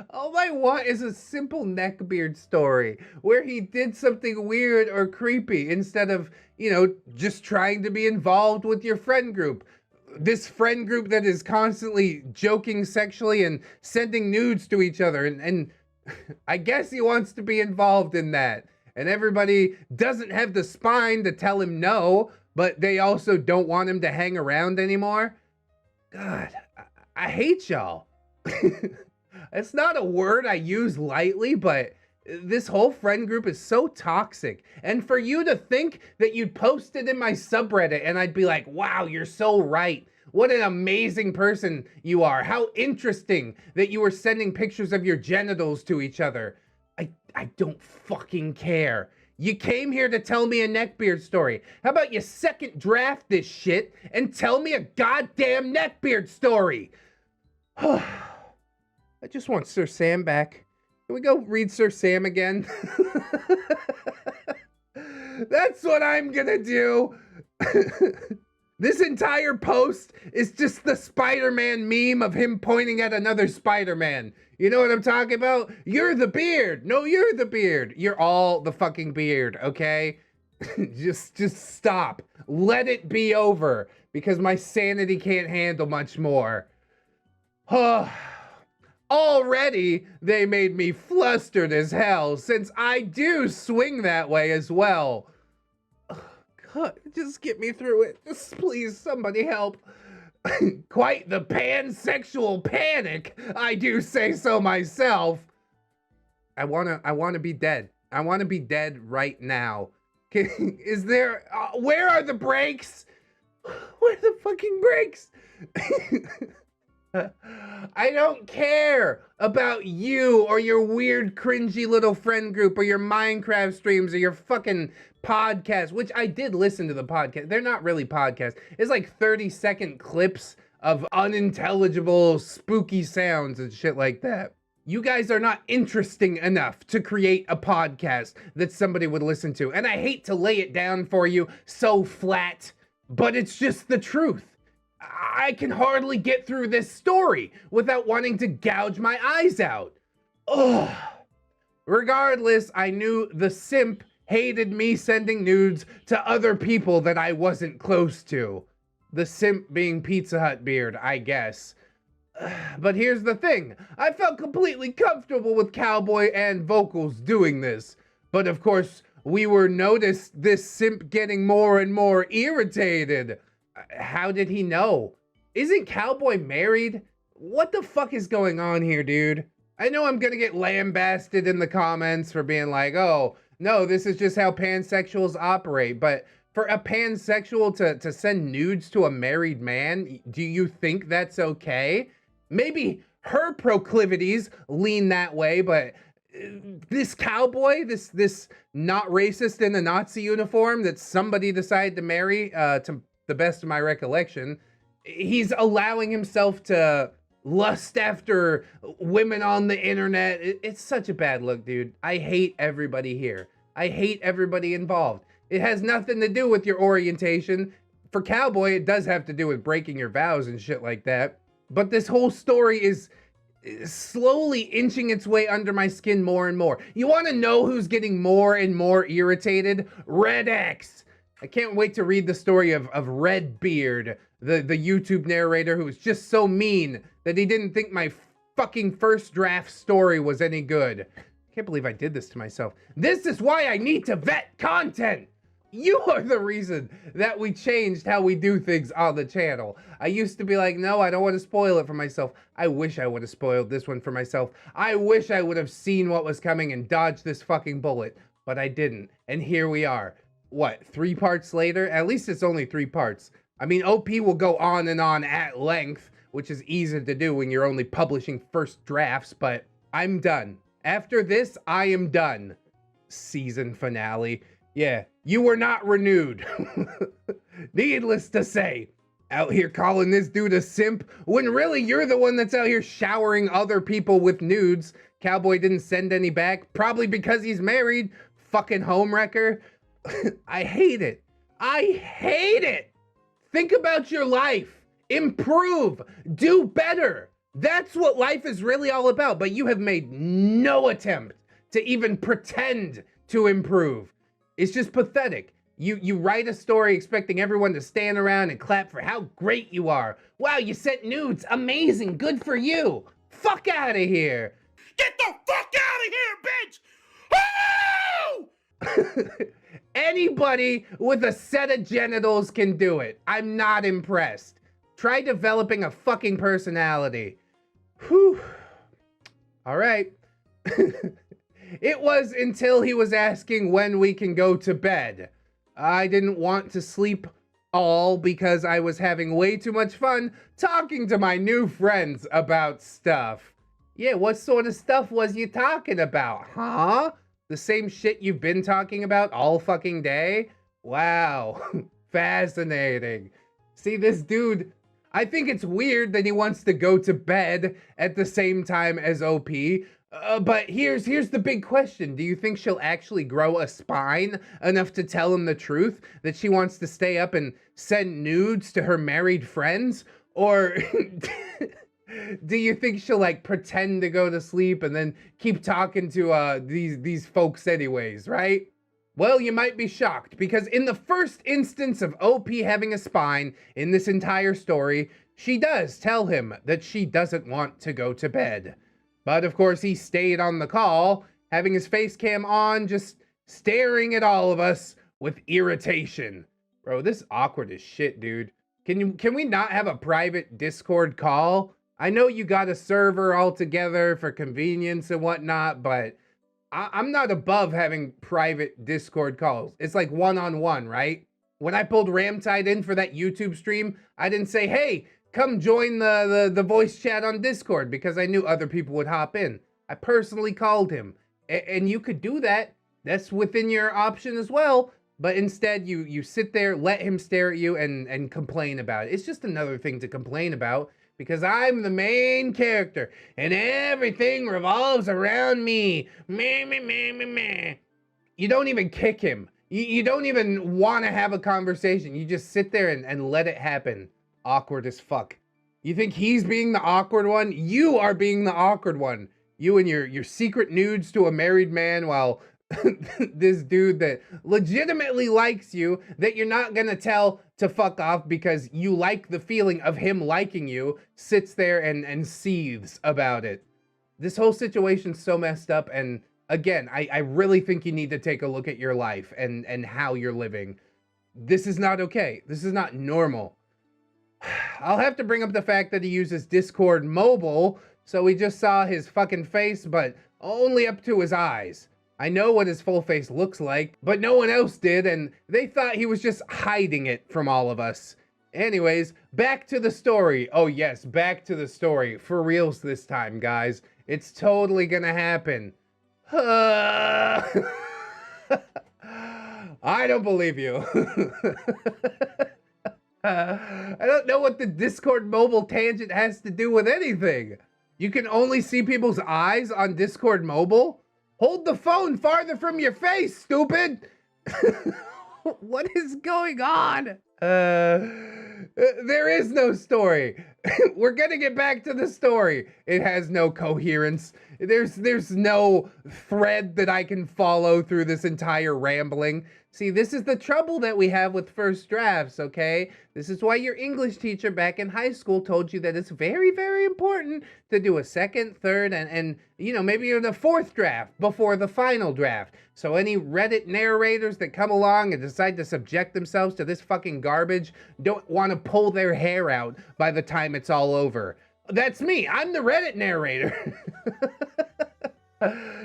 Speaker 1: All I want is a simple Neckbeard story where he did something weird or creepy instead of, you know, just trying to be involved with your friend group. This friend group that is constantly joking sexually and sending nudes to each other. And I guess he wants to be involved in that. And everybody doesn't have the spine to tell him no, but they also don't want him to hang around anymore. God, I hate y'all. It's not a word I use lightly, but this whole friend group is so toxic. And for you to think that you'd post it in my subreddit and I'd be like, wow, you're so right. What an amazing person you are. How interesting that you were sending pictures of your genitals to each other. I don't fucking care. You came here to tell me a Neckbeard story. How about you second draft this shit and tell me a goddamn Neckbeard story? I just want Sir Sam back. Can we go read Sir Sam again? That's what I'm gonna do. This entire post is just the Spider-Man meme of him pointing at another Spider-Man. You know what I'm talking about? You're the beard. No, you're the beard. You're all the fucking beard, okay? just stop. Let it be over because my sanity can't handle much more. Already, they made me flustered as hell since I do swing that way as well. God, just get me through it. Just please, somebody help. Quite the pansexual panic, I do say so myself. I wanna be dead. I wanna be dead right now. Is there, where are the brakes? Where are the fucking brakes? I don't care about you or your weird cringy little friend group or your Minecraft streams or your fucking podcast, which I did listen to the podcast. They're not really podcasts. It's like 30-second clips of unintelligible spooky sounds and shit like that. You guys are not interesting enough to create a podcast that somebody would listen to. And I hate to lay it down for you so flat, but it's just the truth. I can hardly get through this story without wanting to gouge my eyes out. Ugh. Regardless, I knew the simp hated me sending nudes to other people that I wasn't close to. the simp being PizzaHutBeard, I guess. But here's the thing. I felt completely comfortable with Cowboy and Vocals doing this. But of course, we were noticed this simp getting more and more irritated. How did he know? Isn't Cowboy married? What the fuck is going on here, dude? I know I'm gonna get lambasted in the comments for being like, oh, no, this is just how pansexuals operate. But for a pansexual to send nudes to a married man, do you think that's okay? Maybe her proclivities lean that way, but this cowboy, this not racist in a Nazi uniform that somebody decided to marry, to the best of my recollection, he's allowing himself to lust after women on the internet. It's such a bad look, dude. I hate everybody here. I hate everybody involved. It has nothing to do with your orientation. For Cowboy, it does have to do with breaking your vows and shit like that. But this whole story is slowly inching its way under my skin more and more. You want to know who's getting more and more irritated? ReddX. I can't wait to read the story of Redbeard, the YouTube narrator who was just so mean that he didn't think my fucking first draft story was any good. I can't believe I did this to myself. This is why I need to vet content. You are the reason that we changed how we do things on the channel. I used to be like, no, I don't want to spoil it for myself. I wish I would have spoiled this one for myself. I wish I would have seen what was coming and dodged this fucking bullet, but I didn't. And here we are. What, 3 parts later? At least it's only 3 parts. I mean, OP will go on and on at length, which is easy to do when you're only publishing first drafts, but I'm done. After this, I am done. Season finale. Yeah, you were not renewed. Needless to say, out here calling this dude a simp, when really you're the one that's out here showering other people with nudes. Cowboy didn't send any back, probably because he's married. Fucking homewrecker. I hate it. I hate it. Think about your life. Improve. Do better. That's what life is really all about, but you have made no attempt to even pretend to improve. It's just pathetic. You write a story expecting everyone to stand around and clap for how great you are. Wow, you sent nudes. Amazing. Good for you. Fuck out of here.
Speaker 2: Get the fuck out of here, bitch! Oh!
Speaker 1: Anybody with a set of genitals can do it. I'm not impressed. Try developing a fucking personality. Whew. All right. It was until he was asking when we can go to bed. I didn't want to sleep all because I was having way too much fun talking to my new friends about stuff. Yeah, what sort of stuff was you talking about, huh? The same shit you've been talking about all fucking day? Wow, fascinating. See, this dude, I think it's weird that he wants to go to bed at the same time as OP. But here's the big question. Do you think she'll actually grow a spine enough to tell him the truth? That she wants to stay up and send nudes to her married friends? Or do you think she'll like pretend to go to sleep and then keep talking to these folks anyways, right? Well, you might be shocked because in the first instance of OP having a spine in this entire story, she does tell him that she doesn't want to go to bed. But of course, he stayed on the call, having his face cam on, just staring at all of us with irritation. Bro, this is awkward as shit, dude. Can we not have a private Discord call? I know you got a server all together for convenience and whatnot, but I'm not above having private Discord calls. It's like one-on-one, right? When I pulled Ramtide in for that YouTube stream, I didn't say, hey, come join the voice chat on Discord because I knew other people would hop in. I personally called him. And you could do that. That's within your option as well. But instead, you sit there, let him stare at you, and complain about it. It's just another thing to complain about because I'm the main character and everything revolves around me. Meh, meh, meh, meh, meh. You don't even kick him. You don't even want to have a conversation. You just sit there and let it happen. Awkward as fuck. You think he's being the awkward one? You are being the awkward one. You and your secret nudes to a married man while This dude that legitimately likes you, that you're not gonna tell to fuck off because you like the feeling of him liking you, sits there and seethes about it. This whole situation's so messed up, and again, I really think you need to take a look at your life and how you're living. This is not okay. This is not normal. I'll have to bring up the fact that he uses Discord mobile, so we just saw his fucking face, but only up to his eyes. I know what his full face looks like, but no one else did, and they thought he was just hiding it from all of us. Anyways, back to the story. Oh yes, back to the story. For reals this time, guys. It's totally gonna happen. I don't believe you. I don't know what the Discord mobile tangent has to do with anything. You can only see people's eyes on Discord mobile? Hold the phone farther from your face, stupid! What is going on? There is no story. We're gonna get back to the story. It has no coherence. There's no thread that I can follow through this entire rambling. See, this is the trouble that we have with first drafts, okay? This is why your English teacher back in high school told you that it's very, very important to do a second, third, and you know, maybe even a fourth draft before the final draft. So any Reddit narrators that come along and decide to subject themselves to this fucking garbage don't want to pull their hair out by the time it's all over. That's me. I'm the Reddit narrator.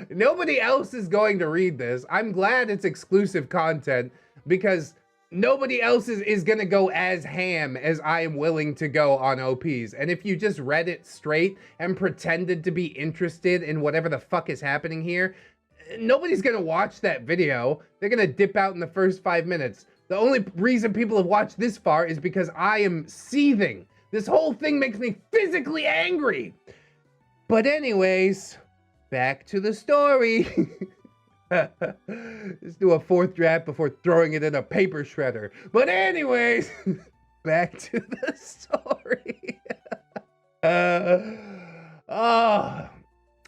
Speaker 1: Nobody else is going to read this. I'm glad it's exclusive content because nobody else is going to go as ham as I am willing to go on OPs. And if you just read it straight and pretended to be interested in whatever the fuck is happening here, nobody's going to watch that video. They're going to dip out in the first 5 minutes. The only reason people have watched this far is because I am seething. This whole thing makes me physically angry. But anyways, back to the story. Let's do a fourth draft before throwing it in a paper shredder. But anyways, back to the story.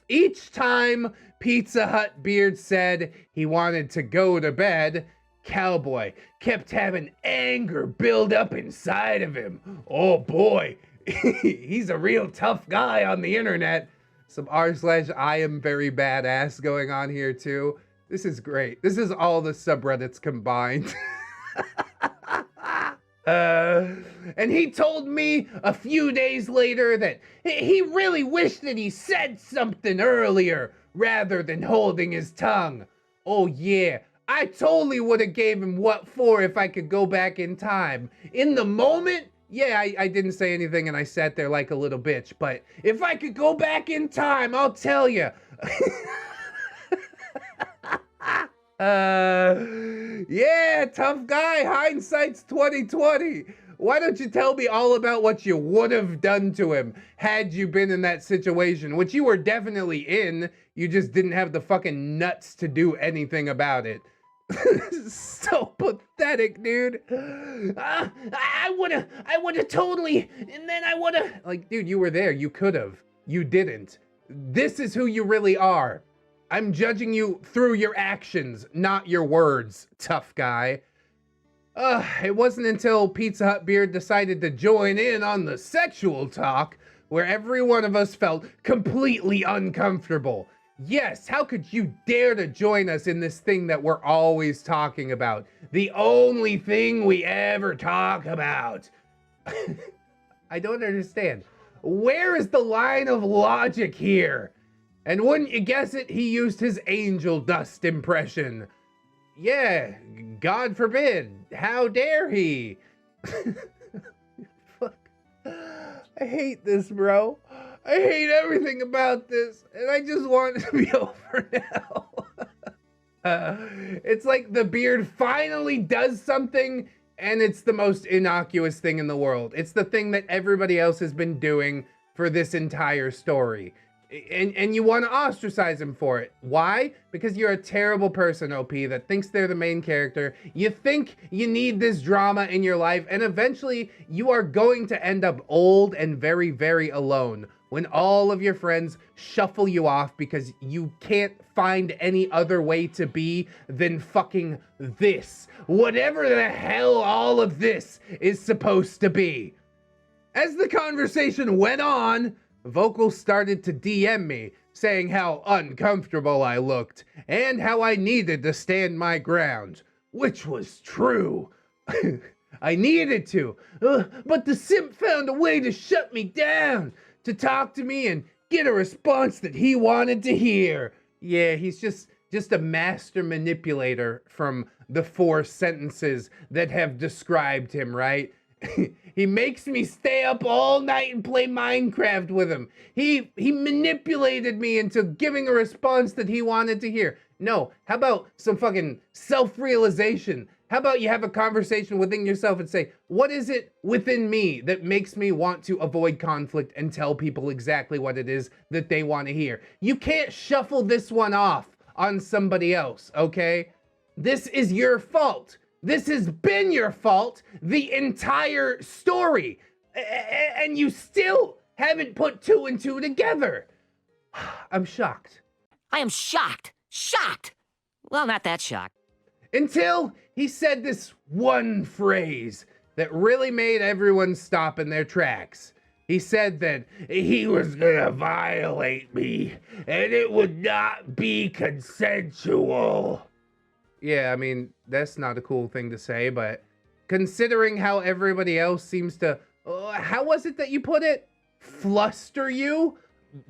Speaker 1: Each time PizzaHutBeard said he wanted to go to bed, Cowboy kept having anger build up inside of him. Oh boy, he's a real tough guy on the internet. Some r/I am very badass going on here too. This is great. This is all the subreddits combined. And he told me a few days later that he really wished that he said something earlier rather than holding his tongue. Oh yeah, I totally would have gave him what for if I could go back in time. In the moment, yeah, I didn't say anything and I sat there like a little bitch, but if I could go back in time, I'll tell you. Yeah, tough guy, hindsight's 2020. Why don't you tell me all about what you would have done to him had you been in that situation, which you were definitely in, you just didn't have the fucking nuts to do anything about it. So pathetic, dude. I would've totally, and then I would've, like, dude, you were there, you could've, you didn't. This is who you really are. I'm judging you through your actions, not your words, tough guy. It wasn't until PizzaHutBeard decided to join in on the sexual talk where every one of us felt completely uncomfortable. Yes, how could you dare to join us in this thing that we're always talking about? The only thing we ever talk about. I don't understand. Where is the line of logic here? And wouldn't you guess it, he used his angel dust impression. Yeah, God forbid. How dare he? Fuck. I hate this, bro. I hate everything about this, and I just want it to be over now. It's like the beard finally does something, and it's the most innocuous thing in the world. It's the thing that everybody else has been doing for this entire story. And you want to ostracize him for it. Why? Because you're a terrible person, OP, that thinks they're the main character. You think you need this drama in your life, and eventually you are going to end up old and very, very alone. when all of your friends shuffle you off because you can't find any other way to be than fucking this. Whatever the hell all of this is supposed to be. As the conversation went on, Vocal started to DM me, saying how uncomfortable I looked and how I needed to stand my ground, which was true. I needed to, but the simp found a way to shut me down, to talk to me and get a response that he wanted to hear. Yeah, he's just a master manipulator from the 4 sentences that have described him, right? He makes me stay up all night and play Minecraft with him. He manipulated me into giving a response that he wanted to hear. No, how about some fucking self-realization? How about you have a conversation within yourself and say, what is it within me that makes me want to avoid conflict and tell people exactly what it is that they want to hear? You can't shuffle this one off on somebody else, okay? This is your fault. This has been your fault the entire story. And you still haven't put 2 and 2 together. I'm shocked.
Speaker 10: I am shocked. Shocked. Well, not that shocked.
Speaker 1: Until he said this one phrase that really made everyone stop in their tracks. He said that he was gonna violate me and it would not be consensual. Yeah, I mean, that's not a cool thing to say, but considering how everybody else seems to, how was it that you put it? Fluster you?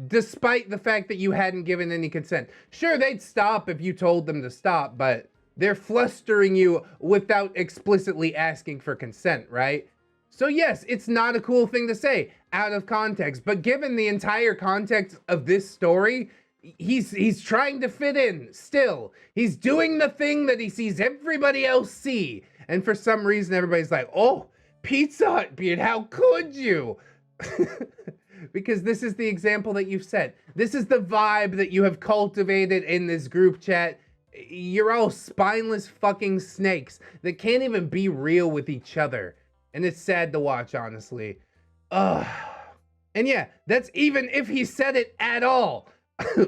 Speaker 1: Despite the fact that you hadn't given any consent. Sure, they'd stop if you told them to stop, but they're flustering you without explicitly asking for consent, right? So yes, it's not a cool thing to say out of context, but given the entire context of this story, he's trying to fit in still. He's doing the thing that he sees everybody else see. And for some reason, everybody's like, oh, PizzaHutBeard, how could you? Because this is the example that you've set. This is the vibe that you have cultivated in this group chat. You're all spineless fucking snakes that can't even be real with each other. And it's sad to watch, honestly. And yeah, that's even if he said it at all.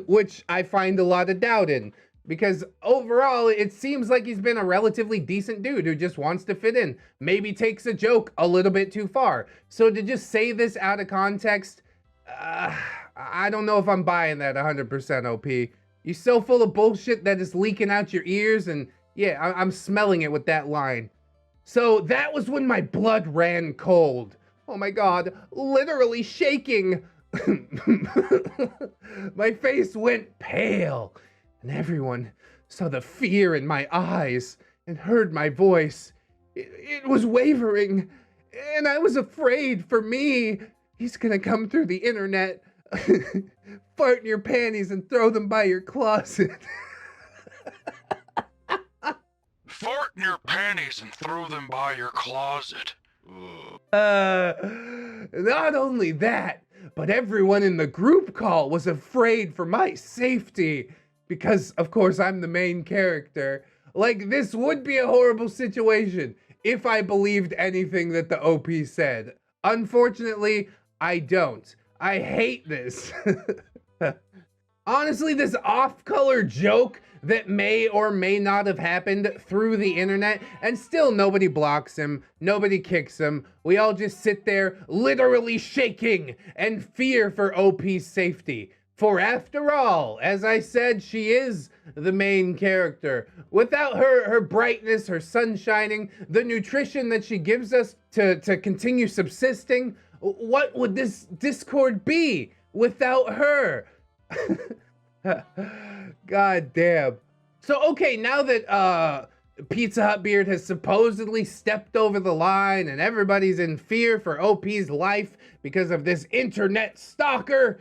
Speaker 1: Which I find a lot of doubt in, because overall it seems like he's been a relatively decent dude who just wants to fit in, maybe takes a joke a little bit too far. So to just say this out of context, I don't know if I'm buying that 100% OP. You're so full of bullshit that it's leaking out your ears, and yeah, I'm smelling it with that line. So that was when my blood ran cold. Oh my god, literally shaking. My face went pale, and everyone saw the fear in my eyes and heard my voice. It was wavering, and I was afraid for me. He's gonna come through the internet, fart in your panties and throw them by your closet.
Speaker 11: Fart in your panties and throw them by your closet.
Speaker 1: Not only that, but everyone in the group call was afraid for my safety because, of course, I'm the main character. Like, this would be a horrible situation if I believed anything that the OP said. Unfortunately, I don't. I hate this. Honestly, this off-color joke that may or may not have happened through the internet, and still nobody blocks him, nobody kicks him. We all just sit there literally shaking and fear for OP's safety. For after all, as I said, she is the main character. Without her brightness, her sun shining, the nutrition that she gives us to continue subsisting, what would this Discord be without her? God damn. So, okay, now that PizzaHutBeard has supposedly stepped over the line and everybody's in fear for OP's life because of this internet stalker,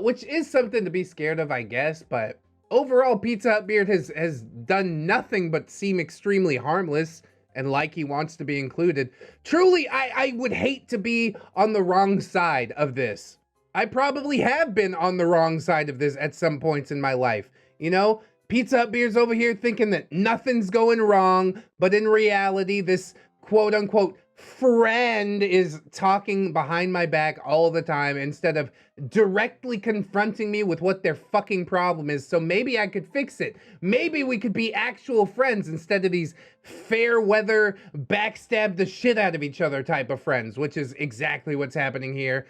Speaker 1: which is something to be scared of, I guess, but overall, PizzaHutBeard has done nothing but seem extremely harmless and like he wants to be included. Truly, I would hate to be on the wrong side of this. I probably have been on the wrong side of this at some points in my life. You know, PizzaHutBeard's over here thinking that nothing's going wrong, but in reality, this quote-unquote friend is talking behind my back all the time instead of directly confronting me with what their fucking problem is. So maybe I could fix it. Maybe we could be actual friends instead of these fair weather, backstab the shit out of each other type of friends, which is exactly what's happening here.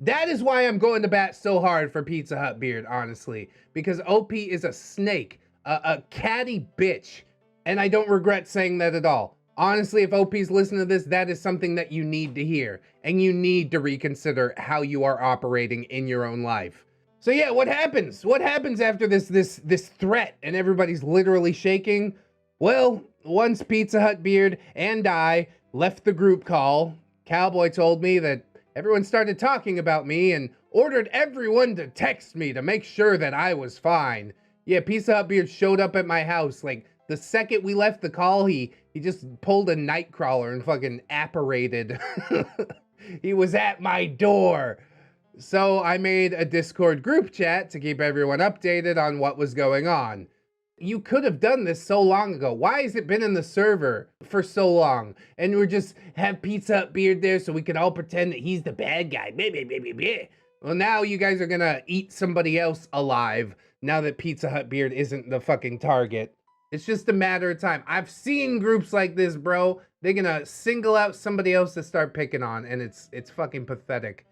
Speaker 1: That is why I'm going to bat so hard for PizzaHutBeard, honestly, because OP is a snake, a catty bitch, and I don't regret saying that at all. Honestly, if OP's listening to this, that is something that you need to hear, and you need to reconsider how you are operating in your own life. So yeah, what happens? What happens after this threat and everybody's literally shaking? Well, once PizzaHutBeard and I left the group call, Cowboy told me that everyone started talking about me and ordered everyone to text me to make sure that I was fine. Yeah, PizzaHutBeard showed up at my house. Like, the second we left the call, he just pulled a nightcrawler and fucking apparated. He was at my door. So I made a Discord group chat to keep everyone updated on what was going on. You could have done this so long ago. Why has it been in the server for so long? And we're just have PizzaHutBeard there so we could all pretend that he's the bad guy. Well, now you guys are gonna eat somebody else alive now that PizzaHutBeard isn't the fucking target. It's just a matter of time. I've seen groups like this, bro. They're gonna single out somebody else to start picking on, and it's fucking pathetic.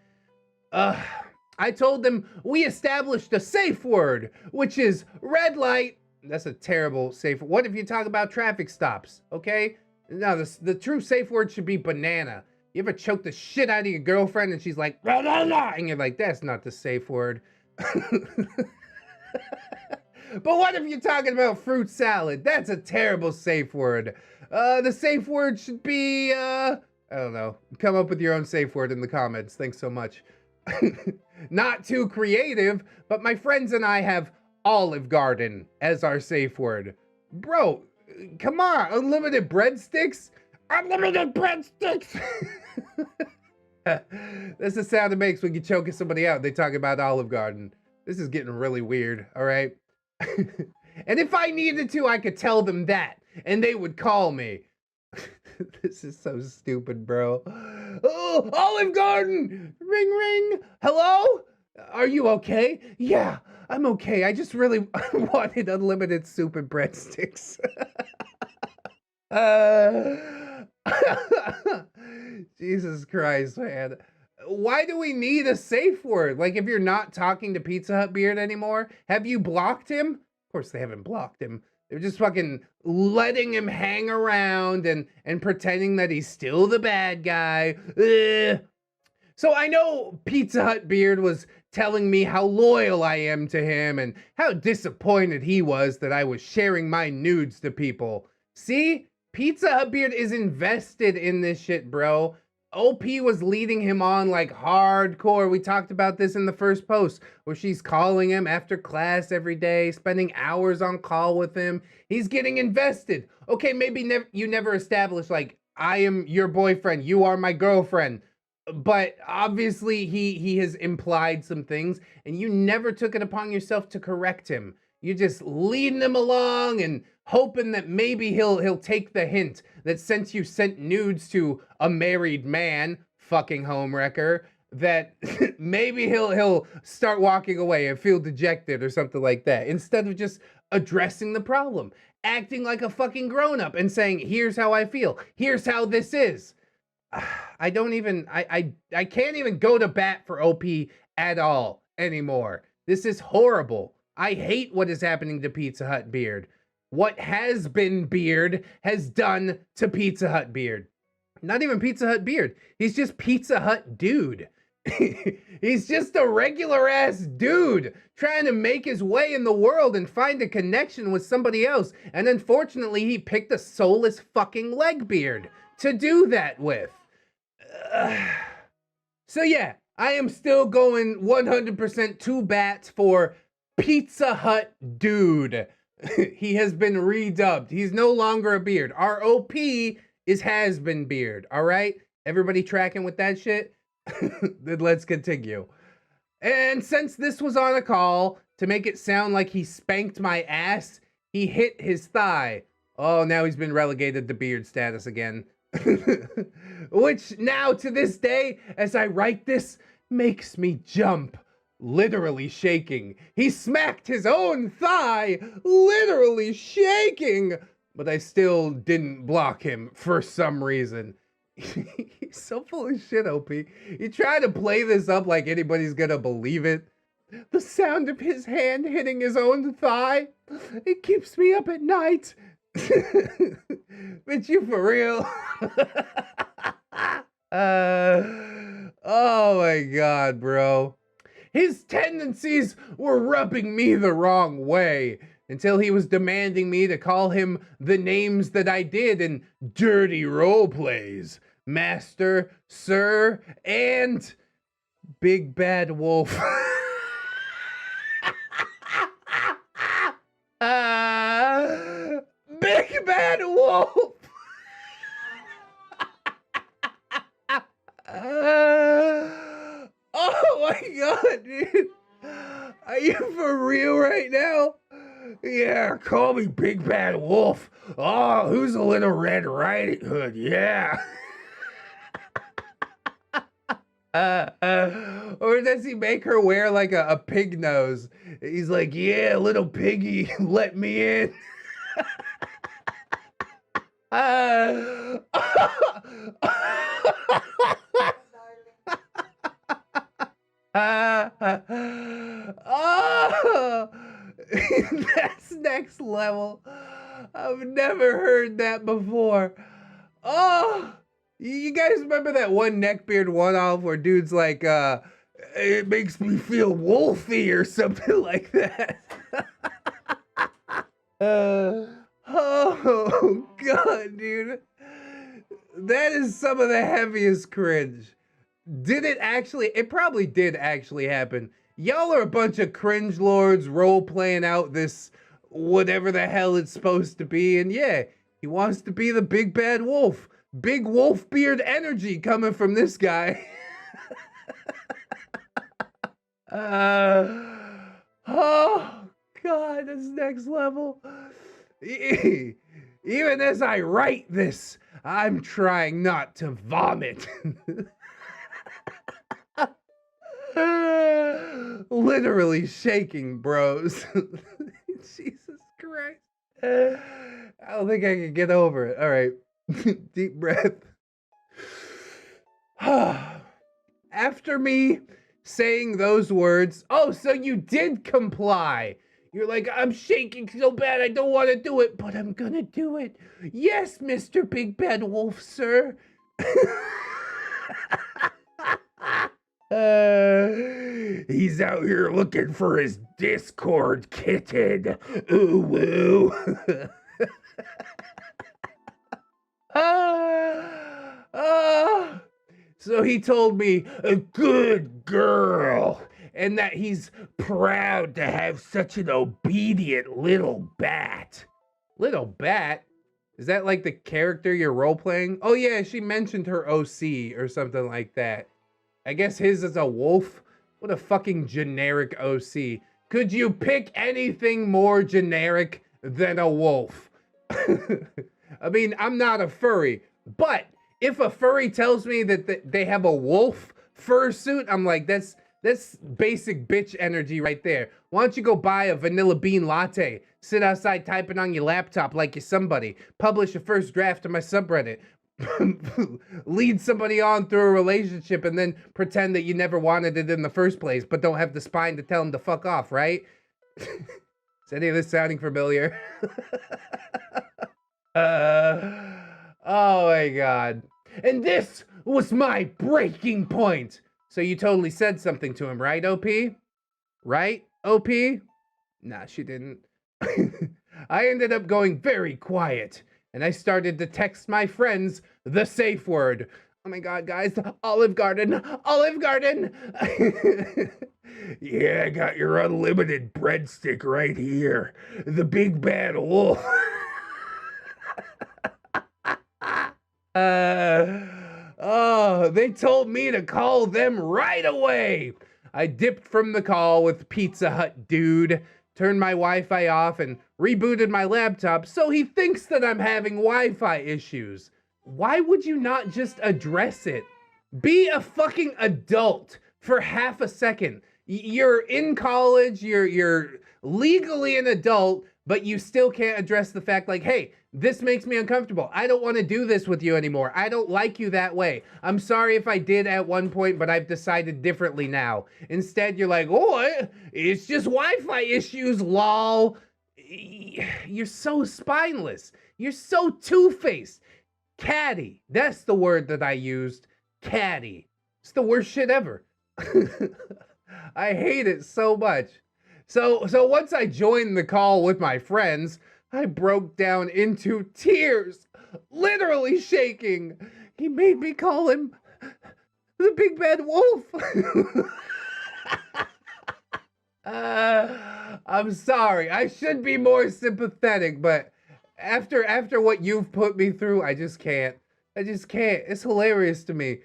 Speaker 1: I told them we established a safe word, which is red light. That's a terrible safe. What if you talk about traffic stops? Okay? No, the true safe word should be banana. You ever choke the shit out of your girlfriend and she's like, banana, and you're like, that's not the safe word. But what if you're talking about fruit salad? That's a terrible safe word. The safe word should be, I don't know. Come up with your own safe word in the comments. Thanks so much. Not too creative, but my friends and I have Olive Garden as our safe word. Bro, come on, unlimited breadsticks? Unlimited breadsticks! That's the sound it makes when you're choking somebody out. They talk about Olive Garden. This is getting really weird, all right? And if I needed to, I could tell them that, and they would call me. This is so stupid, bro. Oh, Olive Garden! Ring, ring. Hello? Are you okay? Yeah, I'm okay. I just really wanted unlimited soup and breadsticks. Jesus Christ, man. Why do we need a safe word? Like, if you're not talking to PizzaHutBeard anymore, have you blocked him? Of course they haven't blocked him. They're just fucking letting him hang around and pretending that he's still the bad guy. Ugh. So I know PizzaHutBeard was telling me how loyal I am to him and how disappointed he was that I was sharing my nudes to people. See? PizzaHutBeard is invested in this shit, bro. OP was leading him on like hardcore. We talked about this in the first post where she's calling him after class every day, spending hours on call with him. He's getting invested. Okay, maybe you never established like, I am your boyfriend, you are my girlfriend. But obviously he has implied some things and you never took it upon yourself to correct him. You're just leading him along and hoping that maybe he'll take the hint that since you sent nudes to a married man, fucking homewrecker, that maybe he'll start walking away and feel dejected or something like that, instead of just addressing the problem, acting like a fucking grown-up and saying, here's how I feel, here's how this is. I can't even go to bat for OP at all anymore. This is horrible. I hate what is happening to PizzaHutBeard. What HAZBINBEARD has done to PizzaHutBeard. Not even PizzaHutBeard. He's just Pizza Hut dude. He's just a regular ass dude trying to make his way in the world and find a connection with somebody else. And unfortunately, he picked a soulless fucking legbeard to do that with. So yeah, I am still going 100% to bat for Pizza Hut dude. He has been redubbed. He's no longer a beard. Our OP is HAZBINBEARD, all right? Everybody tracking with that shit? Then let's continue. And since this was on a call, to make it sound like he spanked my ass, he hit his thigh. Oh, now he's been relegated to beard status again. Which now to this day, as I write this, makes me jump, literally shaking. He smacked his own thigh, literally shaking, but I still didn't block him for some reason. He's so full of shit, OP. You try to play this up like anybody's gonna believe it. The sound of his hand hitting his own thigh, it keeps me up at night. But you for real? Oh my God, bro. His tendencies were rubbing me the wrong way until he was demanding me to call him the names that I did in dirty role plays. Master, Sir, and Big Bad Wolf. Big Bad Wolf. Oh my God, dude. Are you for real right now? Yeah, call me Big Bad Wolf. Oh, who's a little Red Riding Hood? Yeah. Or does he make her wear like a pig nose? He's like, yeah, little piggy, let me in. Oh, that's next level. I've never heard that before. Oh, you guys remember that one Neckbeard one-off where dude's like, it makes me feel wolfy or something like that. Oh, God, dude. That is some of the heaviest cringe. Did it actually? It probably did actually happen. Y'all are a bunch of cringe lords role-playing out this whatever the hell it's supposed to be. And yeah, he wants to be the big bad wolf. Big wolf beard energy coming from this guy. Oh, God, that's next level. Even as I write this, I'm trying not to vomit. Literally shaking, bros. Jesus Christ. I don't think I can get over it. All right. Deep breath. After me saying those words, oh, so you did comply. You're like, I'm shaking so bad I don't want to do it, but I'm gonna do it. Yes, Mr. Big Bad Wolf, sir. He's out here looking for his Discord kitten. Ooh, woo. So he told me, a good girl, and that he's proud to have such an obedient little bat. Little bat? Is that like the character you're role-playing? Oh yeah, she mentioned her OC or something like that. I guess his is a wolf. What a fucking generic OC. Could you pick anything more generic than a wolf? I mean, I'm not a furry, but if a furry tells me that they have a wolf fursuit, I'm like, that's basic bitch energy right there. Why don't you go buy a vanilla bean latte, sit outside typing on your laptop like you're somebody, publish your first draft to my subreddit, lead somebody on through a relationship, and then pretend that you never wanted it in the first place, but don't have the spine to tell them to fuck off, right? Is any of this sounding familiar? Oh my God. And this was my breaking point. So you totally said something to him, right, OP? Right, OP? Nah, she didn't. I ended up going very quiet, and I started to text my friends the safe word. Oh my God, guys, Olive Garden, Olive Garden. Yeah, I got your unlimited breadstick right here. The big bad wolf. Oh, they told me to call them right away. I dipped from the call with PizzaHutBeard, turned my Wi-Fi off, and rebooted my laptop so he thinks that I'm having Wi-Fi issues. why would you not just address it? Be a fucking adult for half a second. You're in college, you're legally an adult, but you still can't address the fact like, hey, this makes me uncomfortable. I don't want to do this with you anymore. I don't like you that way. I'm sorry if I did at one point, but I've decided differently now. Instead, you're like, oh, it's just Wi-Fi issues, lol. You're so spineless. You're so two-faced. Catty. That's the word that I used. Catty. It's the worst shit ever. I hate it so much. So once I joined the call with my friends, I broke down into tears, literally shaking. He made me call him the big bad wolf. I'm sorry. I should be more sympathetic, but after what you've put me through, I just can't. It's hilarious to me.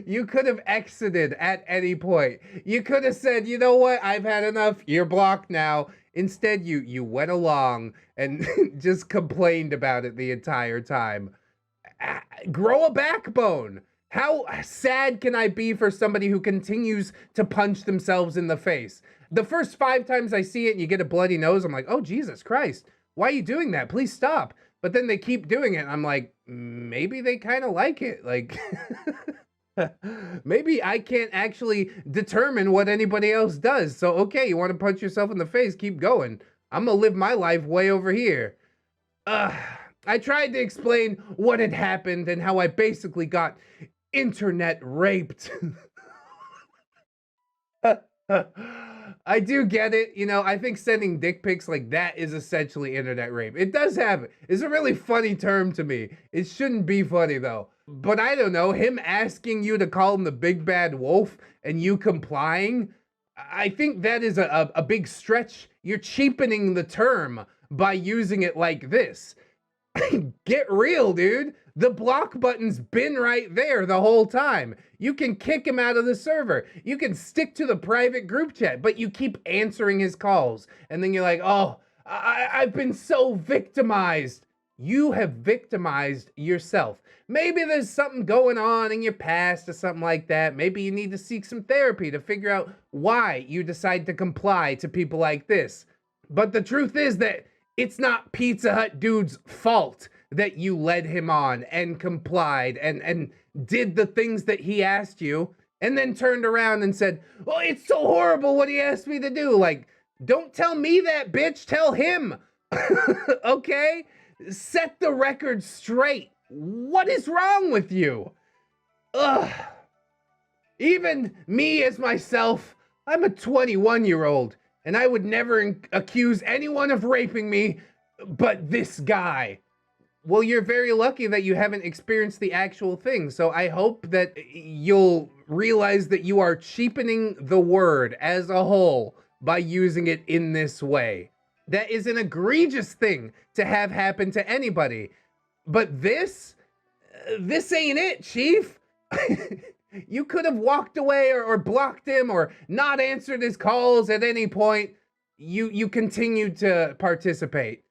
Speaker 1: You could have exited at any point. You could have said, you know what, I've had enough, you're blocked now. Instead, you went along and just complained about it the entire time. Grow a backbone. How sad can I be for somebody who continues to punch themselves in the face? The first 5 times I see it and you get a bloody nose, I'm like, oh, Jesus Christ, why are you doing that? Please stop. But then they keep doing it, and I'm like, maybe they kind of like it. Like, maybe I can't actually determine what anybody else does. So, okay, you want to punch yourself in the face, keep going. I'm going to live my life way over here. I tried to explain what had happened and how I basically got internet raped. I do get it. You know, I think sending dick pics like that is essentially internet rape. It does happen. It's a really funny term to me. It shouldn't be funny though. But I don't know, him asking you to call him the big bad wolf and you complying, I think that is a big stretch. You're cheapening the term by using it like this. Get real, dude. The block button's been right there the whole time. You can kick him out of the server. You can stick to the private group chat, but you keep answering his calls. And then you're like, oh, I've been so victimized. You have victimized yourself. Maybe there's something going on in your past or something like that. Maybe you need to seek some therapy to figure out why you decide to comply to people like this. But the truth is that it's not Pizza Hut Dude's fault that you led him on and complied and did the things that he asked you and then turned around and said, oh, it's so horrible what he asked me to do. Like, don't tell me that, bitch. Tell him. Okay? Set the record straight. What is wrong with you? Ugh. Even me as myself, I'm a 21-year-old, and I would never accuse anyone of raping me but this guy. Well, you're very lucky that you haven't experienced the actual thing, so I hope that you'll realize that you are cheapening the word as a whole by using it in this way. That is an egregious thing to have happen to anybody. But this ain't it, Chief. You could have walked away or blocked him or not answered his calls at any point. You continued to participate.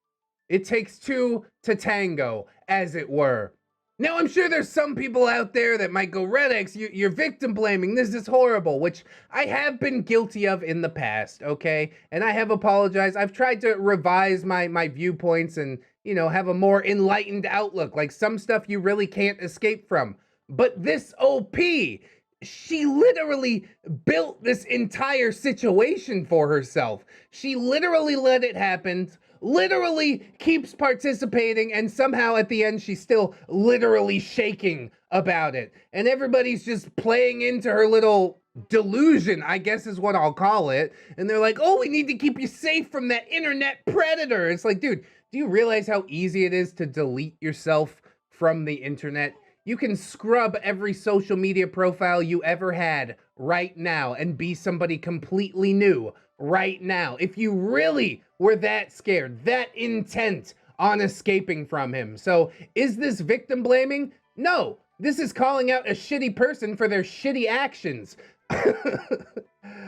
Speaker 1: It takes two to tango, as it were. Now, I'm sure there's some people out there that might go, ReddX, you're victim blaming. This is horrible, which I have been guilty of in the past, okay? And I have apologized. I've tried to revise my viewpoints and, you know, have a more enlightened outlook. Like some stuff you really can't escape from. But this OP, she literally built this entire situation for herself. She literally let it happen, literally keeps participating, and somehow at the end she's still literally shaking about it. And everybody's just playing into her little delusion, I guess is what I'll call it. And they're like, oh, we need to keep you safe from that internet predator. It's like, dude, do you realize how easy it is to delete yourself from the internet? You can scrub every social media profile you ever had right now and be somebody completely new right now. If you really were that scared, that intent on escaping from him. So is this victim blaming? No, this is calling out a shitty person for their shitty actions.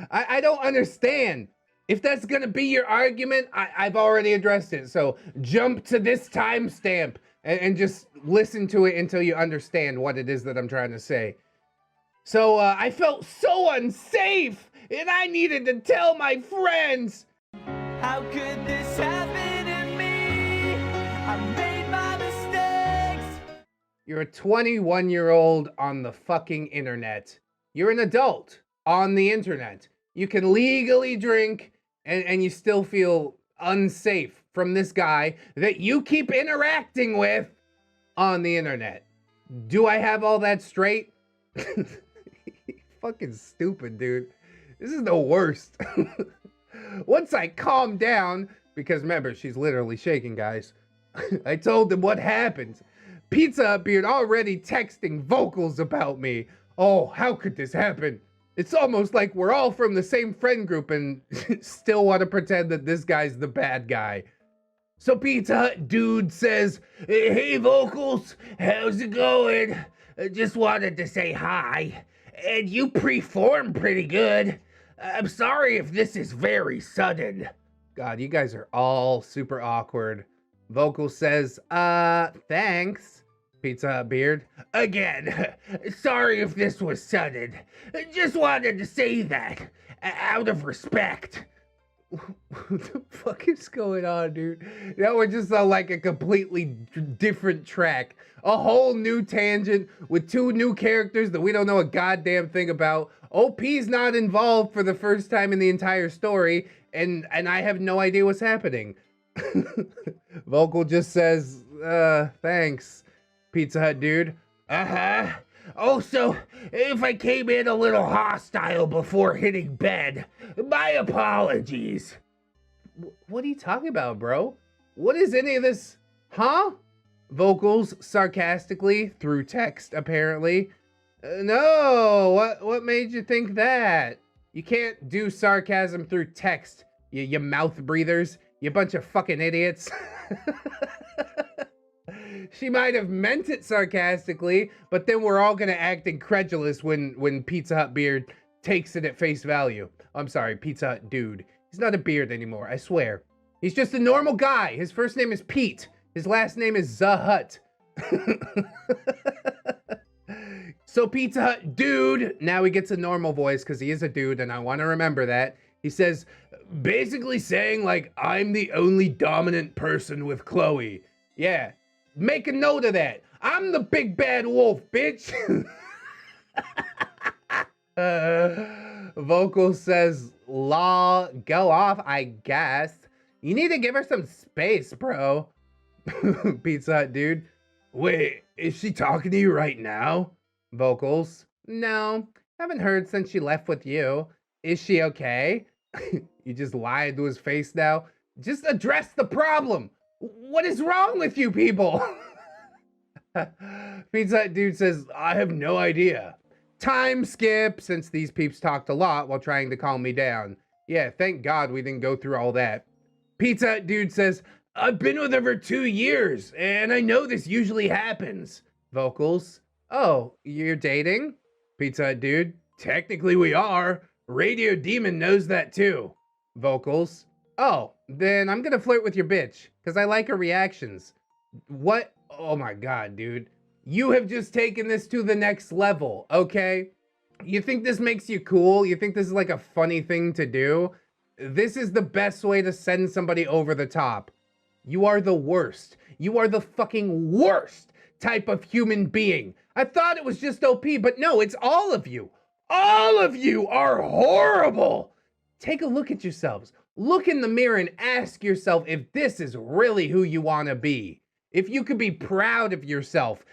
Speaker 1: I don't understand. If that's gonna be your argument, I've already addressed it. So jump to this timestamp and just listen to it until you understand what it is that I'm trying to say. So I felt so unsafe, and I needed to tell my friends.
Speaker 2: How could this happen to me? I made my mistakes.
Speaker 1: You're a 21-year-old on the fucking internet. You're an adult on the internet. You can legally drink, and you still feel unsafe from this guy that you keep interacting with on the internet. Do I have all that straight? Fucking stupid, dude. This is the worst. Once I calmed down, because remember, she's literally shaking, guys. I told him what happened. PizzaHutBeard already texting vocals about me. Oh, how could this happen? It's almost like we're all from the same friend group and still want to pretend that this guy's the bad guy. So PizzaHutDude says, hey vocals, how's it going? I just wanted to say hi. And you performed pretty good. I'm sorry if this is very sudden. God, you guys are all super awkward. Vocal says, thanks. PizzaHutBeard. Again, sorry if this was sudden. Just wanted to say that, out of respect. What the fuck is going on, dude? That was just like a completely different track. A whole new tangent with two new characters that we don't know a goddamn thing about. OP's not involved for the first time in the entire story, and I have no idea what's happening. Vocal just says, thanks, PizzaHutDude. Uh-huh. Also, if I came in a little hostile before hitting bed, my apologies. What are you talking about, bro? What is any of this? Huh? Vocals sarcastically through text, apparently. No, what made you think that? You can't do sarcasm through text, you mouth breathers, you bunch of fucking idiots. She might have meant it sarcastically, but then we're all gonna act incredulous when PizzaHutBeard takes it at face value. I'm sorry, PizzaHutDude. He's not a beard anymore, I swear. He's just a normal guy. His first name is Pete. His last name is Zahut. So PizzaHutDude, now he gets a normal voice because he is a dude, and I want to remember that. He says, basically saying like, I'm the only dominant person with Chloe. Yeah. Make a note of that. I'm the big bad wolf, bitch. Vocal says, law, go off, I guess. You need to give her some space, bro. PizzaHutDude. Wait, is she talking to you right now? Vocals. No, haven't heard since she left with you. Is she okay? You just lied to his face now. Just address the problem. What is wrong with you people? PizzaHutDude says, I have no idea. Time skip, since these peeps talked a lot while trying to calm me down. Yeah, thank God we didn't go through all that. PizzaHutDude says, I've been with her for 2 years, and I know this usually happens. Vocals. Oh, you're dating? PizzaHutDude. Technically we are. Radio Demon knows that too. Vocals. Oh, then I'm gonna flirt with your bitch, because I like her reactions. What? Oh my God, dude. You have just taken this to the next level, okay? You think this makes you cool? You think this is like a funny thing to do? This is the best way to send somebody over the top. You are the worst. You are the fucking worst type of human being. I thought it was just OP, but no, it's all of you. All of you are horrible. Take a look at yourselves. Look in the mirror and ask yourself if this is really who you want to be. If you could be proud of yourself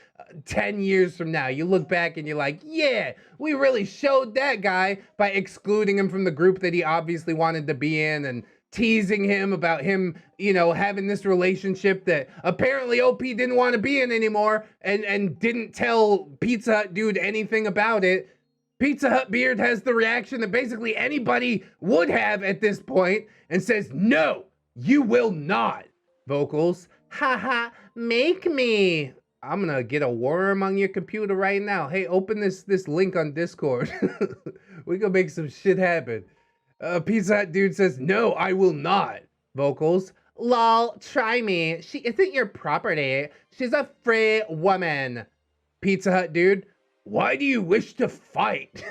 Speaker 1: 10 years from now, you look back and you're like, yeah, we really showed that guy by excluding him from the group that he obviously wanted to be in and teasing him about him, you know, having this relationship that apparently OP didn't want to be in anymore and didn't tell PizzaHutDude anything about it. PizzaHutBeard has the reaction that basically anybody would have at this point and says, no, you will not. Vocals. Haha, make me. I'm gonna get a worm on your computer right now. Hey, open this link on Discord. We gonna make some shit happen. Pizza Hut dude says, no, I will not. Vocals, lol, try me. She isn't your property. She's a free woman. Pizza Hut dude, why do you wish to fight?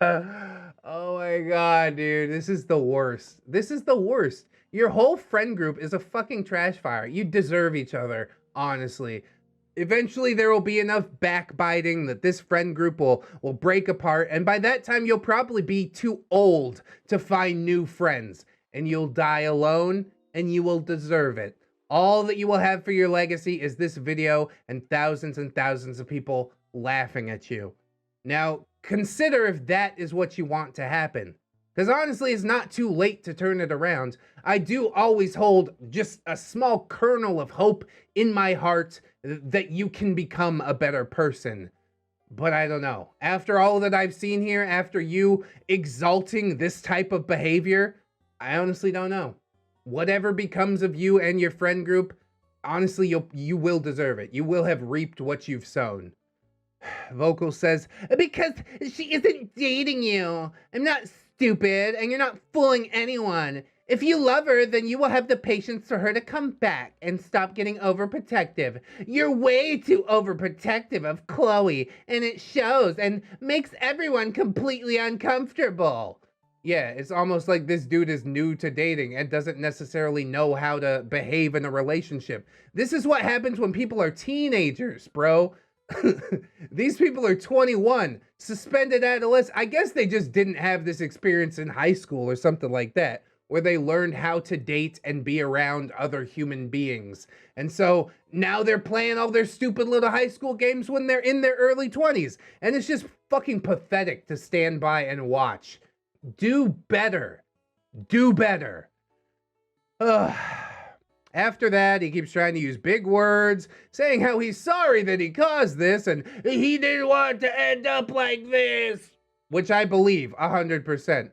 Speaker 1: Oh my god, dude. This is the worst. This is the worst. Your whole friend group is a fucking trash fire. You deserve each other, honestly. Eventually, there will be enough backbiting that this friend group will break apart, and by that time, you'll probably be too old to find new friends, and you'll die alone, and you will deserve it. All that you will have for your legacy is this video and thousands of people laughing at you. Now, consider if that is what you want to happen. Because honestly, it's not too late to turn it around. I do always hold just a small kernel of hope in my heart that you can become a better person. But I don't know. After all that I've seen here, after you exalting this type of behavior, I honestly don't know. Whatever becomes of you and your friend group, honestly, you will deserve it. You will have reaped what you've sown. Vocal says, because she isn't dating you. I'm not stupid, and you're not fooling anyone. If you love her, then you will have the patience for her to come back and stop getting overprotective. You're way too overprotective of Chloe, and it shows and makes everyone completely uncomfortable. Yeah, it's almost like this dude is new to dating and doesn't necessarily know how to behave in a relationship. This is what happens when people are teenagers, bro. These people are 21, suspended adolescent. I guess they just didn't have this experience in high school or something like that, where they learned how to date and be around other human beings. And so now they're playing all their stupid little high school games when they're in their early 20s. And it's just fucking pathetic to stand by and watch. Do better. Do better. Ugh. After that, he keeps trying to use big words, saying how he's sorry that he caused this and he didn't want to end up like this, which I believe 100%.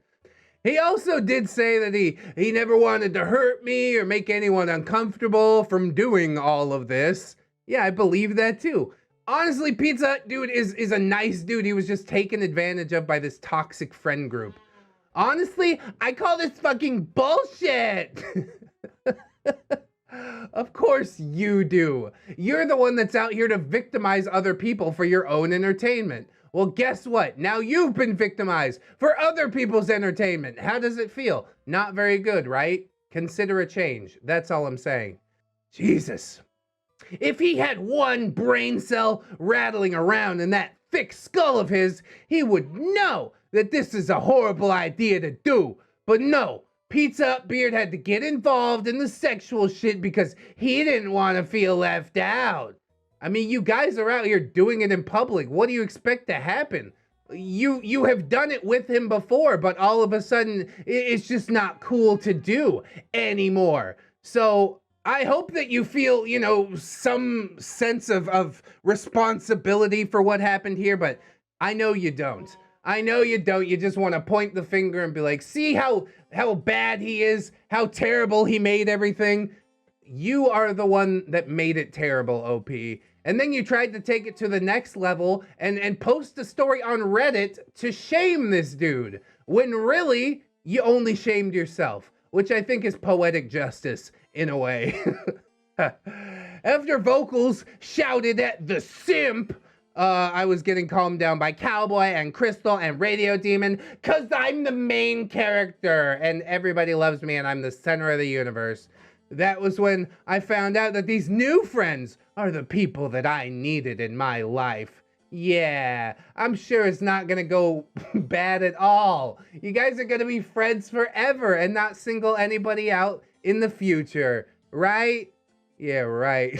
Speaker 1: He also did say that he never wanted to hurt me or make anyone uncomfortable from doing all of this. Yeah, I believe that too. Honestly, Pizza Hut dude is a nice dude. He was just taken advantage of by this toxic friend group. Honestly, I call this fucking bullshit. Of course you do. You're the one that's out here to victimize other people for your own entertainment. Well, guess what? Now you've been victimized for other people's entertainment. How does it feel? Not very good, right? Consider a change. That's all I'm saying. Jesus. If he had one brain cell rattling around in that thick skull of his, he would know that this is a horrible idea to do. But no. PizzaHutBeard had to get involved in the sexual shit because he didn't want to feel left out. I mean, you guys are out here doing it in public. What do you expect to happen? You have done it with him before, but all of a sudden, it's just not cool to do anymore. So I hope that you feel, you know, some sense of responsibility for what happened here, but I know you don't. I know you don't. You just want to point the finger and be like, see how bad he is, how terrible he made everything. You are the one that made it terrible, OP. And then you tried to take it to the next level and post a story on Reddit to shame this dude, when really, you only shamed yourself, which I think is poetic justice in a way. After Vocals shouted at the simp, I was getting calmed down by Cowboy and Crystal and Radio Demon, cause I'm the main character and everybody loves me and I'm the center of the universe. That was when I found out that these new friends are the people that I needed in my life. Yeah, I'm sure it's not gonna go bad at all. You guys are gonna be friends forever and not single anybody out in the future, right? Yeah, right.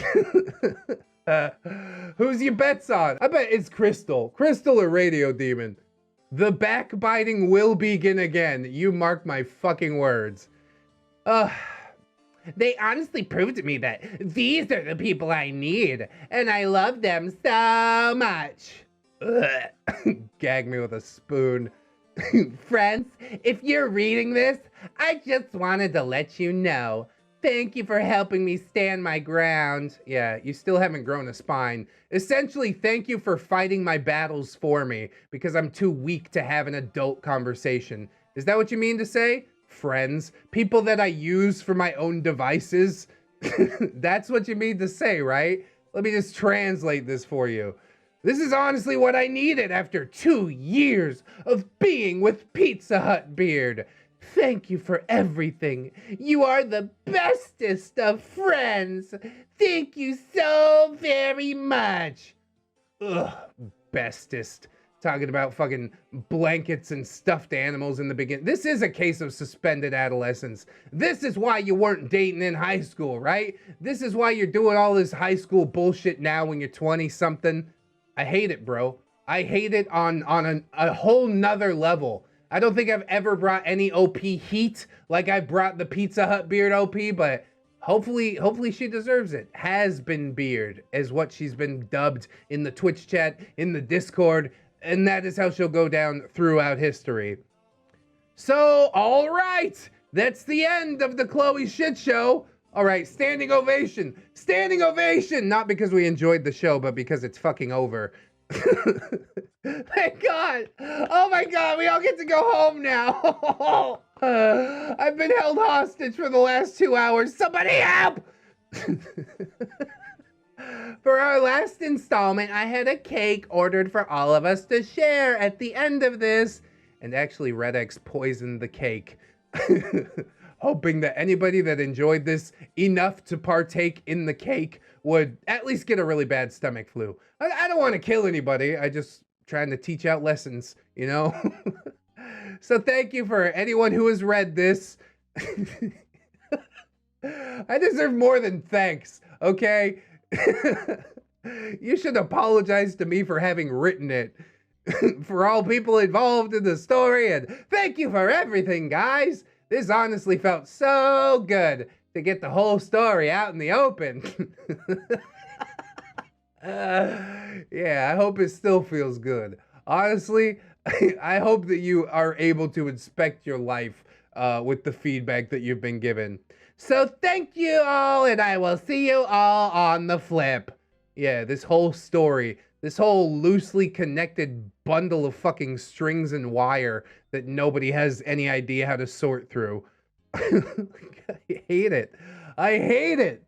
Speaker 1: Who's your bets on? I bet it's Crystal. Crystal or Radio Demon. The backbiting will begin again. You mark my fucking words. They honestly proved to me that these are the people I need, and I love them so much. Gag me with a spoon. Friends, if you're reading this, I just wanted to let you know. Thank you for helping me stand my ground. Yeah, you still haven't grown a spine. Essentially, thank you for fighting my battles for me, because I'm too weak to have an adult conversation. Is that what you mean to say? Friends, people that I use for my own devices. That's what you mean to say, right? Let me just translate this for you. This is honestly what I needed after 2 years of being with PizzaHutBeard. Thank you for everything. You are the bestest of friends. Thank you so very much. Ugh, bestest. Talking about fucking blankets and stuffed animals in the beginning. This is a case of suspended adolescence. This is why you weren't dating in high school, right? This is why you're doing all this high school bullshit now when you're 20-something. I hate it, bro. I hate it on a whole nother level. I don't think I've ever brought any OP heat like I brought the PizzaHutBeard OP, but hopefully she deserves it. HAZBINBEARD is what she's been dubbed in the Twitch chat, in the Discord, and that is how she'll go down throughout history. So, all right, that's the end of the Chloe shit show. All right, standing ovation. Standing ovation! Not because we enjoyed the show, but because it's fucking over. Thank God! Oh my God, we all get to go home now. I've been held hostage for the last 2 hours. Somebody help! For our last installment, I had a cake ordered for all of us to share at the end of this. And actually, ReddX poisoned the cake. Hoping that anybody that enjoyed this enough to partake in the cake would at least get a really bad stomach flu. I don't want to kill anybody. I just trying to teach out lessons, you know? So thank you for anyone who has read this. I deserve more than thanks, okay? You should apologize to me for having written it. For all people involved in the story, and thank you for everything, guys. This honestly felt so good to get the whole story out in the open. Yeah, I hope it still feels good. Honestly, I hope that you are able to inspect your life with the feedback that you've been given. So thank you all, and I will see you all on the flip. Yeah, this whole story, this whole loosely connected bundle of fucking strings and wire that nobody has any idea how to sort through. I hate it. I hate it.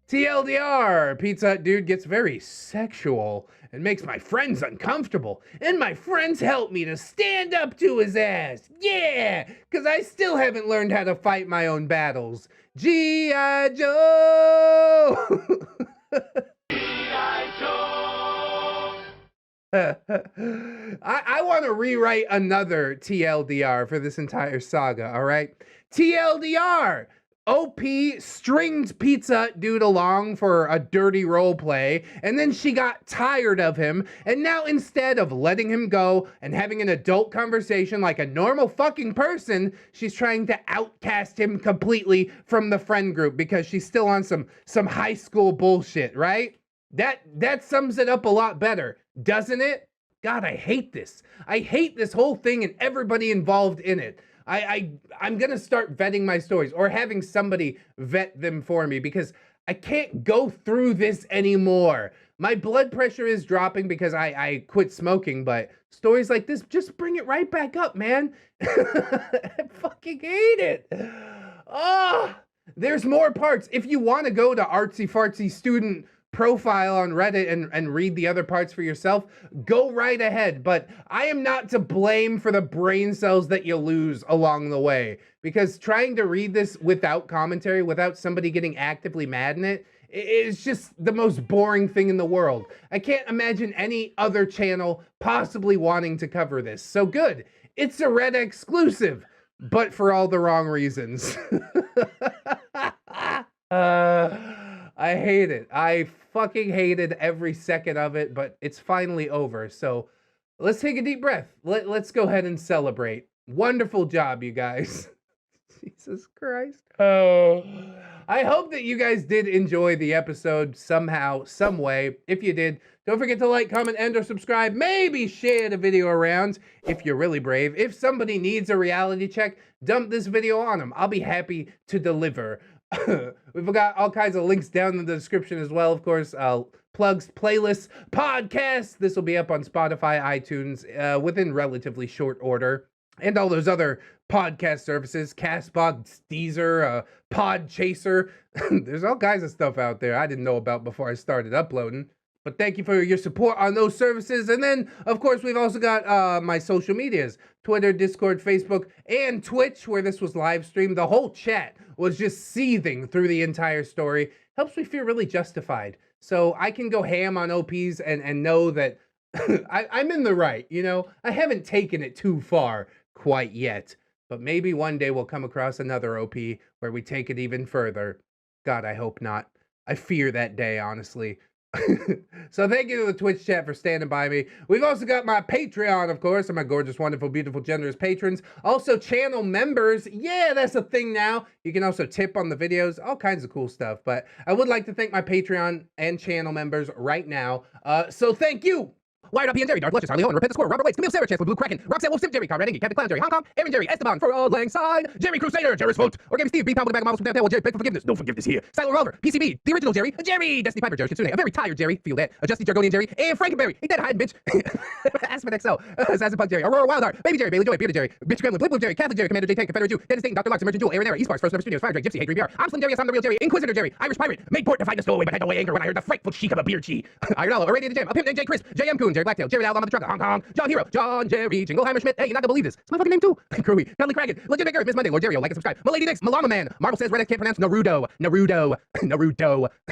Speaker 1: TLDR, Pizza Hut Dude gets very sexual and makes my friends uncomfortable. And my friends help me to stand up to his ass. Yeah, because I still haven't learned how to fight my own battles. G.I. Joe! G.I. Joe! I want to rewrite another TLDR for this entire saga, all right? TLDR! OP stringed Pizza Dude along for a dirty role play, and then she got tired of him, and now instead of letting him go and having an adult conversation like a normal fucking person, she's trying to outcast him completely from the friend group because she's still on some high school bullshit, right? That sums it up a lot better, doesn't it? God, I hate this. I hate this whole thing and everybody involved in it. I'm gonna start vetting my stories or having somebody vet them for me because I can't go through this anymore. My blood pressure is dropping because I quit smoking, but stories like this just bring it right back up, man. I fucking hate it. Oh, there's more parts. If you want to go to artsy fartsy student profile on Reddit and read the other parts for yourself, go right ahead. But I am not to blame for the brain cells that you lose along the way, because trying to read this without commentary, without somebody getting actively mad in it, is just the most boring thing in the world. I can't imagine any other channel possibly wanting to cover this. So good. It's a Reddit exclusive, but for all the wrong reasons. I hate it. I fucking hated every second of it, but it's finally over. So let's take a deep breath. Let's go ahead and celebrate. Wonderful job, you guys. Jesus Christ. Oh, I hope that you guys did enjoy the episode somehow, some way. If you did, don't forget to like, comment, and or subscribe. Maybe share the video around if you're really brave. If somebody needs a reality check, dump this video on them. I'll be happy to deliver. We've got all kinds of links down in the description as well, of course. Plugs, playlists, podcasts. This will be up on Spotify, iTunes, within relatively short order. and all those other podcast services, Castbox, Deezer, Pod Chaser. There's all kinds of stuff out there I didn't know about before I started uploading. But thank you for your support on those services. And then, of course, we've also got my social medias, Twitter, Discord, Facebook, and Twitch, where this was live streamed. The whole chat was just seething through the entire story. Helps me feel really justified. So I can go ham on OPs and know that I'm in the right, you know? I haven't taken it too far quite yet. But maybe one day we'll come across another OP where we take it even further. God, I hope not. I fear that day, honestly. So thank you to the Twitch chat for standing by me. We've also got my Patreon, of course, and my gorgeous, wonderful, beautiful, generous patrons. Also channel members. Yeah, that's a thing now. You can also tip on the videos, all kinds of cool stuff. But I would like to thank my Patreon and channel members right now. So thank you. Wired Up, Ian, Jerry, Darth Luscious, Harley Owen, Repent the Squirrel, Robert Waits, Camille Sarah, Chancellor Blue Kraken, Roxanne Wolf, Sim Jerry, Conrad Engie, Captain Clown Jerry, Hong Kong, Aaron Jerry, Esteban, for all lang side, Jerry Crusader, Jerry's Vote, Origami Steve, B Pound with a bag of models from downtown, Jerry, beg for forgiveness, no forgiveness here, Silo Revolver, PCB, the original Jerry, Jerry, Destiny Piper, Jerry Kitsune, a very tired Jerry, feel that, a Justy Jargonian Jerry, and Frankenberry, ain't that hiding, bitch, Aspen XL, Assassin Punk Jerry, Aurora Wildheart, Baby Jerry, Bailey Joy, Bearded Jerry, Bitch Gremlin, Blip Blue Jerry, Catholic Jerry, Commander J Tank, Confederate Jew, Dennis Dayton, Dr. Lux, Emergent Jewel, Aaron Era, Esports, First Number Studios, Fire Drake, Gypsy, Hate Dream VR, I'm Slim Jerry, I'm the real Jerry, Inquisitor Jerry, Irish Pirate, made port to find the stowaway, but had no way anger when I heard the frightful cheek of a beard chi, Iron Hollow, Irradiated Jam, a Pimp named J Chris, JM Coon, Jerry Blacktail, Jerry Al, the Trucker, Hong Kong, John Hero, John Jerry, Jingleheimer Schmidt, hey, you're not gonna believe this, it's my fucking name too, Crewy, Dudley Kragan, Legit Maker, Miss Monday, Lord Jerry, like and subscribe, Milady Nix, Malama Man, Marvel says ReddX can't pronounce Naruto,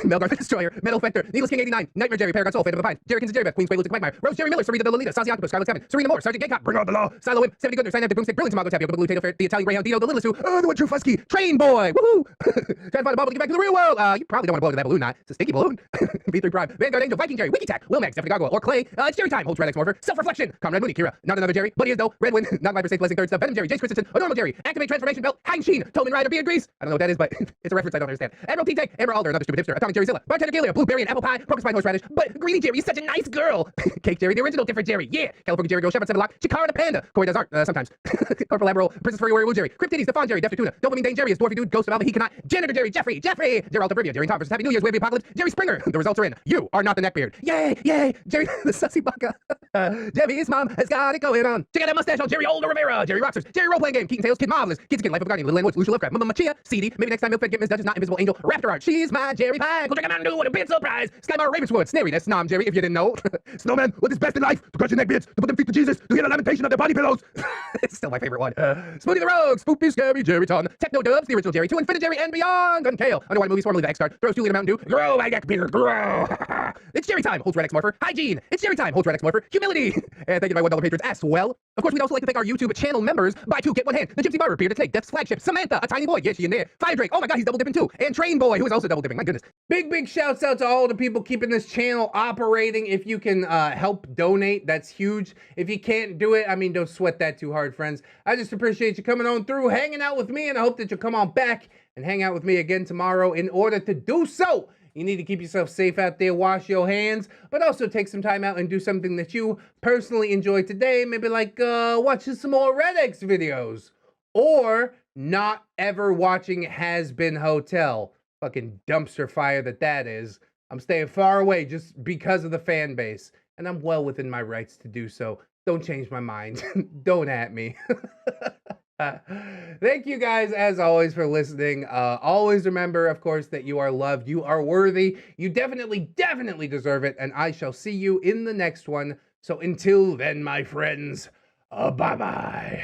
Speaker 1: Melgar the Destroyer, Metal Factor, Needless King 89, Nightmare Jerry, Paragon Soul, Phantom of the Pine, Jerry Kins and Jerry Beth, Queen's Quaaludes and Quagmire, Rose Jerry Miller, Sarita the Lolita, Sazi Octopus, Scarlet Seven, Serena Moore, Sergeant Gaycop, Bring on the Law, Silo Wimp, 70 Goodner, Synaptic Boomstick, Brilliant Tomago, Tapioca, Blue Tato Fair, the Italian Greyhound, Dino, the Littlest Who, the one true Fusky, Train Boy, woohoo! Trying to find a bubble to get back to the real world, you probably don't want to blow into that balloon, not. It's a stinky balloon. B3 Prime, Vanguard Angel, Viking Jerry, Wiki Tack, Wilmax, Stephanie Gargoyle, or Clay, it's Jerry time, holds ReddX Morpher, Self-Reflection, Comrade Mooney, Kira, not another Jerry, Buddy is though, Red Wind, not Viper Safe Blessing, Third Stuff, Venom Jerry, Jace Christensen, a normal Jerry, Activate Transformation Belt, Hein Sheen, Tolman Rider, Beard Grease, I don't know what that is, but it's a reference I don't understand. Admiral T-Tech, Amber Alder, another stupid hipster, Atomic Jerry Zilla, Bartender Galia, Blueberry and Apple Pie, Crocus Pine Horseradish, but Greedy Jerry is such a nice girl. Cake Jerry, the original different Jerry, yeah. California Jerry, Go Shepherd, Seven Lock, Chikara the Panda, Corey does art, sometimes. Corporal Laboral, Princess Furry Warrior Woo Jerry, Cryptides, Stefan Jerry, Def Tuna, Dopamine Dane Jerry, is Dwarfy Dude, Ghost of Alva, he cannot, Janitor Jerry, Jeffrey, Gerald of Brivia, Jerry Tom versus Happy New Year's, Wavy Apocalypse, Jerry Springer, the results are in. You are not the neckbeard. Yay, Jerry, the sussy baka. Jerry's mom has got it going on. Check out that mustache on Jerry Older Rivera, Jerry Roxers, Jerry Role Playing Game, Keaton Tales, Kid Marvelous, Kids Again, Life of a Guardian, Little Land Woods, Lucia Lovecraft, Mama Machia, CD, maybe next time Milfred, Get Miss Duchess, Not Invisible Angel, Raptor Art, she's my Jerry Pie, go check out Mandu, what a big surprise, Skymar Ravenswood, Snariness, Nom Jerry, if you didn't know. Snowman, what is best in life? To crush your neckbeards, to put them feet to Jesus, to hear the lamentation of their body pillows. It's still my favorite one. Smoothie the Rogue, Spoopy Scary Jerry Ton, Techno Dubs, the original Jerry, to Infinite Jerry and Beyond, Gun Kale, Underwater Movies, formerly the X-Star, throws Julian a Mountain Dew, grow my neckbeard, grow. It's Jerry time, holds ReddX Morpher, Hygiene, it's Jerry time, holds ReddX Morpher, Humility, and thank you to my $1 patrons as well. Of course, we'd also like to thank our YouTube channel members, Buy Two, Get One Hand, the Gypsy Barber, Bearded Snake, Death's Flagship, Samantha, a tiny boy, yeah, she in there, Fire Drake, oh my god, he's double dipping too, and Train Boy, who is also double dipping, my goodness. Big shouts out to all the people keeping this channel operating. If you can help donate, that's huge. If you can't do it, I mean, don't sweat that too hard, friends. I just appreciate you coming on through, hanging out with me, and I hope that you'll come on back and hang out with me again tomorrow. In order to do so, you need to keep yourself safe out there, wash your hands, but also take some time out and do something that you personally enjoy today. Maybe like watching some more ReddX videos, or not ever watching Has Been Hotel. Fucking dumpster fire that is. I'm staying far away just because of the fan base, and I'm well within my rights to do so. Don't change my mind. Don't at me. Thank you guys, as always, for listening. Always remember, of course, that you are loved, you are worthy, you definitely deserve it, and I shall see you in the next one. So until then, my friends, bye-bye.